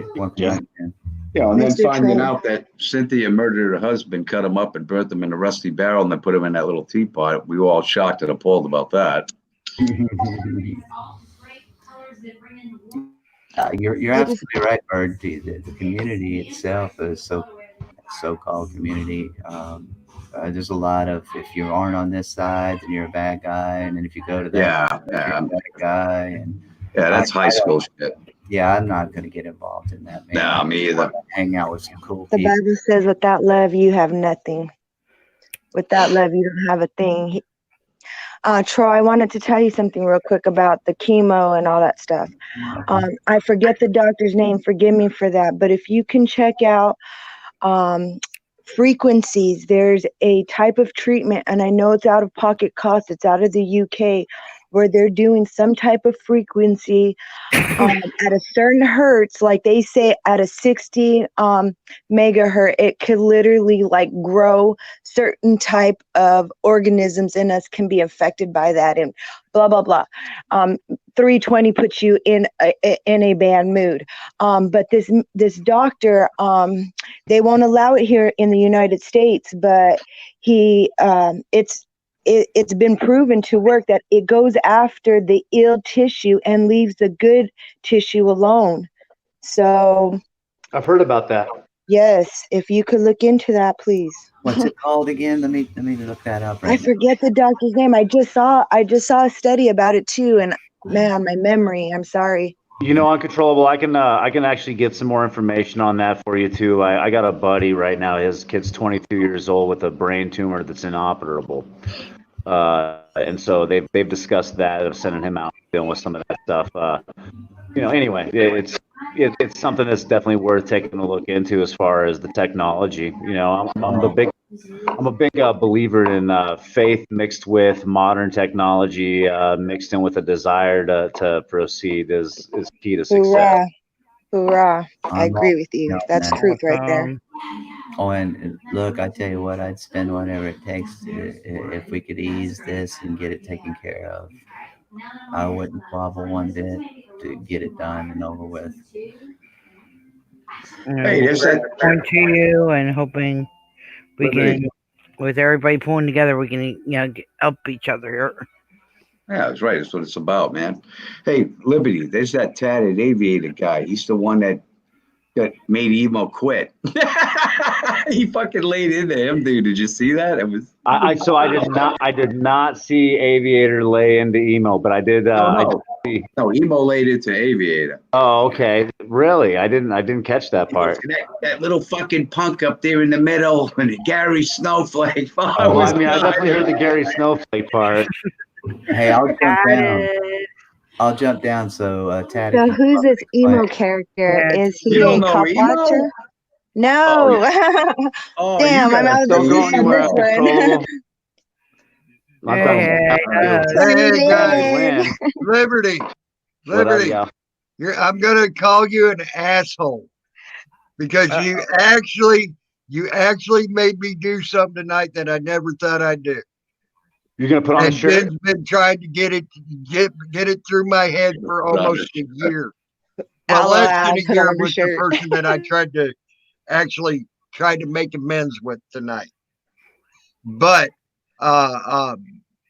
and then finding out that Cynthia murdered her husband, cut him up, and burnt him in a rusty barrel, and then put him in that little teapot. We were all shocked and appalled about that. You're absolutely right, Bird. The community itself is so-called community. There's a lot of, if you aren't on this side, then you're a bad guy, and then if you go to that, you're a bad guy. And that's high school shit. Yeah, I'm not going to get involved in that. Man. No, me either. Hang out with some cool The people. Bible says, without love, you have nothing. Without love, you don't have a thing. Troy, I wanted to tell you something real quick about the chemo and all that stuff. I forget the doctor's name. Forgive me for that. But if you can check out frequencies, there's a type of treatment, and I know it's out of pocket cost. It's out of the UK, where they're doing some type of frequency at a certain hertz, like they say at a 60 megahertz, it could literally like grow certain type of organisms in us can be affected by that, and blah blah blah. 320 puts you in a bad mood. But this doctor, they won't allow it here in the United States, but it's been proven to work that it goes after the ill tissue and leaves the good tissue alone. So I've heard about that. Yes, if you could look into that, please. What's it called again? Let me look that up. I forget the doctor's name. I just saw a study about it too, and man, my memory. I'm sorry. Uncontrollable. I can actually get some more information on that for you too. I got a buddy right now. His kid's 22 years old with a brain tumor that's inoperable, and so they've discussed that. Of sending him out dealing with some of that stuff. Anyway, it's something that's definitely worth taking a look into as far as the technology. I'm a big believer in faith mixed with modern technology, mixed in with a desire to proceed is key to success. Hoorah. Hoorah. I agree with you. That's truth right there. Oh, and look, I tell you what, I'd spend whatever it takes if we could ease this and get it taken care of. I wouldn't quabble one bit to get it done and over with. Hey, there's that point to you and hoping we can, with everybody pulling together, we can help each other here. Yeah, that's right. That's what it's about, man. Hey, Liberty, there's that tatted aviator guy. He's the one that made Emo quit. He fucking laid into him, dude. Did you see that? It was. I did not see Aviator lay into Emo, but I did. I did see. No, Emo laid into Aviator. Oh, okay. Really? I didn't catch that part. That little fucking punk up there in the middle, and Gary Snowflake. I definitely heard the Gary Snowflake part. Hey, I'll jump down. So, Tad. So who's this emo character? Is he a cop watcher? No. Oh, damn, I'm out of the Hey guys, Liberty, I'm gonna call you an asshole because you actually made me do something tonight that I never thought I'd do. You're gonna put on a shirt. Ben's been trying to get it through my head for almost a year. Well, less than a year with the person that I tried to make amends with tonight. But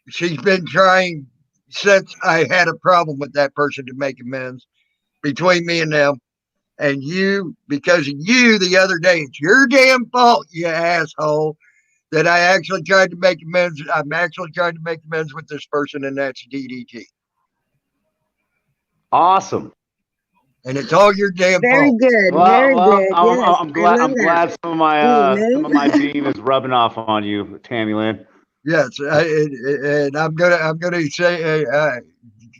she's been trying since I had a problem with that person to make amends between me and them. And you, because of you the other day, it's your damn fault, you asshole, that I actually tried to make amends. I'm actually trying to make amends with this person, and that's DDT. Awesome. And it's all your damn Very fault. good. Well, Very good. Yes, I'm glad. I I'm love glad that. some of my beam is rubbing off on you, Tammy Lynn. Yes, and I'm gonna say,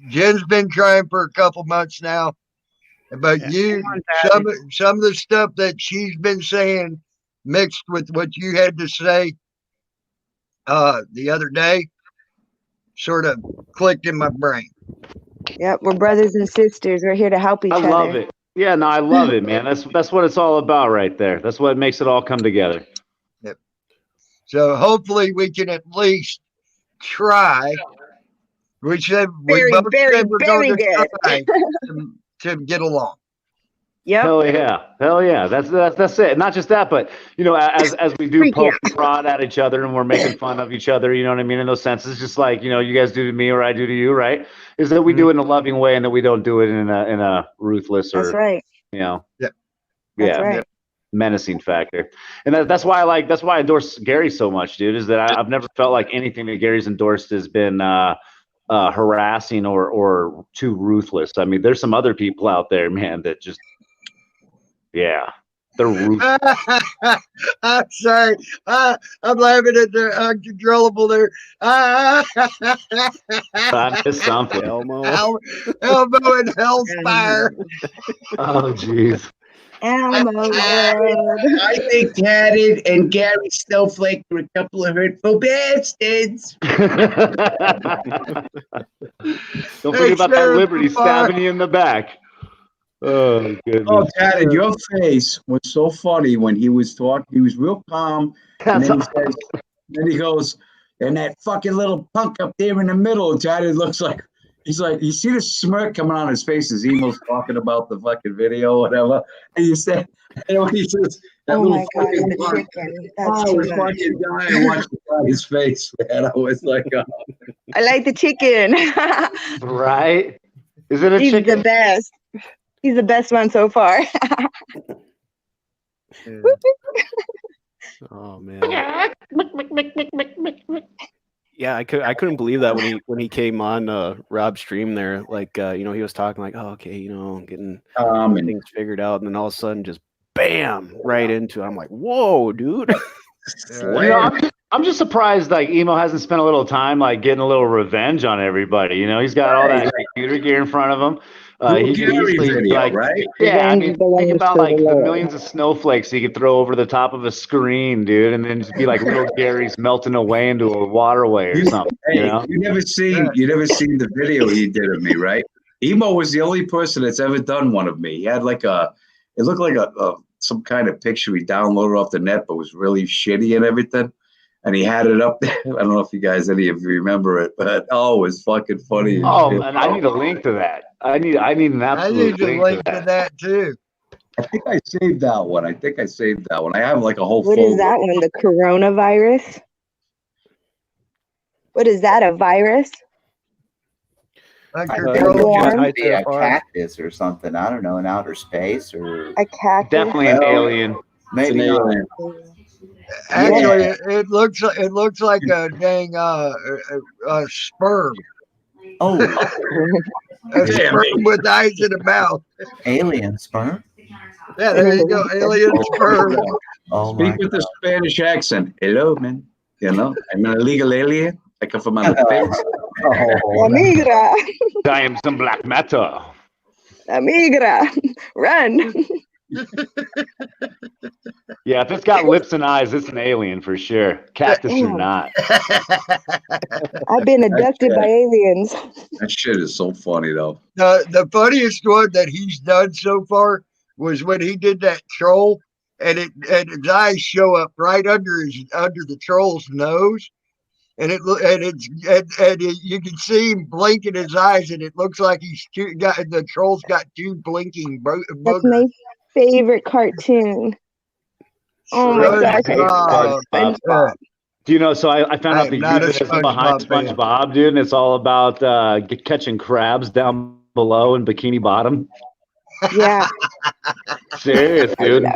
Jen's been trying for a couple months now, but some of the stuff that she's been saying mixed with what you had to say the other day sort of clicked in my brain. Yep, we're brothers and sisters. We're here to help each I other. love it. Yeah, no, I love it, man. That's what it's all about right there. That's what makes it all come together. Yep. So hopefully we can at least try. We said we both said we're going to try to get along. Yep. Hell yeah. That's it. Not just that, but as we do poke and prod at each other and we're making fun of each other, you know what I mean? In those senses, just like you guys do to me or I do to you, right? Is that we do it in a loving way and that we don't do it in a ruthless or That's right. Yep. That's right. menacing factor. And that's why I endorse Gary so much, dude. Is that I've never felt like anything that Gary's endorsed has been harassing or too ruthless. I mean, there's some other people out there, man, that just. Yeah, they're ruthless. I'm sorry. I'm laughing at the uncontrollable there. I missed something. Elmo and Hellfire. Oh, jeez. I think Tatted and Gary Snowflake were a couple of hurtful bastards. Don't forget about that Liberty stabbing you in the back. Oh, goodness. Oh, Tatted, your face was so funny when he was talking. He was real calm. And then he goes, and that fucking little punk up there in the middle, Tatted looks like, he's like, you see the smirk coming on his face as Emo's talking about the fucking video or whatever. And you said, and when he says, that Oh little my God, fucking the punk, chicken. That's I too was much. fucking dying watching his face, man. I was like, I like the chicken. Right? Is it a He's chicken? the best. He's the best one so far. Oh man. Yeah, I couldn't believe that when he came on Rob's stream there. Like he was talking like, oh, okay, getting things figured out, and then all of a sudden just bam right into it. I'm like, whoa, dude. I'm just surprised like Emo hasn't spent a little time like getting a little revenge on everybody. He's got all that computer gear in front of him. He can easily, video, right? Yeah, I mean, think about like the millions of snowflakes he could throw over the top of a screen, dude, and then just be like little Gary's melting away into a waterway or something. Hey, you never seen the video he did of me, right? Emo was the only person that's ever done one of me. He had like it looked like some kind of picture he downloaded off the net, but was really shitty and everything. And he had it up there. I don't know if any of you remember it, but it was fucking funny. Oh man, I need a link to that. I need an absolute link to that too. I think I saved that one. I have like a whole What folder. is that one? The coronavirus? What is that? A virus? I think be a cactus or something. I don't know, in outer space or a cactus. Definitely an alien. Maybe. Actually, it looks like a dang sperm. Oh, a sperm with eyes in a mouth. Alien sperm. Yeah, there you go, alien sperm. Oh Speak with the Spanish accent. Hello, man. I'm an illegal alien. I come from outer space. Amigra. I am some black matter. Amigra. Run. Yeah, if it's got lips and eyes, it's an alien for sure. Cactus or not. I've been abducted by aliens. That shit is so funny though. The funniest one that he's done so far was when he did that troll, and his eyes show up right under the troll's nose, and you can see him blinking his eyes, and it looks like the troll's got two blinking boogers. That's my favorite cartoon. Oh my gosh. Do you know? So I found out the euphemism behind SpongeBob, dude, and it's all about catching crabs down below in Bikini Bottom. Yeah. Serious, dude.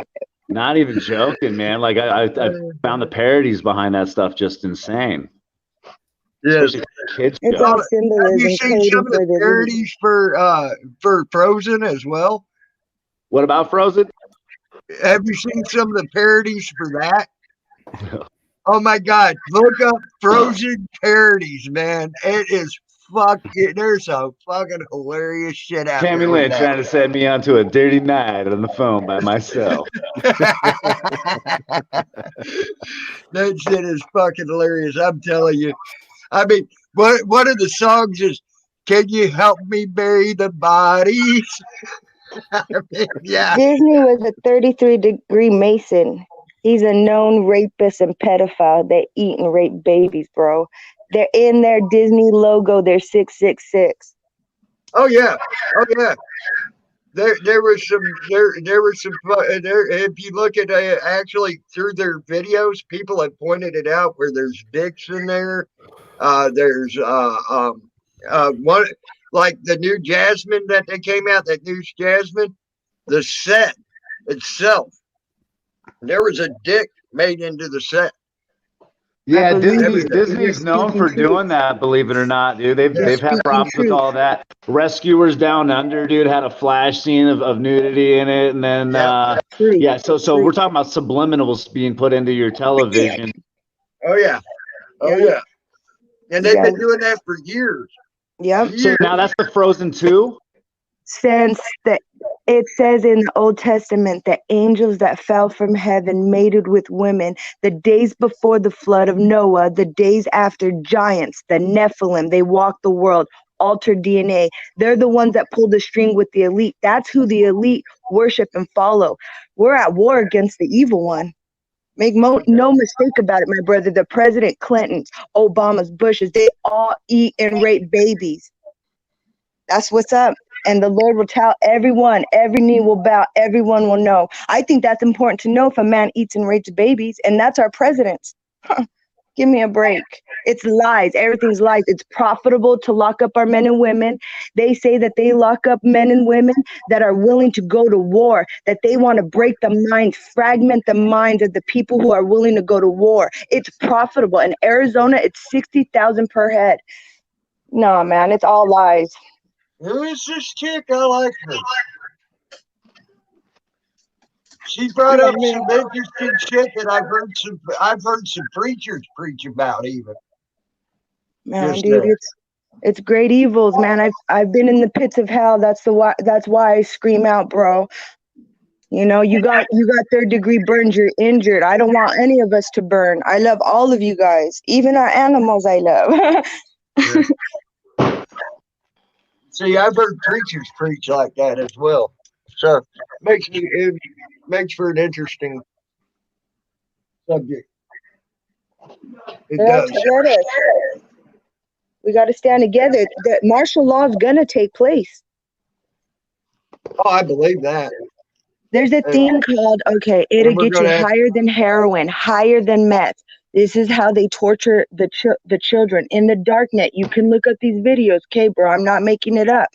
Not even joking, man. Like I found the parodies behind that stuff just insane. Yes. Kids It's show. all Have symbolism you seen coded some of for the the parodies for Frozen as well? What about Frozen? Have you seen some of the parodies for that? Oh my God! Look up Frozen parodies, man. It is there's some fucking hilarious shit out Tammy there with Lynn that. trying to send me onto a dirty night on the phone by myself. That shit is fucking hilarious. I'm telling you. I mean, one of the songs is "Can you help me bury the bodies?" I mean, yeah. Disney was a 33-degree Mason. He's a known rapist and pedophile that eat and rape babies, bro. They're in their Disney logo. They're 666. Oh yeah. Oh yeah. There was some if you look at actually through their videos, people have pointed it out where there's dicks in there. There's one like the new Jasmine that they came out, that new Jasmine, the set itself, there was a dick made into the set. Yeah, Disney's known for doing that, believe it or not, dude. They've had problems with all that. Rescuers Down Under, dude, had a flash scene of nudity in it, and then so we're talking about subliminals being put into your television. Oh yeah. Oh yeah. And they've been doing that for years. Yep. So now that's the Frozen 2? Since it says in the Old Testament that angels that fell from heaven mated with women the days before the flood of Noah, the days after giants, the Nephilim, they walked the world, altered DNA. They're the ones that pull the string with the elite. That's who the elite worship and follow. We're at war against the evil one. Make no mistake about it, my brother. The President Clintons, Obamas, Bushes, they all eat and rape babies. That's what's up. And the Lord will tell everyone, every knee will bow, everyone will know. I think that's important to know if a man eats and rapes babies, and that's our president. Give me a break. It's lies. Everything's lies. It's profitable to lock up our men and women. They say that they lock up men and women that are willing to go to war, that they want to break the minds, fragment the minds of the people who are willing to go to war. It's profitable. In Arizona, it's $60,000 per head. No, man, it's all lies. Who is this chick? I like her. She brought up some interesting shit that I've heard some preachers preach about even. Man, dude, it's great evils, man. I've been in the pits of hell. That's why I scream out, bro. You know, you got third degree burns, you're injured. I don't want any of us to burn. I love all of you guys, even our animals I love. See, I've heard preachers preach like that as well. So it makes for an interesting subject. It does. We got to stand together. The martial law is going to take place. Oh, I believe that. There's a thing called, it'll get you higher than heroin, higher than meth. This is how they torture the children. In the darknet, you can look up these videos. Okay, bro, I'm not making it up.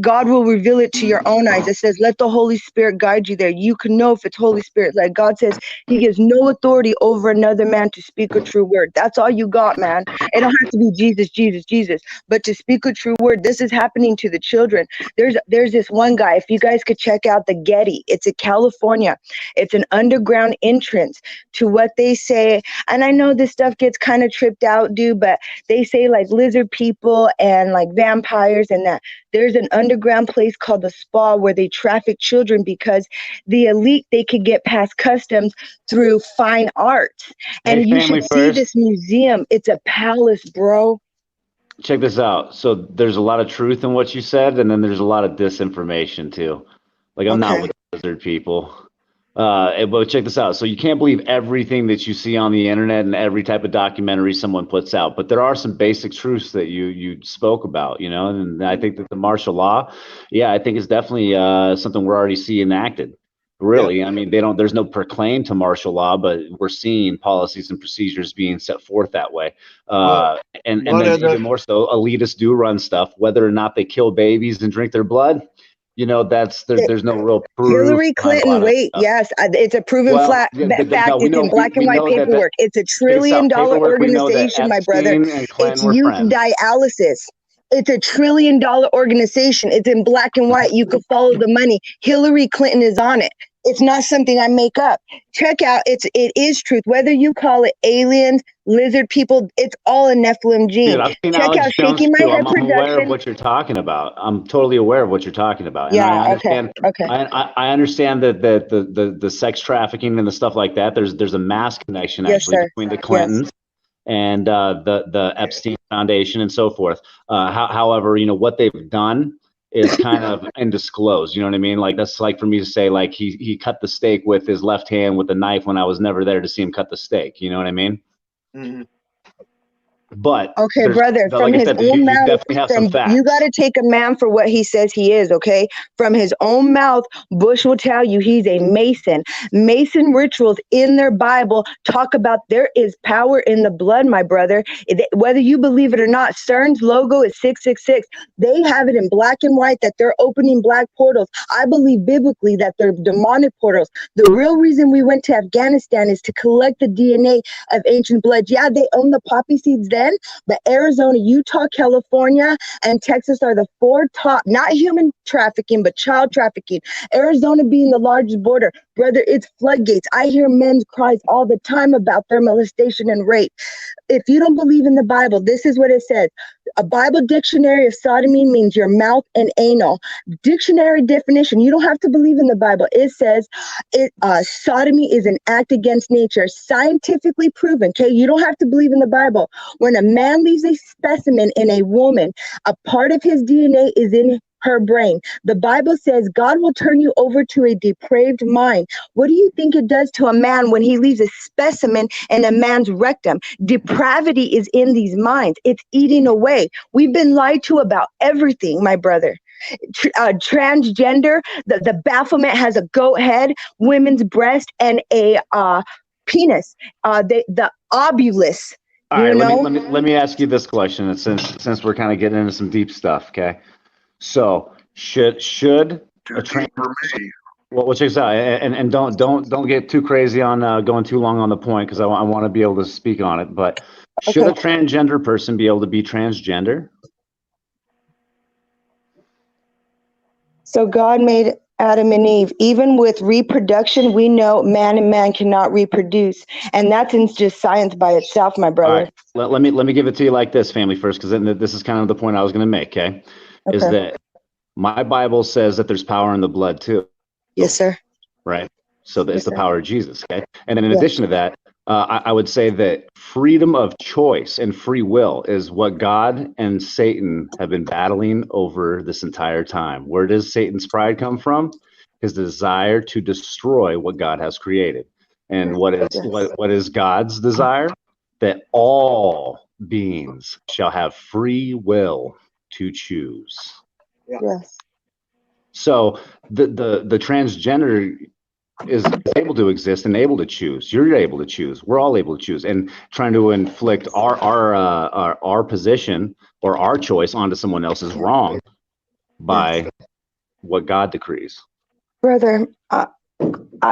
God will reveal it to your own eyes. It says, let the Holy Spirit guide you there. You can know if it's Holy Spirit. Like God says, he gives no authority over another man to speak a true word. That's all you got, man. It don't have to be Jesus, Jesus, Jesus. But to speak a true word, this is happening to the children. There's this one guy, if you guys could check out the Getty. It's in California. It's an underground entrance to what they say. And I know this stuff gets kind of tripped out, dude, but they say like lizard people and like vampires and that. There's an underground place called the Spa where they traffic children because the elite, they could get past customs through fine art. And you should see this museum. It's a palace, bro. Check this out. So there's a lot of truth in what you said, and then there's a lot of disinformation too. Like I'm not with lizard people. But check this out. So you can't believe everything that you see on the internet and every type of documentary someone puts out. But there are some basic truths that you spoke about, you know, and I think that the martial law, I think is definitely something we're already seeing enacted. Really, I mean, there's no proclaim to martial law, but we're seeing policies and procedures being set forth that way. And then even more so, elitists do run stuff, whether or not they kill babies and drink their blood. you know, there's no real proof. Hillary behind a lot Clinton, of wait, stuff. yes, it's a proven Well, fact. no, we It's know in black and we white know that paperwork. It's a $1 trillion paperwork. We know that organization, my brother. Epstein and Clinton It's were youth friends. dialysis. It's a $1 trillion organization. It's in black and white. You can follow the money. Hillary Clinton is on it. It's not something I make up. Check out, it is truth. Whether you call it aliens, lizard people, it's all a Nephilim gene. Dude, I've seen Check Alex out Jones Shaking My too. Head I'm aware of production. what you're talking about. I'm totally aware of what you're talking about, and Yeah, I understand. okay. I understand that the sex trafficking and the stuff like that. There's a mass connection Yes, actually sir. between the Yes. Clintons and the Epstein Foundation and so forth. However, you know what they've done is kind of undisclosed. You know what I mean? Like that's like for me to say like he cut the steak with his left hand with a knife when I was never there to see him cut the steak. You know what I mean? Mm-hmm. But Okay, brother, from like I his said, own you mouth, definitely have some facts. you got to take a man for what he says he is, okay? From his own mouth, Bush will tell you he's a Mason. Mason rituals in their Bible talk about there is power in the blood, my brother. Whether you believe it or not, CERN's logo is 666. They have it in black and white that they're opening black portals. I believe biblically that they're demonic portals. The real reason we went to Afghanistan is to collect the DNA of ancient blood. Yeah, they own the poppy seeds then, but Arizona, Utah, California, and Texas are the 4 top, not human trafficking, but child trafficking. Arizona being the largest border. Brother, it's floodgates. I hear men's cries all the time about their molestation and rape. If you don't believe in the Bible, this is what it says. A Bible dictionary of sodomy means your mouth and anal. Dictionary definition, you don't have to believe in the Bible. It says sodomy is an act against nature, scientifically proven. Okay, you don't have to believe in the Bible. When a man leaves a specimen in a woman, a part of his DNA is in her brain. The Bible says God will turn you over to a depraved mind. What do you think it does to a man when he leaves a specimen in a man's rectum? Depravity is in these minds. It's eating away. We've been lied to about everything, my brother. Transgender, the bafflement has a goat head, women's breast, and a penis. The obulus. All right, let me ask you this question, and since we're kind of getting into some deep stuff, okay? So should a well, check this out, and don't get too crazy on going too long on the point because I want to be able to speak on it. But should a transgender person be able to be transgender? So God made Adam and Eve. Even with reproduction, we know man and man cannot reproduce, and that's in just science by itself, my brother. All right. Let me give it to you like this, family first, because this is kind of the point I was going to make. Okay, is that my Bible says that there's power in the blood too. Yes, sir. Right. So it's the power of Jesus. Okay, and then in addition to that, I would say that freedom of choice and free will is what God and Satan have been battling over this entire time. Where does Satan's pride come from? His desire to destroy what God has created. And what is God's desire? That all beings shall have free will to choose. Yes. So the transgender is able to exist and able to choose. You're able to choose. We're all able to choose. And trying to inflict our position or our choice onto someone else is wrong by what God decrees. Brother,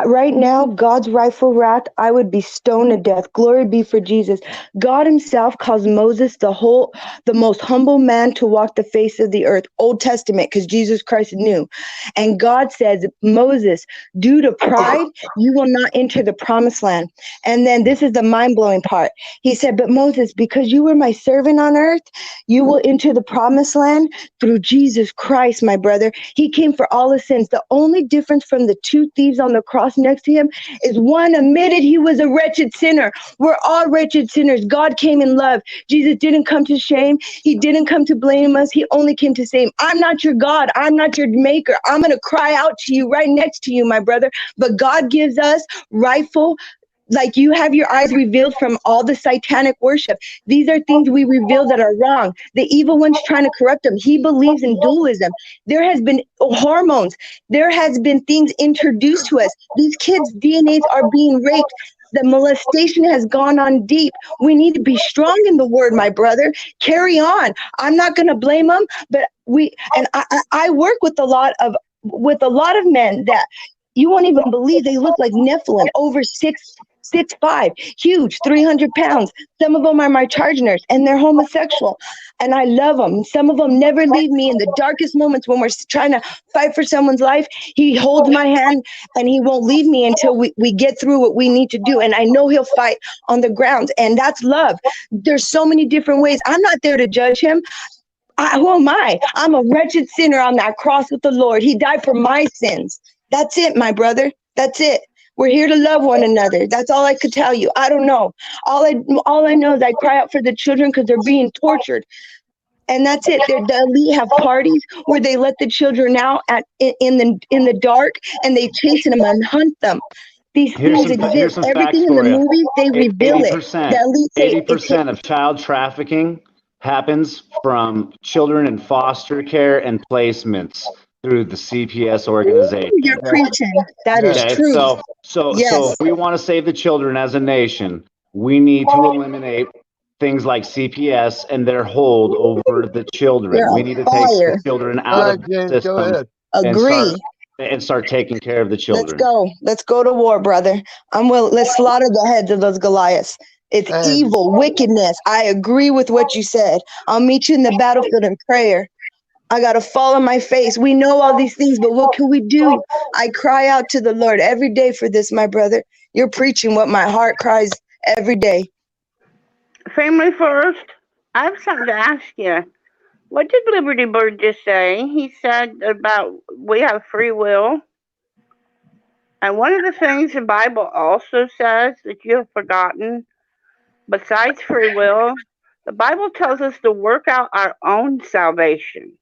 right now, God's rightful wrath, I would be stoned to death. Glory be for Jesus. God himself calls Moses the most humble man to walk the face of the earth. Old Testament, because Jesus Christ knew. And God says, Moses, due to pride, you will not enter the promised land. And then this is the mind-blowing part. He said, but Moses, because you were my servant on earth, you will enter the promised land through Jesus Christ, my brother. He came for all his sins. The only difference from the 2 thieves on the cross next to him is one admitted he was a wretched sinner. We're all wretched sinners. God came in love. Jesus didn't come to shame. He didn't come to blame us. He only came to save. I'm not your God. I'm not your maker. I'm going to cry out to you right next to you, my brother. But God gives us rightful, like you have your eyes revealed from all the satanic worship. These are things we reveal that are wrong. The evil one's trying to corrupt him. He believes in dualism. There has been hormones. There has been things introduced to us. These kids' DNAs are being raped. The molestation has gone on deep. We need to be strong in the word, my brother. Carry on. I'm not going to blame them, but I work with a lot of with a lot of men that you won't even believe they look like Nephilim, over 6'5", huge, 300 pounds. Some of them are my charge nurse, and they're homosexual, and I love them. Some of them never leave me in the darkest moments when we're trying to fight for someone's life. He holds my hand, and he won't leave me until we get through what we need to do, and I know he'll fight on the grounds, and that's love. There's so many different ways. I'm not there to judge him. Who am I? I'm a wretched sinner on that cross with the Lord. He died for my sins. That's it, my brother. That's it. We're here to love one another. That's all I could tell you. I don't know. All I know is I cry out for the children because they're being tortured. And that's it. The elite have parties where they let the children out in the dark, and they chase them and hunt them. These things exist. Everything in the movies, they reveal it. The elite say 80% of child trafficking happens from children in foster care and placements through the CPS organization. Ooh, you're preaching. That is true. So if we want to save the children as a nation, we need to eliminate things like CPS and their hold over the children. We need to take the children out of the system. Agree. And start taking care of the children. Let's go to war, brother. Let's slaughter the heads of those Goliaths. It's evil, wickedness. I agree with what you said. I'll meet you in the battlefield in prayer. I got to fall on my face. We know all these things, but what can we do? I cry out to the Lord every day for this, my brother. You're preaching what my heart cries every day. Family first, I have something to ask you. What did Liberty Bird just say? He said about we have free will. And one of the things the Bible also says that you have forgotten, besides free will, the Bible tells us to work out our own salvation.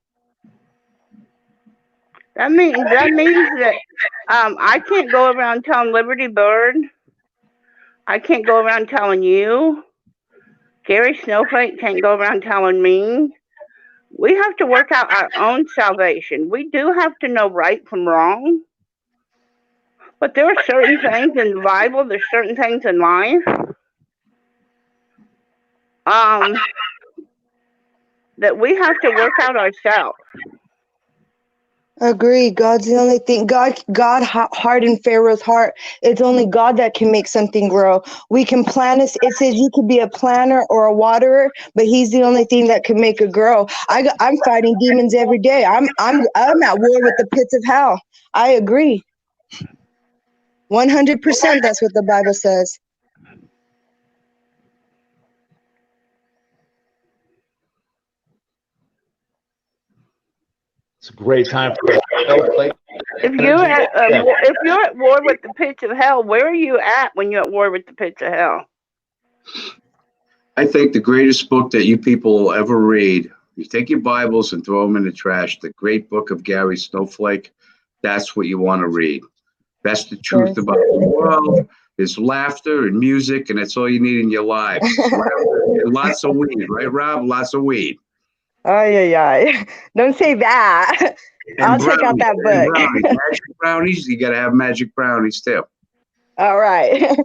That means that I can't go around telling Liberty Bird. I can't go around telling you. Gary Snowflake can't go around telling me. We have to work out our own salvation. We do have to know right from wrong. But there are certain things in the Bible, there's certain things in life that we have to work out ourselves. Agree. God's the only thing. God hardened Pharaoh's heart. It's only God that can make something grow. We can plant it. It says you could be a planter or a waterer, but He's the only thing that can make it grow. I'm fighting demons every day. I'm at war with the pits of hell. I agree. 100%. That's what the Bible says. It's a great time for if you're at war with the pits of hell, where are you at when you're at war with the pits of hell? I think the greatest book that you people will ever read, you take your Bibles and throw them in the trash, the great book of Gary Snowflake, that's what you want to read. That's the truth about the world. There's laughter and music, and that's all you need in your life. Lots of weed, right, Rob? Lots of weed. Yeah. Don't say that. I'll check out that book. Magic brownies, you got to have magic brownies too. All right.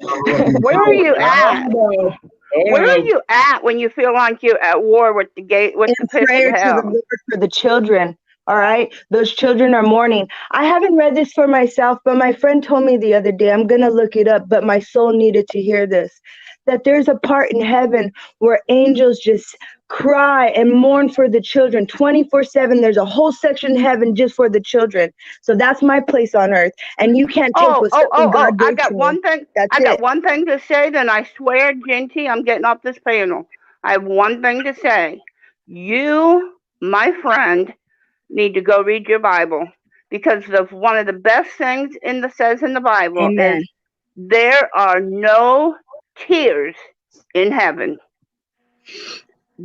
Where are you at? Where are you at when you feel like you're at war with the pits of hell? To the Lord for the children. All right. Those children are mourning. I haven't read this for myself, but my friend told me the other day, I'm going to look it up, but my soul needed to hear this, that there's a part in heaven where angels just cry and mourn for the children 24/7. There's a whole section in heaven just for the children. So that's my place on earth. And you can't take what's God gave I got to one me. thing. That's I got it. one thing to say. Then I swear, Genty, I'm getting off this panel. I have one thing to say. You, my friend, need to go read your Bible, because one of the best things says in the Bible is there are no tears in heaven.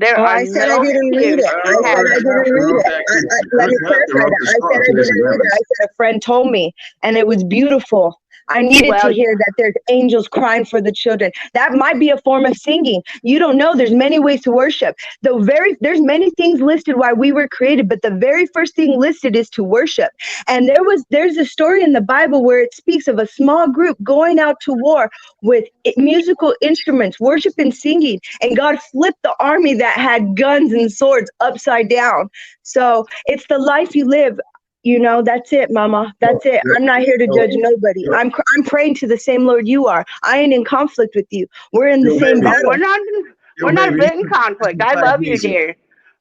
I said I didn't read it. Let me clarify that. I said I didn't read it. I said a friend told me, and it was beautiful. I needed to hear that there's angels crying for the children. That might be a form of singing. You don't know. There's many ways to worship. There's many things listed why we were created, but the very first thing listed is to worship. And there's a story in the Bible where it speaks of a small group going out to war with musical instruments, worship and singing, and God flipped the army that had guns and swords upside down. So it's the life you live. You know, that's it, Mama. That's it. I'm not here to judge nobody. I'm praying to the same Lord you are. I ain't in conflict with you. We're in the same No, battle. we're not a bit in conflict. I love you, dear.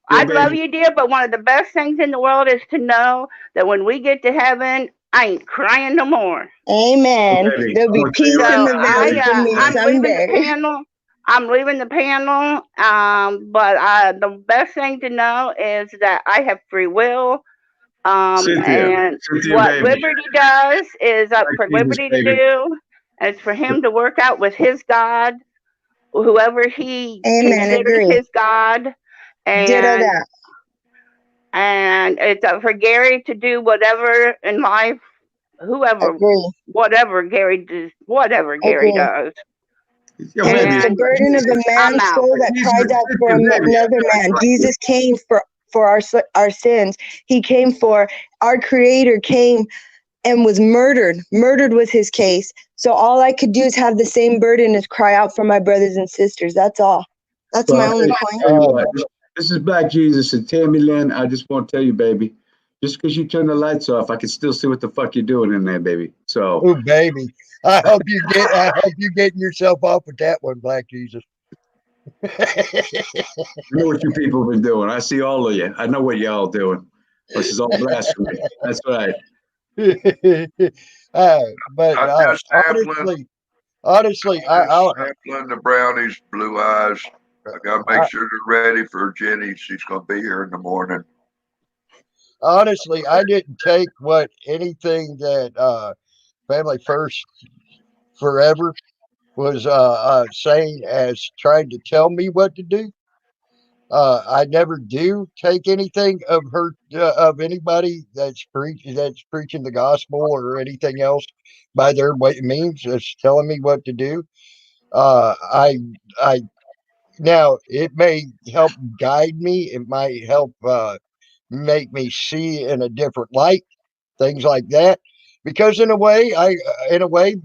I love you, dear, but one of the best things in the world is to know that when we get to heaven, I ain't crying no more. Amen. There'll be peace in the valley for me someday. I'm leaving the panel, but the best thing to know is that I have free will. And what baby. Liberty does is up for Liberty to baby. do. And it's for him to work out with his God, whoever he considers his God. Ditto that. And it's up for Gary to do whatever in life, whatever Gary does. And it's the burden of a man's soul that cries out for another man. Jesus came for our sins. He came for our Creator came and was murdered. Murdered was his case. So all I could do is have the same burden as cry out for my brothers and sisters. That's all. That's my only point. This is Black Jesus and Tammy Lynn. I just want to tell you, baby, just because you turn the lights off, I can still see what the fuck you're doing in there, baby. So, oh, baby, I hope you getting yourself off with that one, Black Jesus. I know what you people have been doing. I see all of you. I know what y'all doing. This is all blasphemy. That's right. But honestly, I'll sampling the brownies, blue eyes. I gotta make sure they're ready for Jenny. She's gonna be here in the morning. Honestly, I didn't take what anything that Family First Forever was saying as trying to tell me what to do. I never do take anything of her of anybody that's preaching the gospel or anything else by their means that's telling me what to do. I now it may help guide me. It might help make me see in a different light, things like that. Because in a way,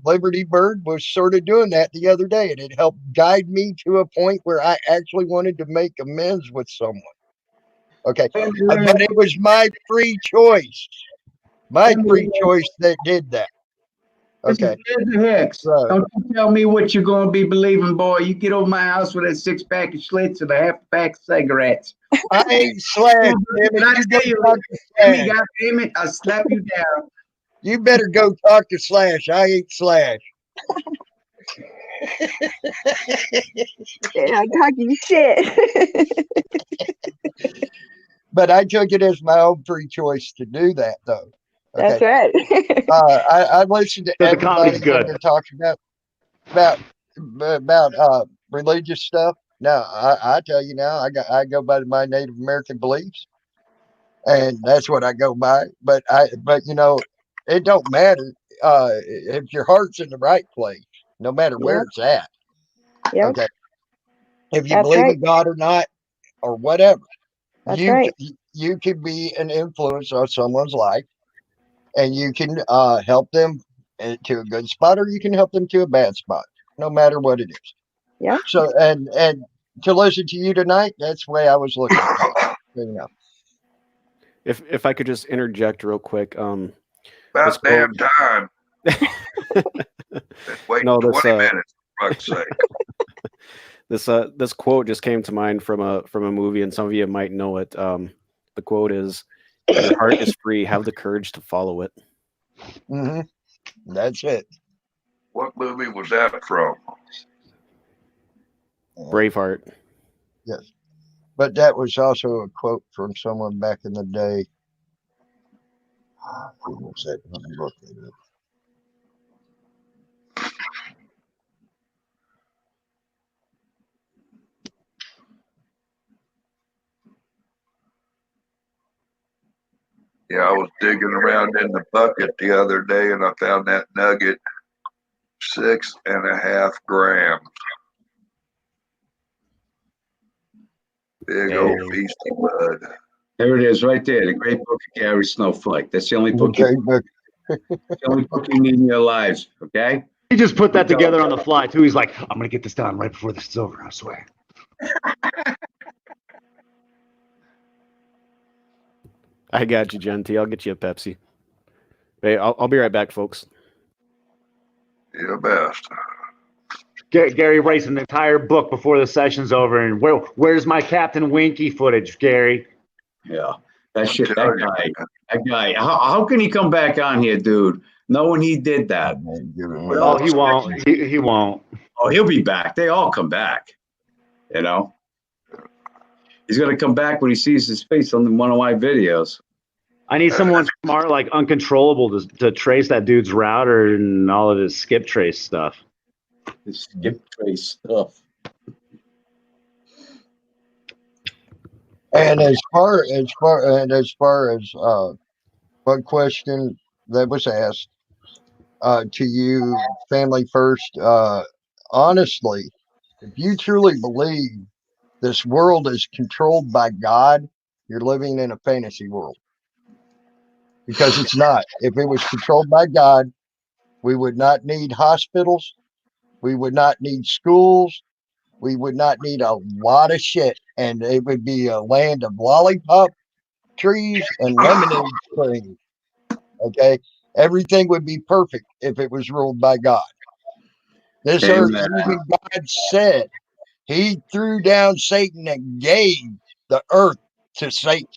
Liberty Bird was sort of doing that the other day, and it helped guide me to a point where I actually wanted to make amends with someone. Okay, but it was my free choice, that did that. Okay, so don't you tell me what you're gonna be believing, boy. You get over my house with a 6-pack of Schlitz and a half-pack of cigarettes. I ain't slash. I tell you, God damn it, I'll slap you down. You better go talk to Slash. I ain't Slash. I'm talking shit. But I took it as my own free choice to do that, though. Okay. That's right. I listened to everybody when they're talking about religious stuff. Now I tell you now, I go by my Native American beliefs, and that's what I go by. But you know, it don't matter if your heart's in the right place, no matter where it's at. Yep. Okay. If you believe in God or not, or whatever, you can be an influence on someone's life, and you can help them to a good spot, or you can help them to a bad spot, no matter what it is. Yeah. So and to listen to you tonight, that's the way I was looking at it. You know. If I could just interject real quick, about damn time. Wait 20 minutes, for fuck's sake. This quote just came to mind from a movie, and some of you might know it. The quote is, "Your heart is free. Have the courage to follow it." Mm-hmm. That's it. What movie was that from? Braveheart. Yes, but that was also a quote from someone back in the day. Let me look at it. Yeah, I was digging around in the bucket the other day, and I found that nugget, 6.5 grams. Big old beastie bud. There it is, right there. The Great Book of Gary Snowflake. That's the only book. The only book you need in your lives. Okay. He just put that together on the fly too. He's like, "I'm gonna get this done right before this is over. I swear." I got you, Gen T. I'll get you a Pepsi. Hey, I'll be right back, folks. You're the best. Gary writes an entire book before the session's over, and where's my Captain Winky footage, Gary? Yeah, that guy. How can he come back on here, dude? Knowing he did that. Oh, he won't. He won't. Oh, he'll be back. They all come back. You know, he's gonna come back when he sees his face on one of my videos. I need someone smart, like Uncontrollable, to trace that dude's router and all of his skip trace stuff. His skip trace stuff. And as far as one question that was asked to you, Family First, honestly, if you truly believe this world is controlled by God, you're living in a fantasy world. Because it's not. If it was controlled by God, we would not need hospitals. We would not need schools. We would not need a lot of shit. And it would be a land of lollipop trees and lemonade trees. Okay? Everything would be perfect if it was ruled by God. This earth, even God said, he threw down Satan and gave the earth to Satan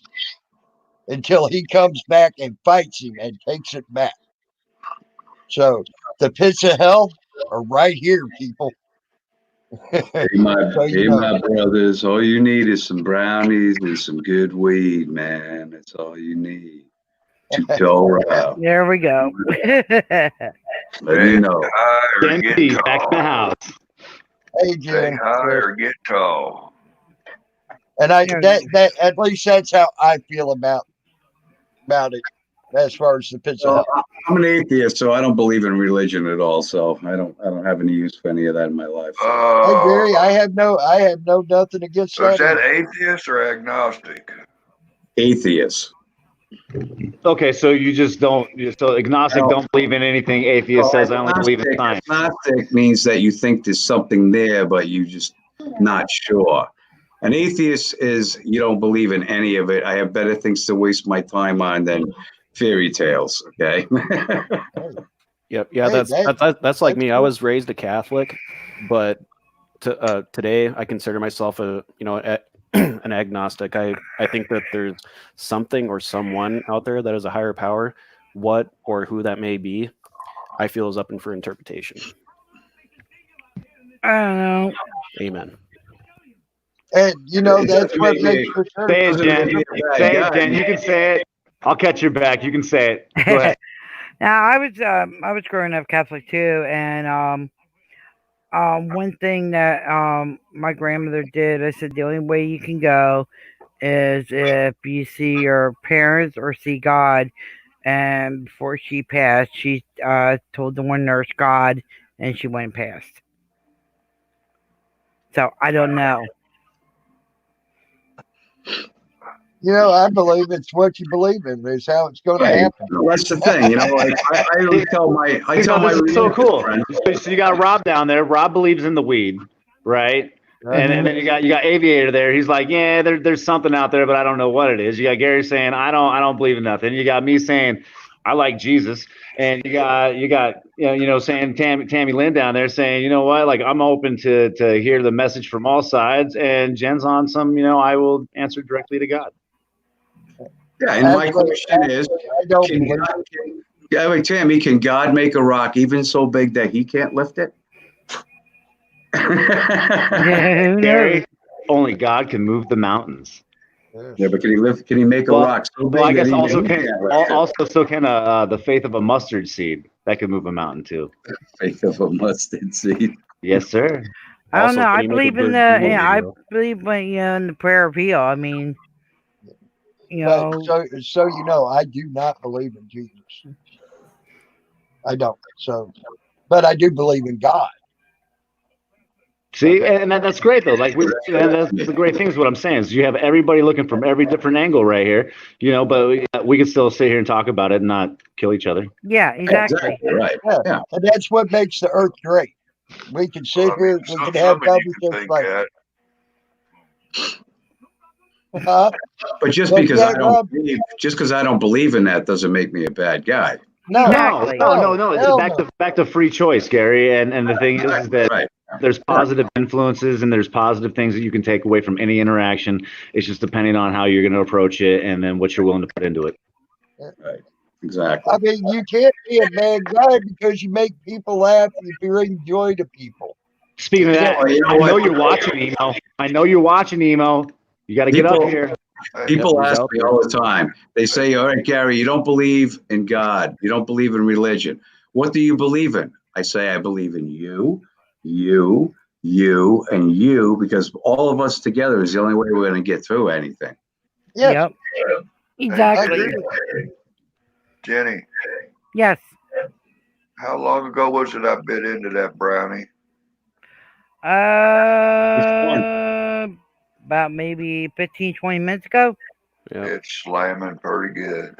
until he comes back and fights him and takes it back. So the pits of hell are right here, people. Hey, my brothers, all you need is some brownies and some good weed, man. That's all you need. There we go. Let me know. He's back in the house. Hey, Jen. High or get tall. And that at least that's how I feel about it as far as the pits of hell. I'm an atheist, so I don't believe in religion at all. So I don't have any use for any of that in my life. Hey Gary, I have no nothing against So that. is that atheist or agnostic? Atheist. Okay, so you just don't. So agnostic don't believe in anything. Atheist says I only believe in science. Agnostic means that you think there's something there, but you just not sure. An atheist is you don't believe in any of it. I have better things to waste my time on than fairy tales. Okay. Yep. Yeah. That's like me. I was raised a Catholic, but today I consider myself an agnostic. I think that there's something or someone out there that is a higher power. What or who that may be, I feel is up for interpretation. I don't know. Amen. And that's what makes for Say it, Jen. Say it, Jen. You can say it. I'll catch your back. You can say it. Go ahead. Now I was growing up Catholic too, and one thing that my grandmother did, I said the only way you can go is if you see your parents or see God. And before she passed, she told the one nurse God, and she went and passed. So I don't know. I believe it's what you believe in. It's how it's going to happen. That's the thing, Like I tell my this is so cool. So you got Rob down there. Rob believes in the weed, right? And then you got Aviator there. He's like, yeah, there's something out there, but I don't know what it is. You got Gary saying, I don't believe in nothing. You got me saying, I like Jesus. And you got saying Tammy Lynn down there saying, you know what, like I'm open to hear the message from all sides. And Jen's on some, I will answer directly to God. Yeah, and my question is, Tammy, can God make a rock even so big that he can't lift it? Gary, only God can move the mountains. Yeah, but can he make a rock so big? Well, I guess also can the faith of a mustard seed that can move a mountain too. Faith of a mustard seed. Yes, sir. I don't know. I believe in I believe in the prayer of heal. I mean, But so I do not believe in Jesus. I don't. But I do believe in God. See, and that's great though. Like that's the great thing is what I'm saying is you have everybody looking from every different angle right here, but we can still sit here and talk about it and not kill each other. Yeah, exactly. Right. Yeah. And that's what makes the earth great. We can sit here, we can have conversations like that. But just What's because I that, don't Rob? believe, just because I don't believe in that doesn't make me a bad guy. No, No, It's hell back to free choice, Gary. And the thing is that Right. there's positive influences and there's positive things that you can take away from any interaction. It's just depending on how you're going to approach it and then what you're willing to put into it. Right. Exactly. I mean, you can't be a bad guy because you make people laugh. You bring joy to people. Speaking of that, You know I know what? you're watching emo. I know you're watching emo. You got to get up People- here. People He's ask out me there. all the time. They say, "All right, Gary, you don't believe in God. You don't believe in religion. What do you believe in?" I say, "I believe in you, and you, because all of us together is the only way we're going to get through anything." Yes. Yep. Hey, Exactly. Jenny, Yes. how long ago was it I bit into that brownie? About maybe 15, 20 minutes ago. Yep. It's slamming pretty good.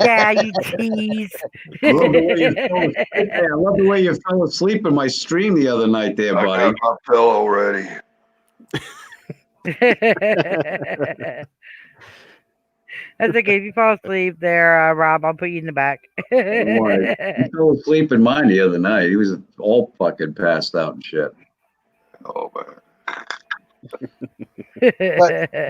Yeah, you tease. I love the way you fell asleep. Hey, I love the way you fell asleep in my stream the other night, there, I buddy. got my pillow ready. That's okay. If you fall asleep there, Rob, I'll put you in the back. Don't worry. He fell asleep in mine the other night. He was all fucking passed out and shit. Oh man.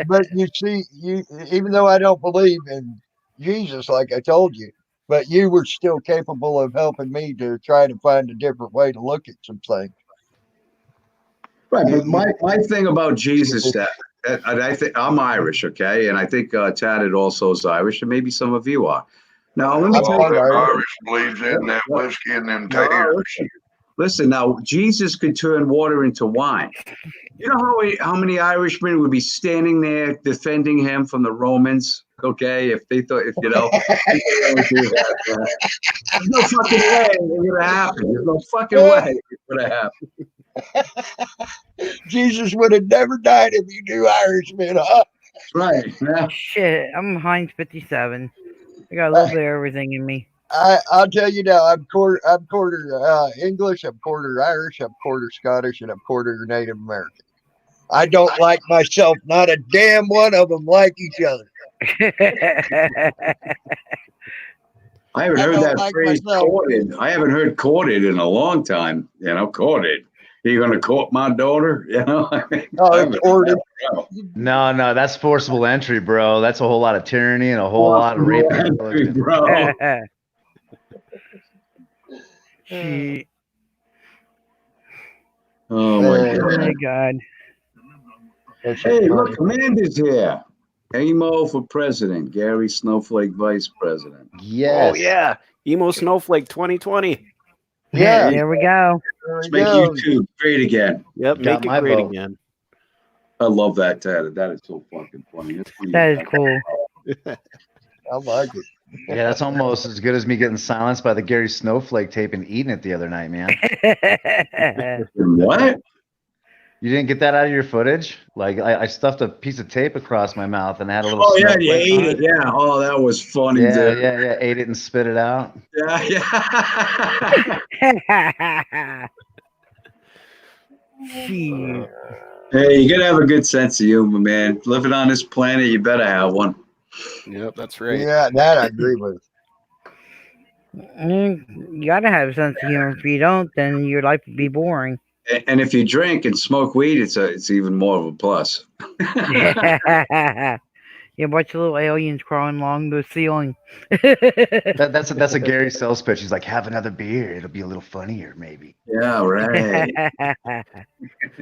But you see, you even though I don't believe in Jesus, like I told you, but you were still capable of helping me to try to find a different way to look at some things. Right, but my thing about Jesus, that I think I'm Irish, okay, and I think Tad also is Irish, and maybe some of you are. Now, let me All tell them you. Irish believes in that whiskey and them taters. Listen, now Jesus could turn water into wine. You know how many Irishmen would be standing there defending him from the Romans? Okay, if they thought, if you know, they would do that, there's no fucking way it would have happened. There's no fucking way it would have happened. Jesus would have never died if he knew Irishmen, huh? Right. Yeah. Shit, I'm Heinz 57. I got a little bit of everything in me. I'll tell you now, I'm quarter English, I'm quarter Irish, I'm quarter Scottish, and I'm quarter Native American. I don't like myself. Not a damn one of them like each other. I haven't heard that phrase courted. I haven't heard courted in a long time. You know, courted. Are you going to court my daughter? You know, I mean, courted. No, that's forcible entry, bro. That's a whole lot of tyranny and a whole lot of rape. Bro. Oh my God. Hey, look, Amanda's here. Emo for president. Gary Snowflake vice president. Oh yeah, Emo Snowflake 2020. Yeah, there we go. Let's make YouTube great again. Yep, make it great again. I love that, Tad. That is so fucking funny. That is cool. I like it. Yeah, that's almost as good as me getting silenced by the Gary Snowflake tape and eating it the other night, man. What? You didn't get that out of your footage? Like I stuffed a piece of tape across my mouth and had a little. Oh yeah, you snowflake ate on it. Yeah. Oh, that was funny. Yeah, dude. yeah. Ate it and spit it out. Yeah, yeah. Hey, you gotta have a good sense of humor, man. Living on this planet, you better have one. Yep, that's right. Yeah, that I agree with. You gotta have a sense of humor. If you don't, then your life would be boring. And if you drink and smoke weed, it's even more of a plus. Yeah, watch the little aliens crawling along the ceiling. That's a Gary sales pitch. He's like, have another beer. It'll be a little funnier, maybe. Yeah, right.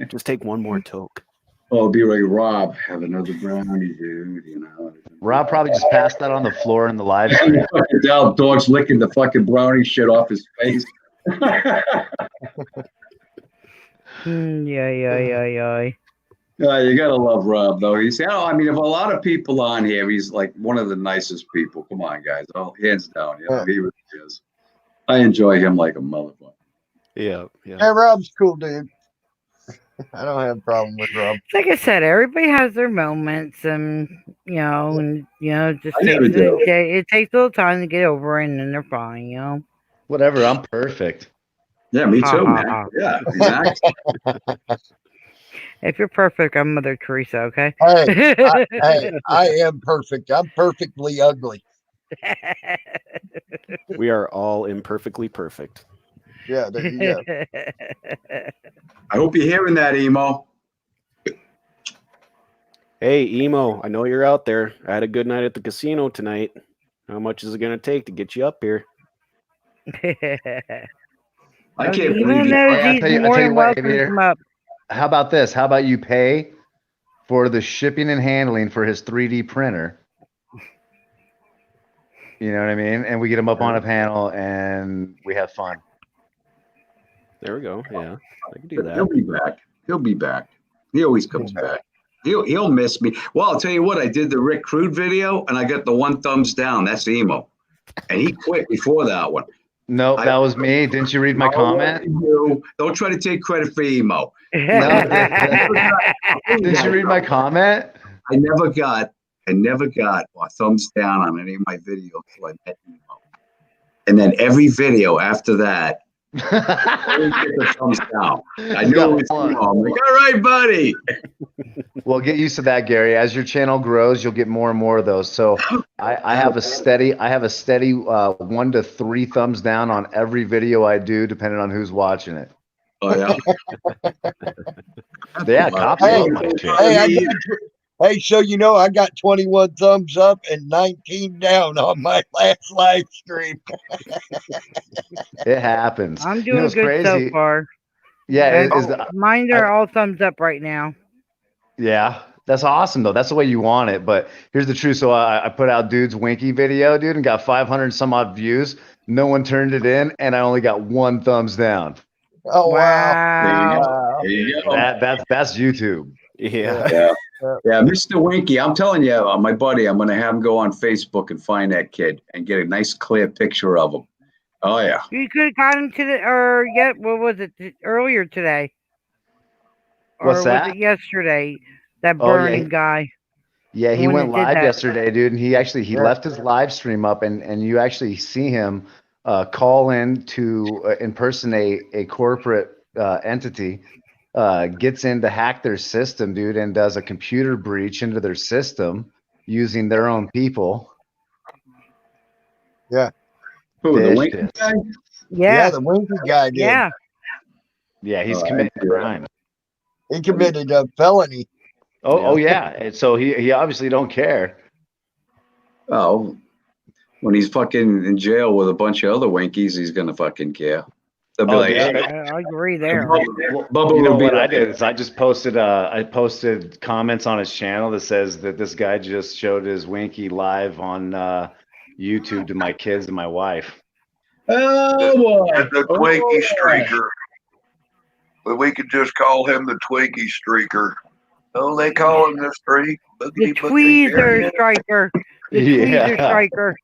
Just take one more toke. Oh, be like Rob, have another brownie, dude. You know. Rob probably just passed that on the floor in the live stream. Fucking dog's licking the fucking brownie shit off his face. Yeah. You gotta love Rob, though. He's, I mean, if a lot of people on here, he's like one of the nicest people. Come on, guys, all hands down. You know, he really is. I enjoy him like a motherfucker. Yeah. Hey, Rob's cool, dude. I don't have a problem with Rob. Like I said, everybody has their moments, and just it takes a little time to get over, and then they're fine. Whatever. I'm perfect. Yeah, me too, man. Yeah, exactly. If you're perfect, I'm Mother Teresa, okay? Hey, I am perfect. I'm perfectly ugly. We are all imperfectly perfect. Yeah, there you go. I hope you're hearing that, Emo. Hey, Emo, I know you're out there. I had a good night at the casino tonight. How much is it going to take to get you up here? I can't Emo believe you. knows Hey, he's I more tell you than what, welcome to Xavier. come up. How about this? How about you pay for the shipping and handling for his 3D printer? You know what I mean? And we get him up on a panel and we have fun. There we go. Yeah, I can do that. He'll be back. He'll be back. He always comes back. He'll miss me. Well, I'll tell you what. I did the Rick Crude video, and I got the 1 thumbs down. That's Emo, and he quit before that one. No, that was me. Didn't you read my comment? Don't try to take credit for Emo. No, didn't you read my comment? I never got a thumbs down on any of my videos till I met Emo. And then every video after that, I didn't get the thumbs down. I knew it was Emo. I'm like, all right, buddy. Well, get used to that, Gary. As your channel grows, you'll get more and more of those. So I have a steady 1 to 3 thumbs down on every video I do, depending on who's watching it. Oh yeah. Yeah, cops love my shit. Hey, so you know I got 21 thumbs up and 19 down on my last live stream. It happens. I'm You know doing what's good crazy? so far. Yeah, And mine are all thumbs up right now. Yeah, that's awesome though. That's the way you want it. But here's the truth. So I put out dude's Winky video, dude, and got 500 some odd views. No one turned it in, and I only got 1 thumbs down. Oh wow! There you go. That's YouTube. Yeah, Mr. Winky. I'm telling you, my buddy, I'm gonna have him go on Facebook and find that kid and get a nice clear picture of him. Oh yeah. You could have got him what was it, earlier today? What's or that? was it yesterday? That Oh, yeah, burning guy. Yeah, he The one went that did live that. yesterday, dude, and he left his live stream up, and you actually see him call in to impersonate a corporate entity, gets in to hack their system, dude, and does a computer breach into their system using their own people. Yeah. Who, the Dish Winky this. guy? Yeah, the Winky guy did. Yeah. Yeah, he's Oh, I committed see that. crime. He committed a felony. Oh yeah. And so he obviously don't care. Oh, when he's fucking in jail with a bunch of other Winkies, he's gonna fucking care. They'll be like, yeah. "Hey, I agree there. Bubba You know will be what I like, did is I just posted comments on his channel that says that this guy just showed his Winky live on YouTube to my kids and my wife. oh boy, The Twinkie Streaker. But we could just call him the Twinkie Streaker. Oh, they call him the Streak. The tweezer striker. The tweezer striker.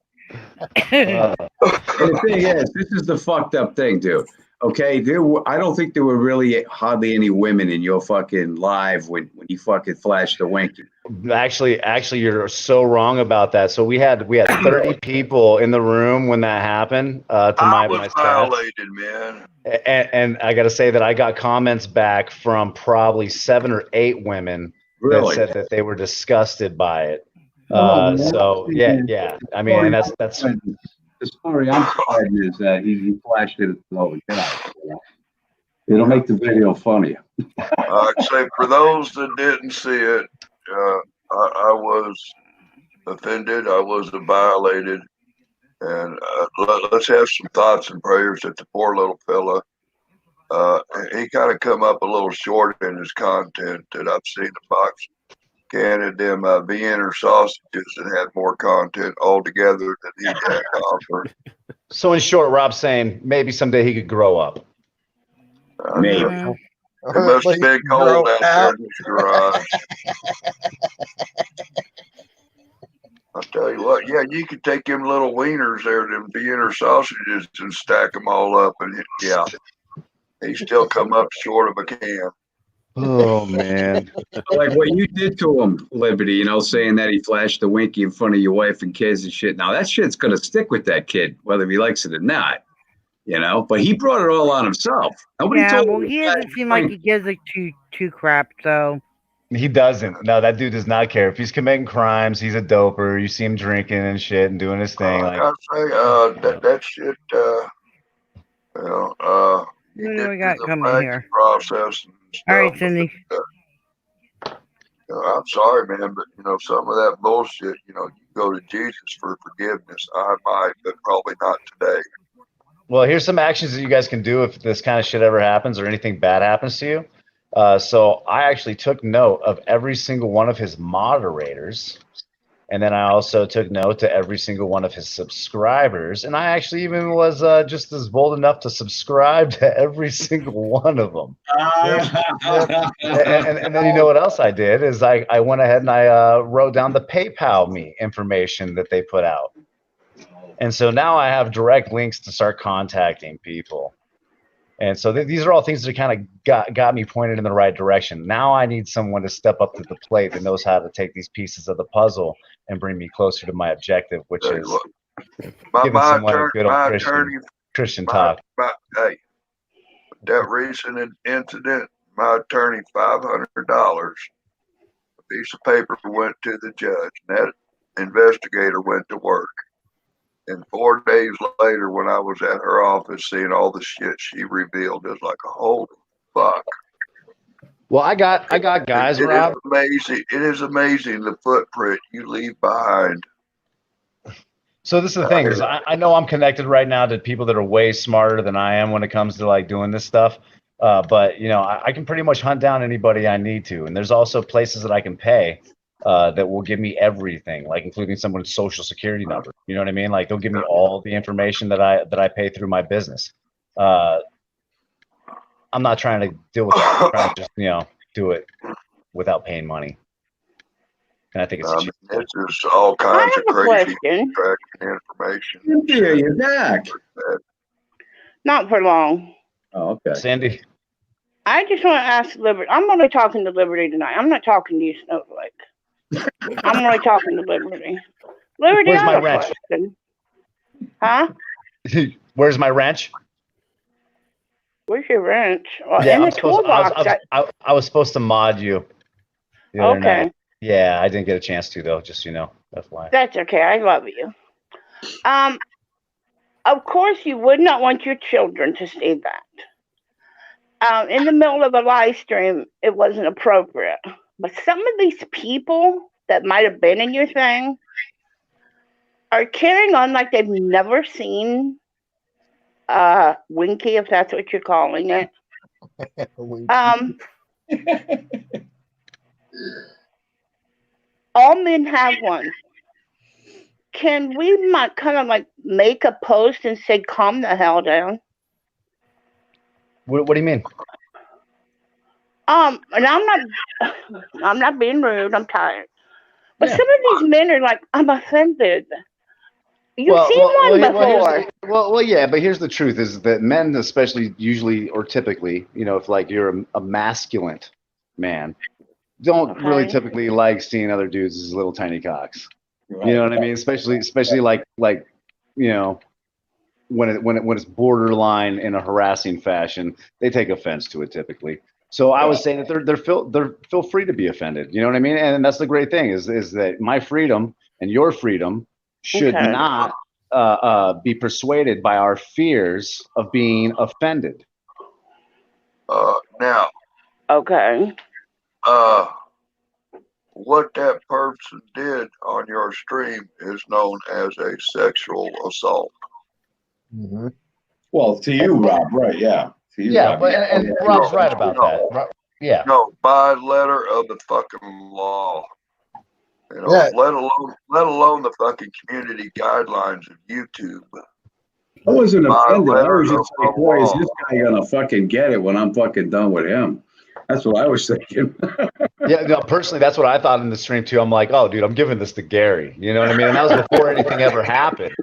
And the thing is, this is the fucked up thing, dude. Okay, I don't think there were really hardly any women in your fucking live when you fucking flashed the Winky. Actually, you're so wrong about that. So we had 30 people in the room when that happened. To I my was staff. violated, man. And I got to say that I got comments back from probably 7 or 8 women Really? that said that they were disgusted by it. Oh, So yeah. I mean, and that's the story I'm spreading is that he flashed it at all the guys. It'll make the video funnier. I'd say for those that didn't see it, I was offended. I was violated. And let's have some thoughts and prayers that the poor little fella, he kind of come up a little short in his content that I've seen the Fox Canada, them Vienna sausages that had more content altogether than he had to offer. so in short, Rob's saying maybe someday he could grow up. Maybe. It must have been cold out there in his garage. I'll tell you what, yeah, you could take them little wieners there, them Vienna sausages, and stack them all up, and yeah, he still come up short of a can. Oh man. Like what you did to him, Liberty, saying that he flashed the Winky in front of your wife and kids and shit. Now that shit's gonna stick with that kid, whether he likes it or not. You know, but he brought it all on himself. Nobody Yeah, told well, him. he doesn't seem like he gives a two crap. So He doesn't. No, that dude does not care. If he's committing crimes, he's a doper. You see him drinking and shit and doing his thing. Like, I say, that shit, you what get do we got through the coming banking here? process and stuff. All right, Cindy. I'm sorry, man, but some of that bullshit, you go to Jesus for forgiveness. I might, but probably not today. well, here's some actions that you guys can do if this kind of shit ever happens or anything bad happens to you. So I actually took note of every single one of his moderators. And then I also took note to every single one of his subscribers. And I actually even was just as bold enough to subscribe to every single one of them. And then you know what else I did is I went ahead and I wrote down the PayPal me information that they put out. And so now I have direct links to start contacting people. And so these are all things that kind of got me pointed in the right direction. Now I need someone to step up to the plate that knows how to take these pieces of the puzzle and bring me closer to my objective, which is giving someone a good old Christian talk. Hey, that recent incident, my attorney, $500. A piece of paper went to the judge, and that investigator went to work. And 4 days later, when I was at her office seeing all the shit she revealed, it was like, holy fuck. Well, I got guys, Rob. It is amazing the footprint you leave behind. So this is the thing, is I know I'm connected right now to people that are way smarter than I am when it comes to like doing this stuff. But I can pretty much hunt down anybody I need to, and there's also places that I can pay that will give me everything, like including someone's social security number. You know what I mean? Like they'll give me all the information that I pay through my business. I'm not trying to deal with that. I'm trying to just do it without paying money. And I think it's it's just all kinds of crazy tracking information. Yeah, you're back. Not for long. Oh, okay. Sandy. I just want to ask Liberty. I'm only talking to Liberty tonight. I'm not talking to you, Snowflake. I'm only talking to Liberty. Liberty, Where's I my have a wrench? question. Huh? Where's my wrench? Where's your wrench? Well, Yeah, in the I toolbox. I was supposed to mod you the other Okay. night. Yeah, I didn't get a chance to though. Just that's why. That's okay. I love you. Of course, you would not want your children to see that. In the middle of a live stream, it wasn't appropriate. But some of these people that might have been in your thing are carrying on like they've never seen Winky, if that's what you're calling it. All men have one. Can we kind of like make a post and say, calm the hell down? What do you mean? And I'm not being rude. I'm tired. But some of these men are like, I'm offended. You've seen one before. Well, yeah, but here's the truth: is that men, especially, usually or typically, if like you're a masculine man, don't really typically like seeing other dudes as little tiny cocks. Right. You know what I mean? Especially like when it's borderline in a harassing fashion, they take offense to it typically. So I was saying that they're feel free to be offended. You know what I mean? And that's the great thing is that my freedom and your freedom should not be persuaded by our fears of being offended. Now. Okay. What that person did on your stream is known as a sexual assault. Mm-hmm. Well, to you, Rob, right? Yeah. To you, Yeah, Rob. but and Rob's right about that. Yeah. No, by letter of the fucking law. Let alone the fucking community guidelines of YouTube. I wasn't offended. I was letter just of like, the boy, is law. this guy gonna fucking get it when I'm fucking done with him? That's what I was thinking. Yeah, no, personally, that's what I thought in the stream too. I'm like, oh, dude, I'm giving this to Gary. You know what I mean? And that was before anything ever happened.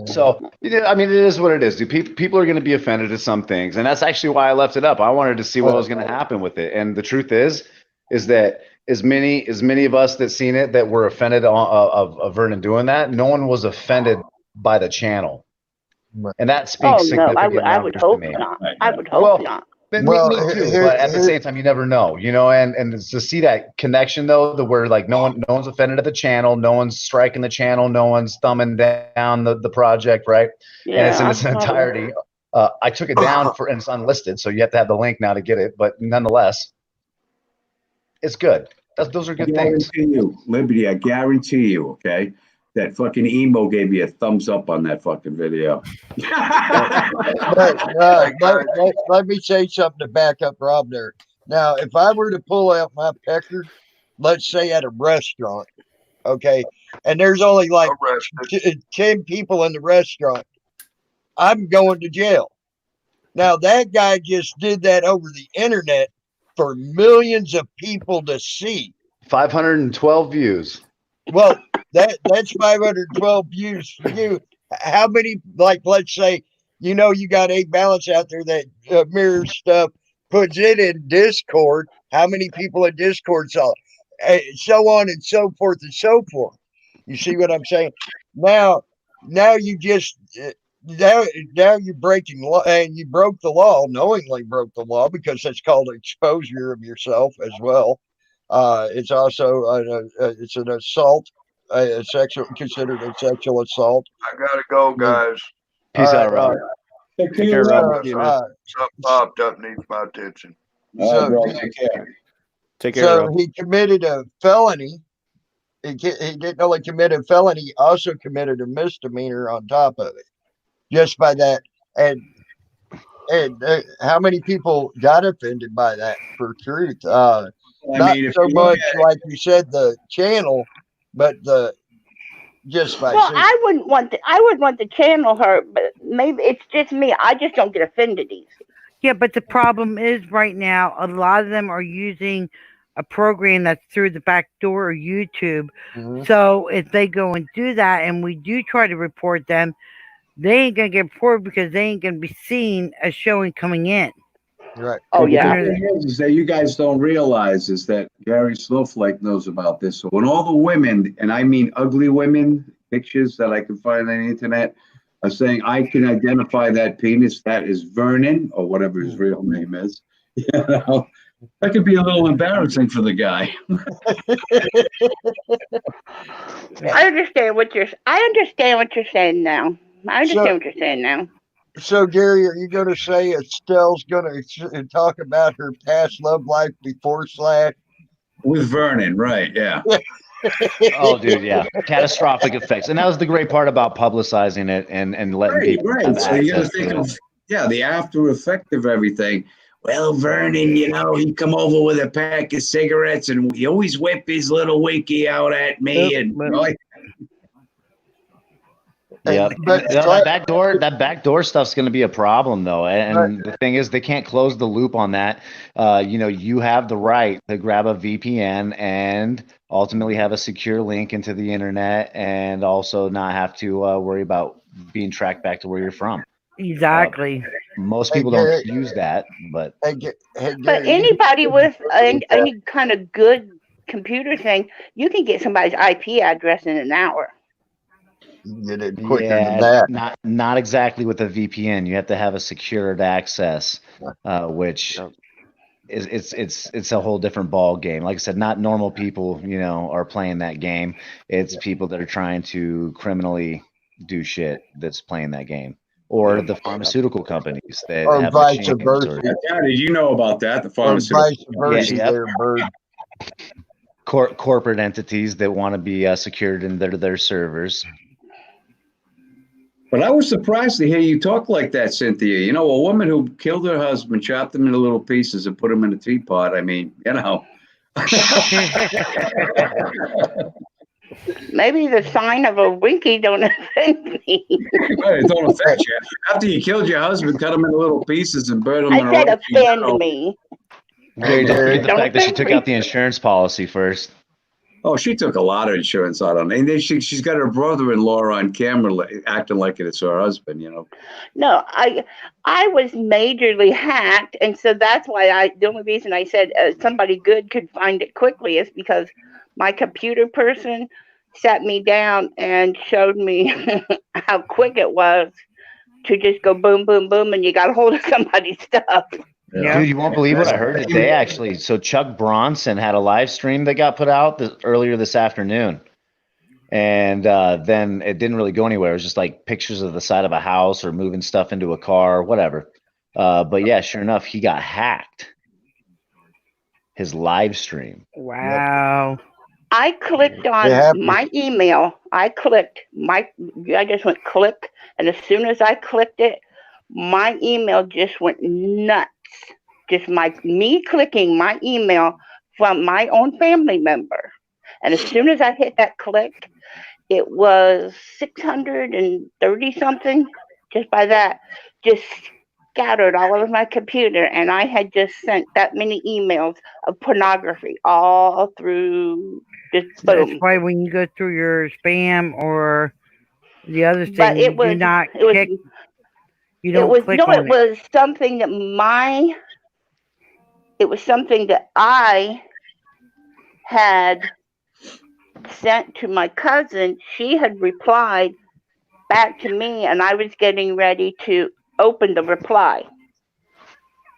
So, I mean, it is what it is. Dude, people are going to be offended at some things, and that's actually why I left it up. I wanted to see what was going to happen with it. And the truth is that as many of us that seen it that were offended of Vernon doing that, no one was offended by the channel. and that speaks Oh no, significant I would numbers to hope me. not. I would hope not. But Well, me too. But at the same time, you never know, you know. And to see that connection though, where like no one's offended at the channel, no one's striking the channel, no one's thumbing down the project, right? And it's in its entirety. I took it down and it's unlisted, so you have to have the link now to get it. But nonetheless, it's good. Those are good things. Liberty, I guarantee you, okay, that fucking emo gave you a thumbs up on that fucking video. Let me say something to back up Rob there. Now, if I were to pull out my pecker, let's say at a restaurant, okay, and there's only like 10 people in the restaurant, I'm going to jail. Now, that guy just did that over the internet for millions of people to see. 512 views. Well, that's 512 views for you. How many, like, let's say, you know, you got a balance out there that mirrors stuff, puts it in Discord. How many people in Discord saw it? So on and so forth and so forth. You see what I'm saying? Now you just now you're breaking law, and you broke the law, knowingly broke the law, because that's called exposure of yourself as well. It's also it's an assault, considered a sexual assault. I gotta go, guys. Peace out, Rob. Take care, Rob. Something popped up needs my attention. Take care. Take care. So Rob. he committed a felony. He didn't only commit a felony; he also committed a misdemeanor on top of it. Just by that, and how many people got offended by that? For truth, not so much like you said the channel, but the just by. Well, I wouldn't want the channel hurt, but maybe it's just me. I just don't get offended easy. Yeah, but the problem is right now, a lot of them are using a program that's through the back door of YouTube. Mm-hmm. So if they go and do that, and we do try to report them, they ain't gonna get reported because they ain't gonna be seen as showing coming in. Right. Oh yeah. The thing is that you guys don't realize is that Gary Snowflake knows about this. So when all the women, and I mean ugly women, pictures that I can find on the internet, are saying I can identify that penis, that is Vernon or whatever his real name is. You know, that could be a little embarrassing for the guy. I understand what you're saying now. I understand what you're saying now. So, Gary, are you going to say Estelle's going to talk about her past love life before Slash? With Vernon, right, yeah. Oh, dude, yeah. Catastrophic effects. And that was the great part about publicizing it and letting people have So you got to access think to of, the after effect of everything. Well, Vernon, you know, he'd come over with a pack of cigarettes and he always whip his little winky out at me. Yeah, that backdoor stuff's going to be a problem, though. And the thing is, they can't close the loop on that. You know, you have the right to grab a VPN and ultimately have a secure link into the internet, and also not have to worry about being tracked back to where you're from. Exactly. Most people don't use that, but but anybody with any kind of good computer thing, you can get somebody's IP address in an hour. Get it quicker than that. Not exactly with a VPN. You have to have a secured access, which is it's a whole different ball game. Like I said, not normal people, you know, are playing that game. It's people that are trying to criminally do shit that's playing that game, or the pharmaceutical companies that or have vice machines versa. How did you know about that? The pharmaceutical. Corporate entities that want to be secured in their servers. But I was surprised to hear you talk like that, Cynthia. You know, a woman who killed her husband, chopped him into little pieces, and put him in a teapot. I mean, you know. Maybe the sign of a winky don't offend me. Right, it don't affect you. After you killed your husband, cut him into little pieces and burned him in a I said roast. offend me. Don't forget the fact that she took out the insurance policy first. Oh, she took a lot of insurance out on it. And then she's got her brother-in-law on camera acting like it's her husband, you know. No, I was majorly hacked, and so that's why the only reason I said somebody good could find it quickly is because my computer person sat me down and showed me how quick it was to just go boom, boom, boom, and you got a hold of somebody's stuff. Yeah. Dude, you won't believe what I heard today, actually. So Chuck Bronson had a live stream that got put out earlier this afternoon. And then it didn't really go anywhere. It was just like pictures of the side of a house or moving stuff into a car, whatever. But yeah, sure enough, he got hacked. His live stream. Wow. I clicked on my email. I just went click, and as soon as I clicked it, my email just went nuts. Just me clicking my email from my own family member. And as soon as I hit that click, it was 630 something. Just by that, just scattered all over my computer, and I had just sent that many emails of pornography all through. Just boom. That's why when you go through your spam or the other thing, But it was do not it was click. You don't it was click no, on it was something that it was something that I had sent to my cousin. She had replied back to me, and I was getting ready to open the reply.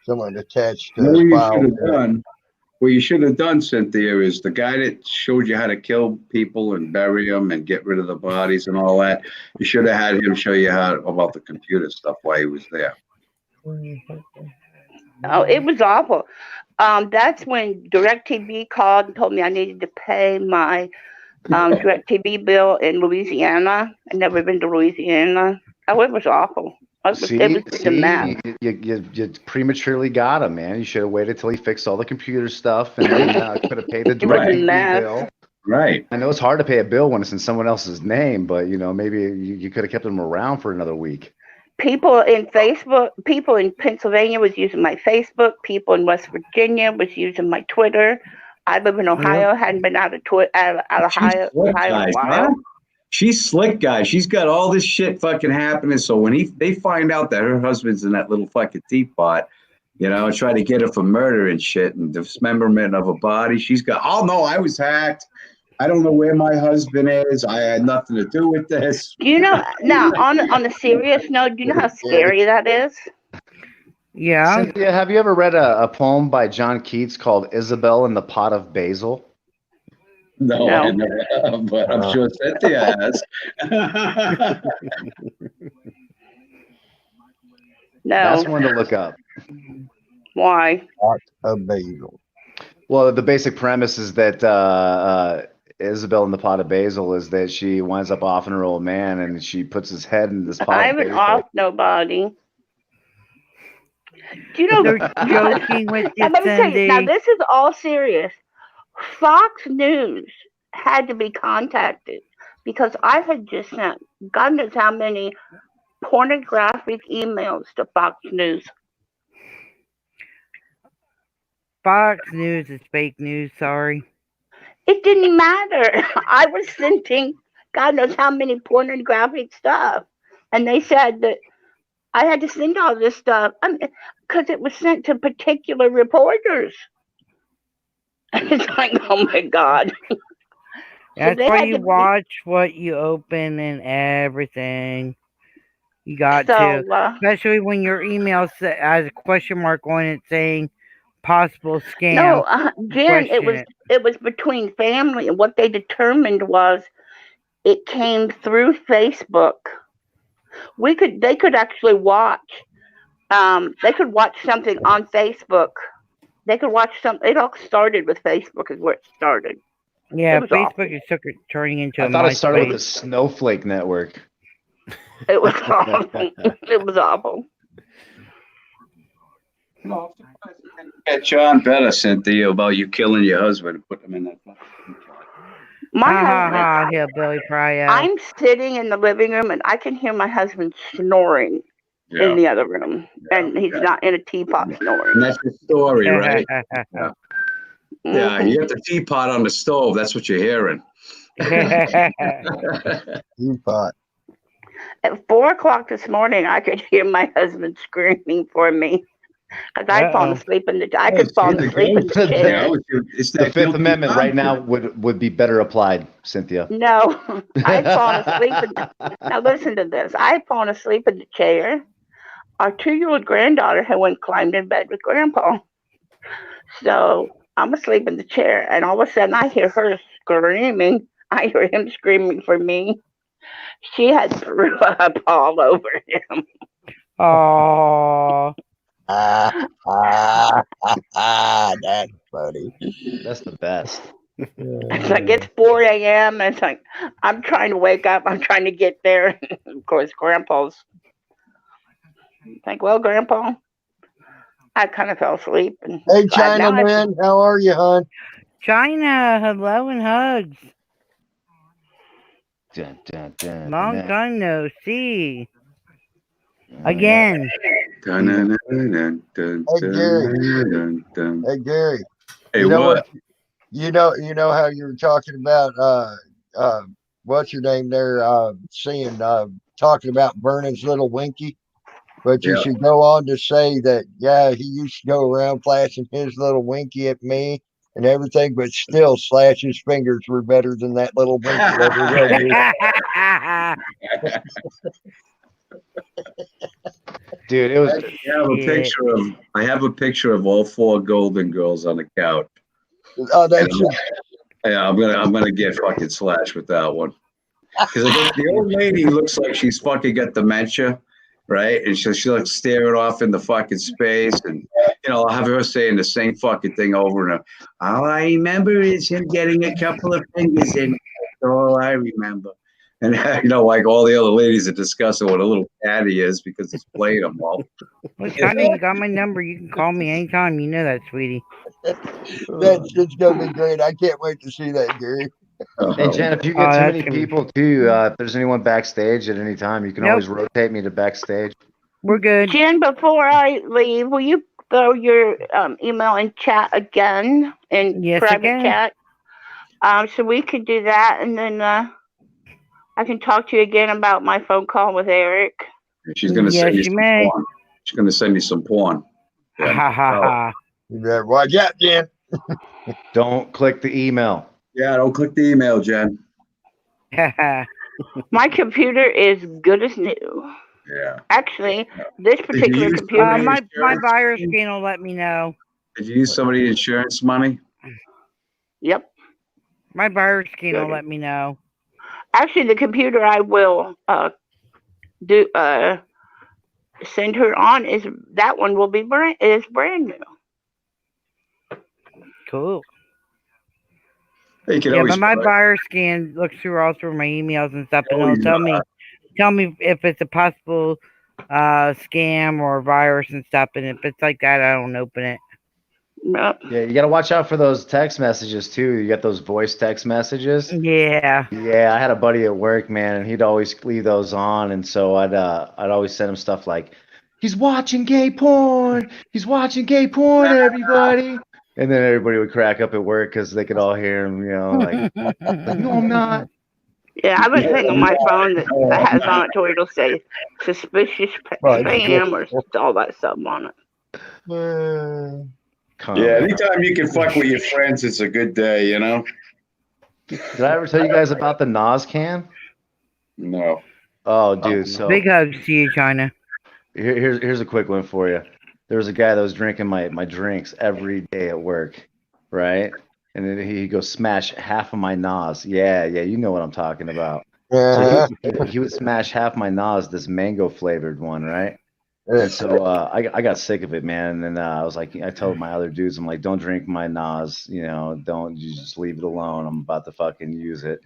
Someone attached to What the you file. should have done, what you should have done, Cynthia, is the guy that showed you how to kill people and bury them and get rid of the bodies and all that. You should have had him show you how about the computer stuff while he was there. Oh, it was awful. That's when DirecTV called and told me I needed to pay my DirecTV bill in Louisiana. I'd never been to Louisiana. Oh, it was awful. It was a mess. You prematurely got him, man. You should have waited till he fixed all the computer stuff and then could have paid the DirecTV bill. Right. I know it's hard to pay a bill when it's in someone else's name, but maybe you could have kept him around for another week. People in Pennsylvania was using my Facebook. People in West Virginia was using my Twitter. I live in Ohio. Hadn't been out of Ohio in a while. She's slick, guys. She's got all this shit fucking happening. So when they find out that her husband's in that little fucking teapot, try to get her for murder and shit and dismemberment of a body, she's got, oh no, I was hacked. I don't know where my husband is. I had nothing to do with this. Do you know, now on a serious note, do you know how scary that is? Yeah. Cynthia, have you ever read a poem by John Keats called Isabel in the Pot of Basil? No. I never have, but I'm sure Cynthia has. No. That's one to look up. Why? Pot of basil. Well, the basic premise is that Isabel in the Pot of Basil is that she winds up offing her old man and she puts his head in this pot I of haven't basil. off nobody. Do you know? They're joking with you, Let me tell you, now Cindy. this is all serious. Fox News had to be contacted because I had just sent God knows how many pornographic emails to Fox News. Fox News is fake news. Sorry. It didn't matter. I was sending God knows how many pornographic stuff, and they said that I had to send all this stuff because it was sent to particular reporters. It's like, oh my God. That's why you watch what you open and everything. You got to, especially when your email has a question mark on it saying possible scam. No, Jen, it was between family, and what they determined was it came through Facebook. They could actually watch. They could watch something on Facebook. They could watch something. It all started with Facebook, is where it started. Yeah, it Facebook is turning into. I thought it started with the Snowflake Network. It was awful. It was awful. Get John better, Cynthia, about you killing your husband and putting him in that. My husband. Yeah, Billy Pryor. I'm sitting in the living room and I can hear my husband snoring in the other room, and he's not in a teapot snoring. And that's the story, right? Yeah, you got the teapot on the stove. That's what you're hearing. Teapot. At 4:00 this morning, I could hear my husband screaming for me. Because I'd fallen asleep in the. I could fall asleep in the chair. The Fifth Amendment right now would be better applied, Cynthia. No, I'd fallen asleep. Now listen to this. I'd fallen asleep in the chair. Our 2-year-old granddaughter had went climbed in bed with Grandpa. So I'm asleep in the chair, and all of a sudden I hear her screaming. I hear him screaming for me. She had threw up all over him. Oh. That's funny. That's the best. It's like it's 4 a.m. and it's like I'm trying to wake up. I'm trying to get there. Of course, Grandpa's like, well, Grandpa, I kind of fell asleep. And hey, China man, how are you, hon? China, hello and hugs. Dun, dun, dun, Long dun. time no see. Again. Hey, Gary. Hey, Gary. Hey, you know what? You know how you were talking about what's your name there? Talking about Vernon's little Winky, but you should go on to say that he used to go around flashing his little Winky at me and everything, but still Slash's fingers were better than that little Winky over there. Dude, it was. I have a picture of all 4 Golden Girls on the couch. Oh, that's I'm gonna get fucking Slash with that one. Because the old lady looks like she's fucking got dementia, right? And she's like staring off in the fucking space, and I'll have her saying the same fucking thing over and over. All I remember is him getting a couple of fingers in. That's all I remember. And like all the other ladies are discussing what a little cat he is because he's playing them all. Well, China, you got my number. You can call me anytime. You know that, sweetie. It's gonna be great. I can't wait to see that, Gary. Hey, Jen, if you get too many people, too, if there's anyone backstage at any time, you can always rotate me to backstage. We're good. Jen, before I leave, will you throw your email in chat again in private chat? So we could do that, and then I can talk to you again about my phone call with Eric. She's gonna send you some porn. She's gonna send you some porn. Ha ha ha. You better watch out, Jen. Don't click the email. Yeah, don't click the email, Jen. My computer is good as new. Yeah. Actually, this particular computer. My virus scan will let me know. Did you use some of the insurance money? Yep. My virus scan will let me know. Actually, the computer I will send her on is that one will be brand new. Cool. You can But my virus scan looks through all through my emails and stuff, and it'll tell me if it's a possible scam or virus and stuff. And if it's like that, I don't open it. Yeah, you got to watch out for those text messages too. You got those voice text messages. Yeah. Yeah, I had a buddy at work, man, and he'd always leave those on, and so I'd always send him stuff like, "He's watching gay porn. He's watching gay porn, everybody." And then everybody would crack up at work because they could all hear him, like, "No, I'm not." Yeah, I've been saying on my phone that has on it to where it'll say suspicious spam or all that stuff on it. Yeah, anytime you can fuck with your friends, it's a good day, Did I ever tell you guys about the Nas can? No. Oh, dude. So big hugs to you, China. Here's a quick one for you. There was a guy that was drinking my drinks every day at work, right? And then he goes smash half of my Nas. Yeah, you know what I'm talking about. So he would smash half my Nas, this mango flavored one, right? And so I got sick of it, man. And I was like, I told my other dudes, I'm like, don't drink my Nas, don't, you just leave it alone. I'm about to fucking use it.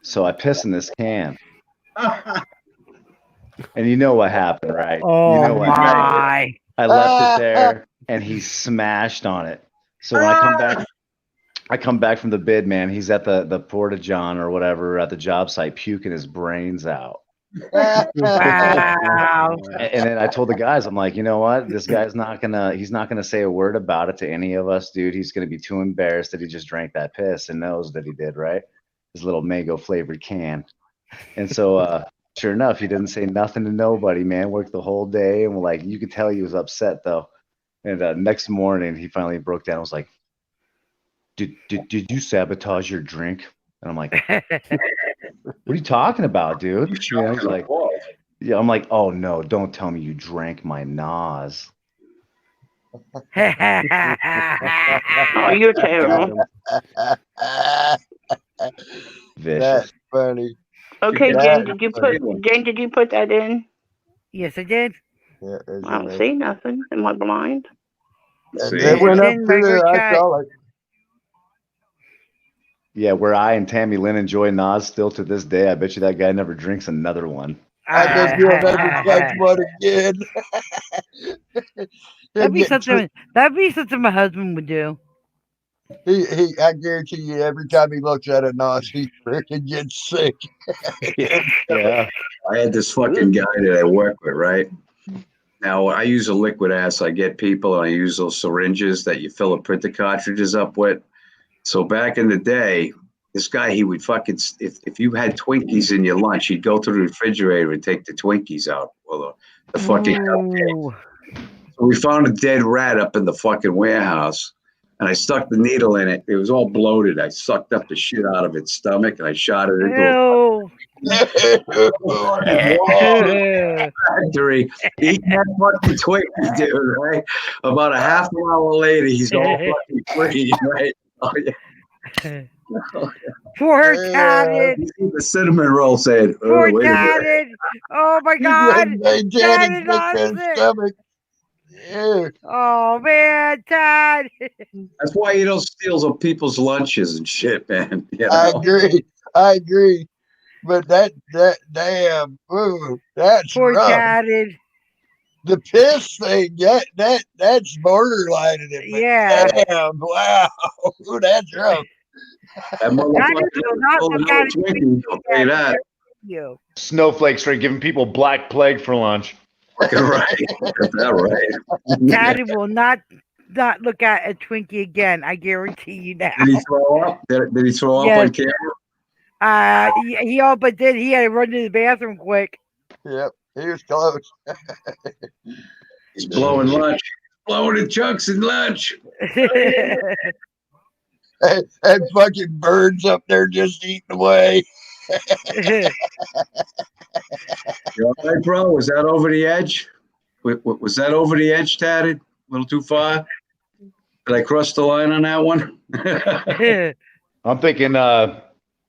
So I pissed in this can. And you know what happened, right? Oh, you know what my. I left it there and he smashed on it. So when I come back from the bid, man, he's at the Porta John or whatever at the job site puking his brains out. Wow. And then I told the guys, I'm like, you know what? This guy's he's not gonna say a word about it to any of us, dude. He's gonna be too embarrassed that he just drank that piss and knows that he did, right? His little mango flavored can. And so sure enough, he didn't say nothing to nobody, man. Worked the whole day, and you could tell he was upset though. And next morning, he finally broke down. I was like, did you sabotage your drink? And I'm like, what are you talking about, dude? You know, he's like, yeah. I'm like, oh no, don't tell me you drank my Nas. Oh, you're terrible. Vicious. That's funny. Okay, That's Jen, did you put that in? Yes, I did. Yeah, I don't see nothing. Am I blind? It went up through there. I saw it. Yeah, where I and Tammy Lynn enjoy Nas still to this day. I bet you that guy never drinks another one. I bet you'll never touch one again. That'd be something my husband would do. I guarantee you, every time he looks at a Nos, he freaking gets sick. Yeah. I had this fucking guy that I work with, right? Now, I use a liquid ass. I get people, and I use those syringes that you fill the printer cartridges up with. So back in the day, this guy, he would fucking, if you had Twinkies in your lunch, he'd go to the refrigerator and take the Twinkies out. Well, the fucking cupcakes. So we found a dead rat up in the fucking warehouse, and I stuck the needle in it. It was all bloated. I sucked up the shit out of its stomach, and I shot it into a factory. Eating that fucking Twinkie, dude, right? About a half an hour later, he's all fucking free, right? Oh, yeah. Poor Tatted. The cinnamon roll said, Poor wait a minute. Tatted. Oh my God. Tatted on stomach. Yeah. Oh man, Tad. That's why you don't steal some people's lunches and shit, man. You know? I agree. But that damn, ooh, that's Poor rough. Tatted. The piss thing, that's borderline in it. Yeah. Damn, wow. Ooh, that's rough. That motherfucker. You. Snowflakes straight giving people black plague for lunch. Right. That right. Daddy will not look at a Twinkie again. I guarantee you that. Did he throw up? Did he throw up on camera? He all but did. He had to run to the bathroom quick. Yep, he was close. He's blowing lunch. Blowing in chunks in lunch. And fucking birds up there just eating away. You all right, bro? Was that over the edge? Was that over the edge, Tatted? A little too far? Did I cross the line on that one? I'm thinking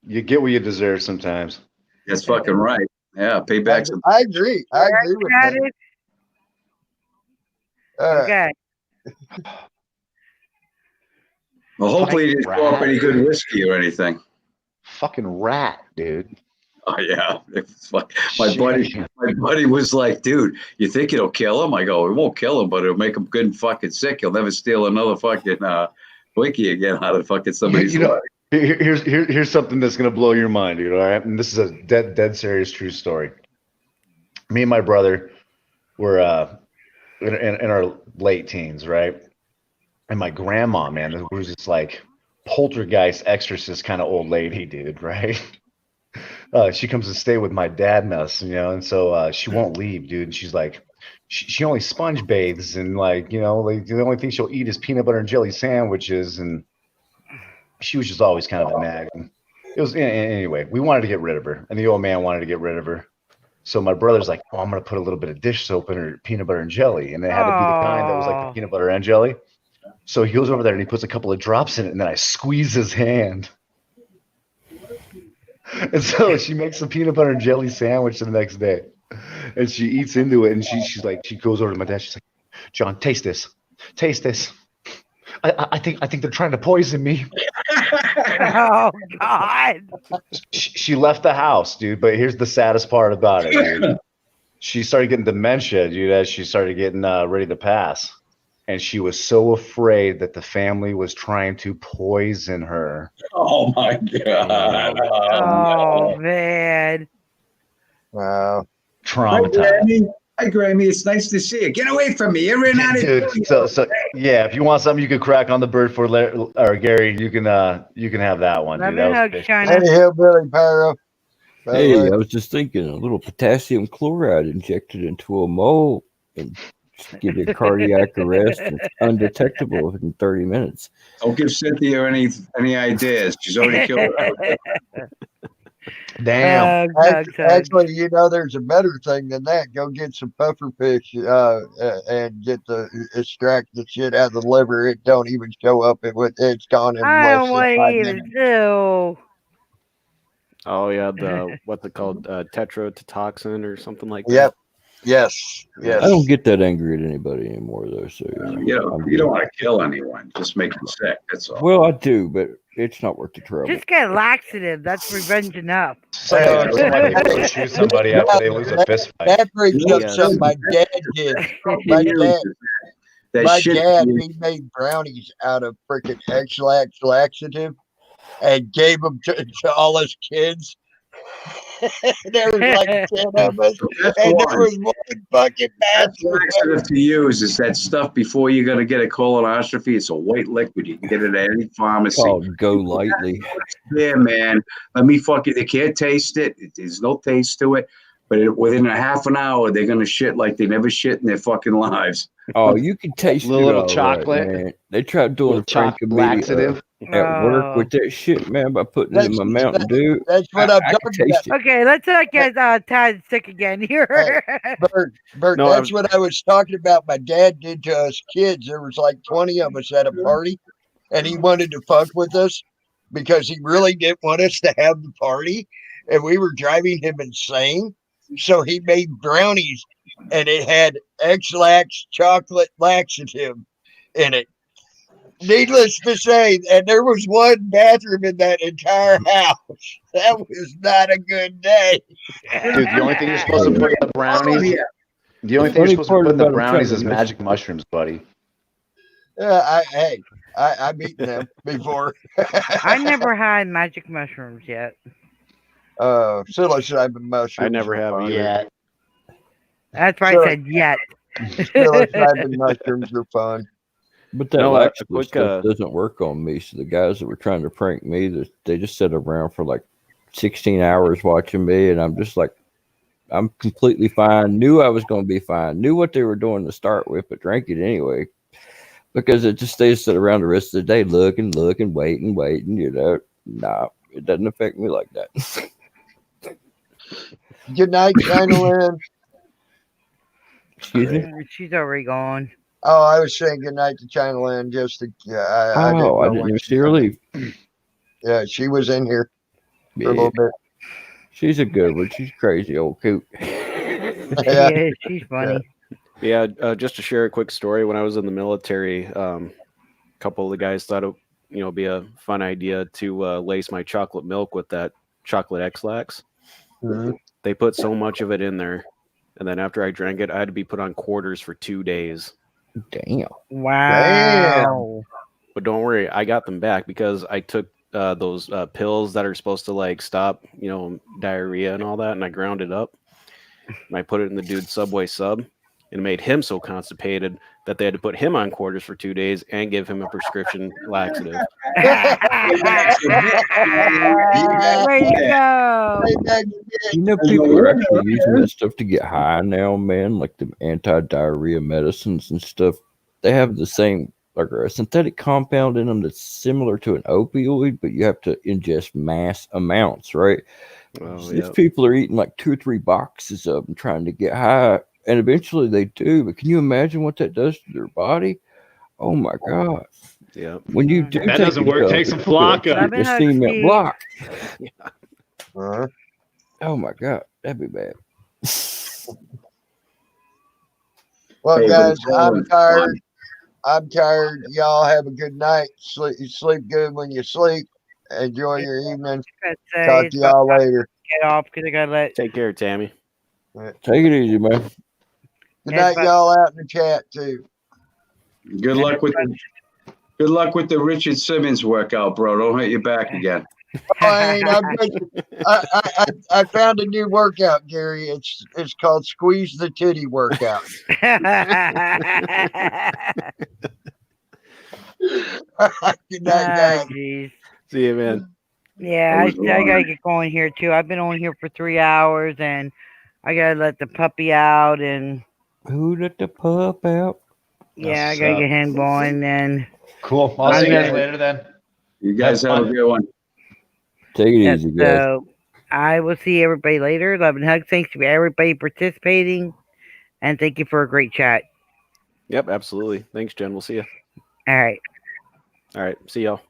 you get what you deserve sometimes. That's fucking right. Yeah, pay back some. I agree. I agree with that. Okay. Well, hopefully you didn't throw up any good whiskey or anything. Fucking rat, dude. Oh yeah, it's like, my buddy was like, dude, you think it'll kill him? I go, it won't kill him, but it'll make him good and fucking sick. He'll never steal another fucking Twinkie again out of fucking somebody's life. Here's something that's gonna blow your mind, dude. All right, and this is a dead serious true story. Me and my brother were in our late teens, right? And my grandma, man, who was this like poltergeist exorcist kind of old lady, dude, right? She comes to stay with my dad and us, you know, and so she won't leave, dude. And she's like, she only sponge bathes, and like, you know, like the only thing she'll eat is peanut butter and jelly sandwiches, and she was just always kind of a nag. And it was anyway. We wanted to get rid of her, and the old man wanted to get rid of her. So my brother's like, "Oh, I'm gonna put a little bit of dish soap in her peanut butter and jelly," and it had to be the kind that was like the peanut butter and jelly. So he goes over there and he puts a couple of drops in it, and then I squeeze his hand. And so she makes a peanut butter and jelly sandwich the next day, and she eats into it. And she's like, she goes over to my dad. She's like, "John, taste this. I think they're trying to poison me." Oh God! She left the house, dude. But here's the saddest part about it, dude. She started getting dementia, dude, as she started getting ready to pass. And she was so afraid that the family was trying to poison her. Oh my God! Oh man! Wow! Traumatized. Hi, Grammy. It's nice to see you. Get away from me. You're in out of Dude, so yeah, if you want something you could crack on the bird for or Gary, you can have that one. Love Dude. and That hug, was China. Hey, Hillbilly Pyro. Hey, I was just thinking a little potassium chloride injected into a mole and Just give you a cardiac arrest. It's undetectable in 30 minutes. Don't give Cynthia any ideas. She's already killed her. Damn. Actually, there's a better thing than that. Go get some puffer fish and extract the shit out of the liver. It don't even show up. It's gone in I less don't than want 5 to minutes. even do. Oh yeah, what's it called? Tetrodotoxin or something like that. Yep. Yes. Yes. I don't get that angry at anybody anymore, though. So You don't want to kill anyone. Just make them sick. That's all. Well, I do, but it's not worth the trouble. Just get laxative. That's revenge enough. Somebody go shoot somebody after they lose a fist fight. That brings up something my dad did. My dad, he made brownies out of freaking X-Lax laxative and gave them to all his kids. There was like 10 of us, and there was one fucking bastard. Laxative to use is that stuff before you're going to get a colonoscopy. It's a white liquid. You can get it at any pharmacy. Oh, go lightly. Yeah, man. Let me fucking. They can't taste it. There's no taste to it. But within a half an hour, they're going to shit like they never shit in their fucking lives. Oh, you can taste little it. chocolate. Man. They tried doing chocolate Frank laxative at work with that shit, man, by putting it in my Mountain Dew. That's what I'm I can talking taste about. it. Okay, let's not get Tad sick again here. Bert, No, that's what I was talking about. My dad did to us kids. There was like 20 of us at a party, and he wanted to fuck with us because he really didn't want us to have the party, and we were driving him insane. So he made brownies, and it had X-Lax chocolate laxative in it. Needless to say, and there was one bathroom in that entire house. That was not a good day. Dude, the only thing you're supposed to put in the brownies, the only thing you're supposed to put in the brownies is magic mushrooms, buddy. I've eaten them before. I never had magic mushrooms yet. Psilocybin mushrooms. I never have either. Yet. That's why I said yet. Psilocybin mushrooms are fun. But that laxative stuff doesn't work on me. So the guys that were trying to prank me, they just sat around for like 16 hours watching me, and I'm just like, I'm completely fine. Knew I was going to be fine. Knew what they were doing to start with, but drank it anyway. Because it just stays sit around the rest of the day, looking, waiting. Nah, it doesn't affect me like that. Good night, China Lynn. Excuse me? She's already gone. Oh, I was saying good night to China Lynn just to. I didn't even see her leave. Yeah, she was in here for a Yeah. little bit. She's a good one. She's crazy old coot. Yeah, she's funny. Yeah, just to share a quick story. When I was in the military, a couple of the guys thought it, be a fun idea to lace my chocolate milk with that chocolate X-Lax. Mm-hmm. They put so much of it in there, and then after I drank it, I had to be put on quarters for 2 days. Damn. Wow. But don't worry, I got them back because I took those pills that are supposed to like stop, diarrhea and all that, and I ground it up. And I put it in the dude's Subway sub, and it made him so constipated that they had to put him on quarters for 2 days and give him a prescription laxative. Way to go. People are actually using that stuff to get high now, man. Like the anti-diarrhea medicines and stuff. They have the same, like a synthetic compound in them that's similar to an opioid, but you have to ingest mass amounts, right? So these people are eating like 2 or 3 boxes of them trying to get high, and eventually they do. But can you imagine what that does to their body? Oh my God. Yeah. When you do That doesn't work. Take some Flocka. Just cement block. Uh-huh. Oh my God, that'd be bad. Well, Hey, guys, but I'm tired. I'm tired. Y'all have a good night. Sleep good when you sleep. Enjoy your evening. Talk to y'all later. Get off because I gotta let. Take care, Tammy. Take it easy, man. Good night, y'all out in the chat too. Good luck with the Richard Simmons workout, bro. Don't hurt your back again. I found a new workout, Gary. It's called Squeeze the Titty Workout. Good night, guys. Geez. See you, man. Yeah, I gotta get going here too. I've been on here for 3 hours, and I gotta let the puppy out, and Who let the pup out? Yeah, I gotta get him going then. Cool. I'll see you guys later then. You guys have a good one. Take it Yep, easy, guys. so I will see everybody later. Love and hugs. Thanks to everybody participating. And thank you for a great chat. Yep, absolutely. Thanks, Jen. We'll see you. All right. All right. See y'all.